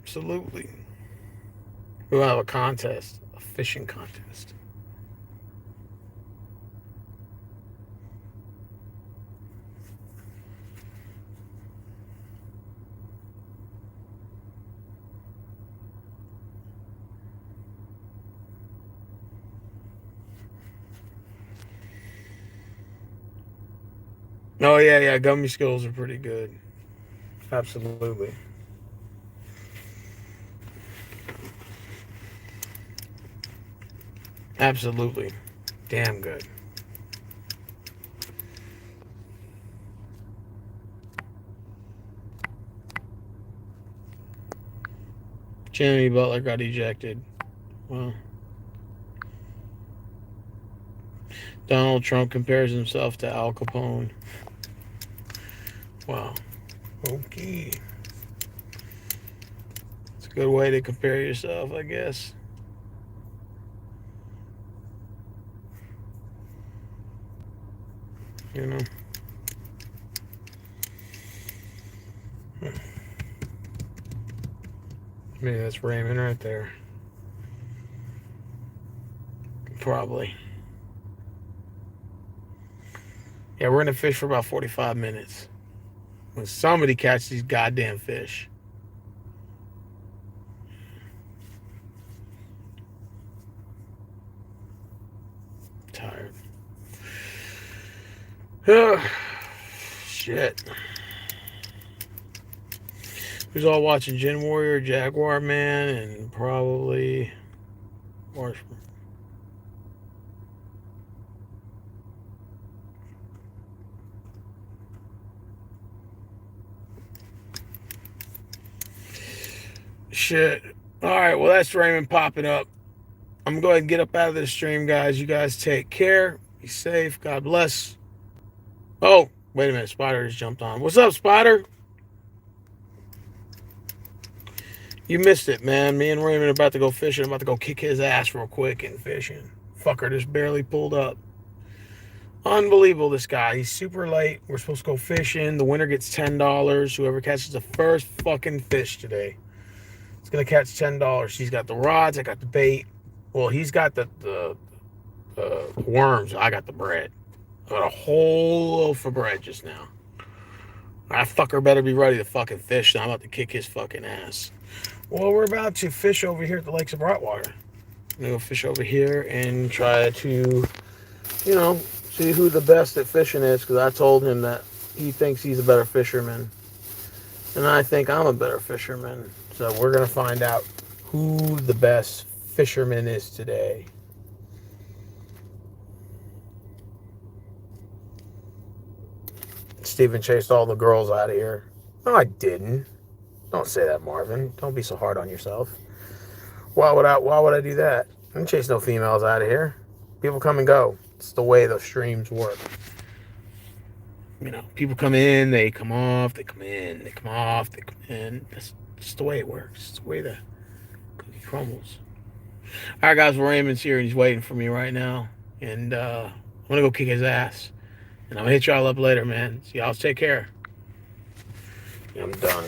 Absolutely. We'll have a contest. A fishing contest. Oh, yeah. Gummy skills are pretty good. Absolutely. Absolutely. Damn good. Jimmy Butler got ejected. Well, Donald Trump compares himself to Al Capone. Wow. Okay. It's a good way to compare yourself, I guess. You know. Maybe that's Raymond right there. Probably. Yeah, we're gonna fish for about 45 minutes. When somebody catches these goddamn fish. Tired. Shit. Who's all watching Gen Warrior, Jaguar Man, and probably Marshmallow. Shit. All right, well, that's Raymond popping up. I'm going to go ahead and get up out of this stream, guys. You guys take care. Be safe. God bless. Oh, wait a minute. Spider just jumped on. What's up, Spider? You missed it, man. Me and Raymond are about to go fishing. I'm about to go kick his ass real quick and fishing. Fucker just barely pulled up. Unbelievable, this guy. He's super late. We're supposed to go fishing. The winner gets $10. Whoever catches the first fucking fish today is going to catch $10. He's got the rods. I got the bait. Well, he's got the worms. I got the bread. I got a whole loaf of bread just now. That fucker better be ready to fucking fish. I'm about to kick his fucking ass. Well, we're about to fish over here at the Lakes of Brightwater. I'm going to go fish over here and try to, see who the best at fishing is, because I told him that he thinks he's a better fisherman. And I think I'm a better fisherman. So we're going to find out who the best fisherman is today. Steven chased all the girls out of here. No, I didn't. Don't say that, Marvin. Don't be so hard on yourself. Why would I do that? I didn't chase no females out of here. People come and go. It's the way the streams work. People come in, they come off, they come in, they come off, they come in. That's just the way it works. It's the way the cookie crumbles. All right, guys, well, Raymond's here and he's waiting for me right now. And I'm going to go kick his ass. And I'm going to hit y'all up later, man. So y'all take care. I'm done.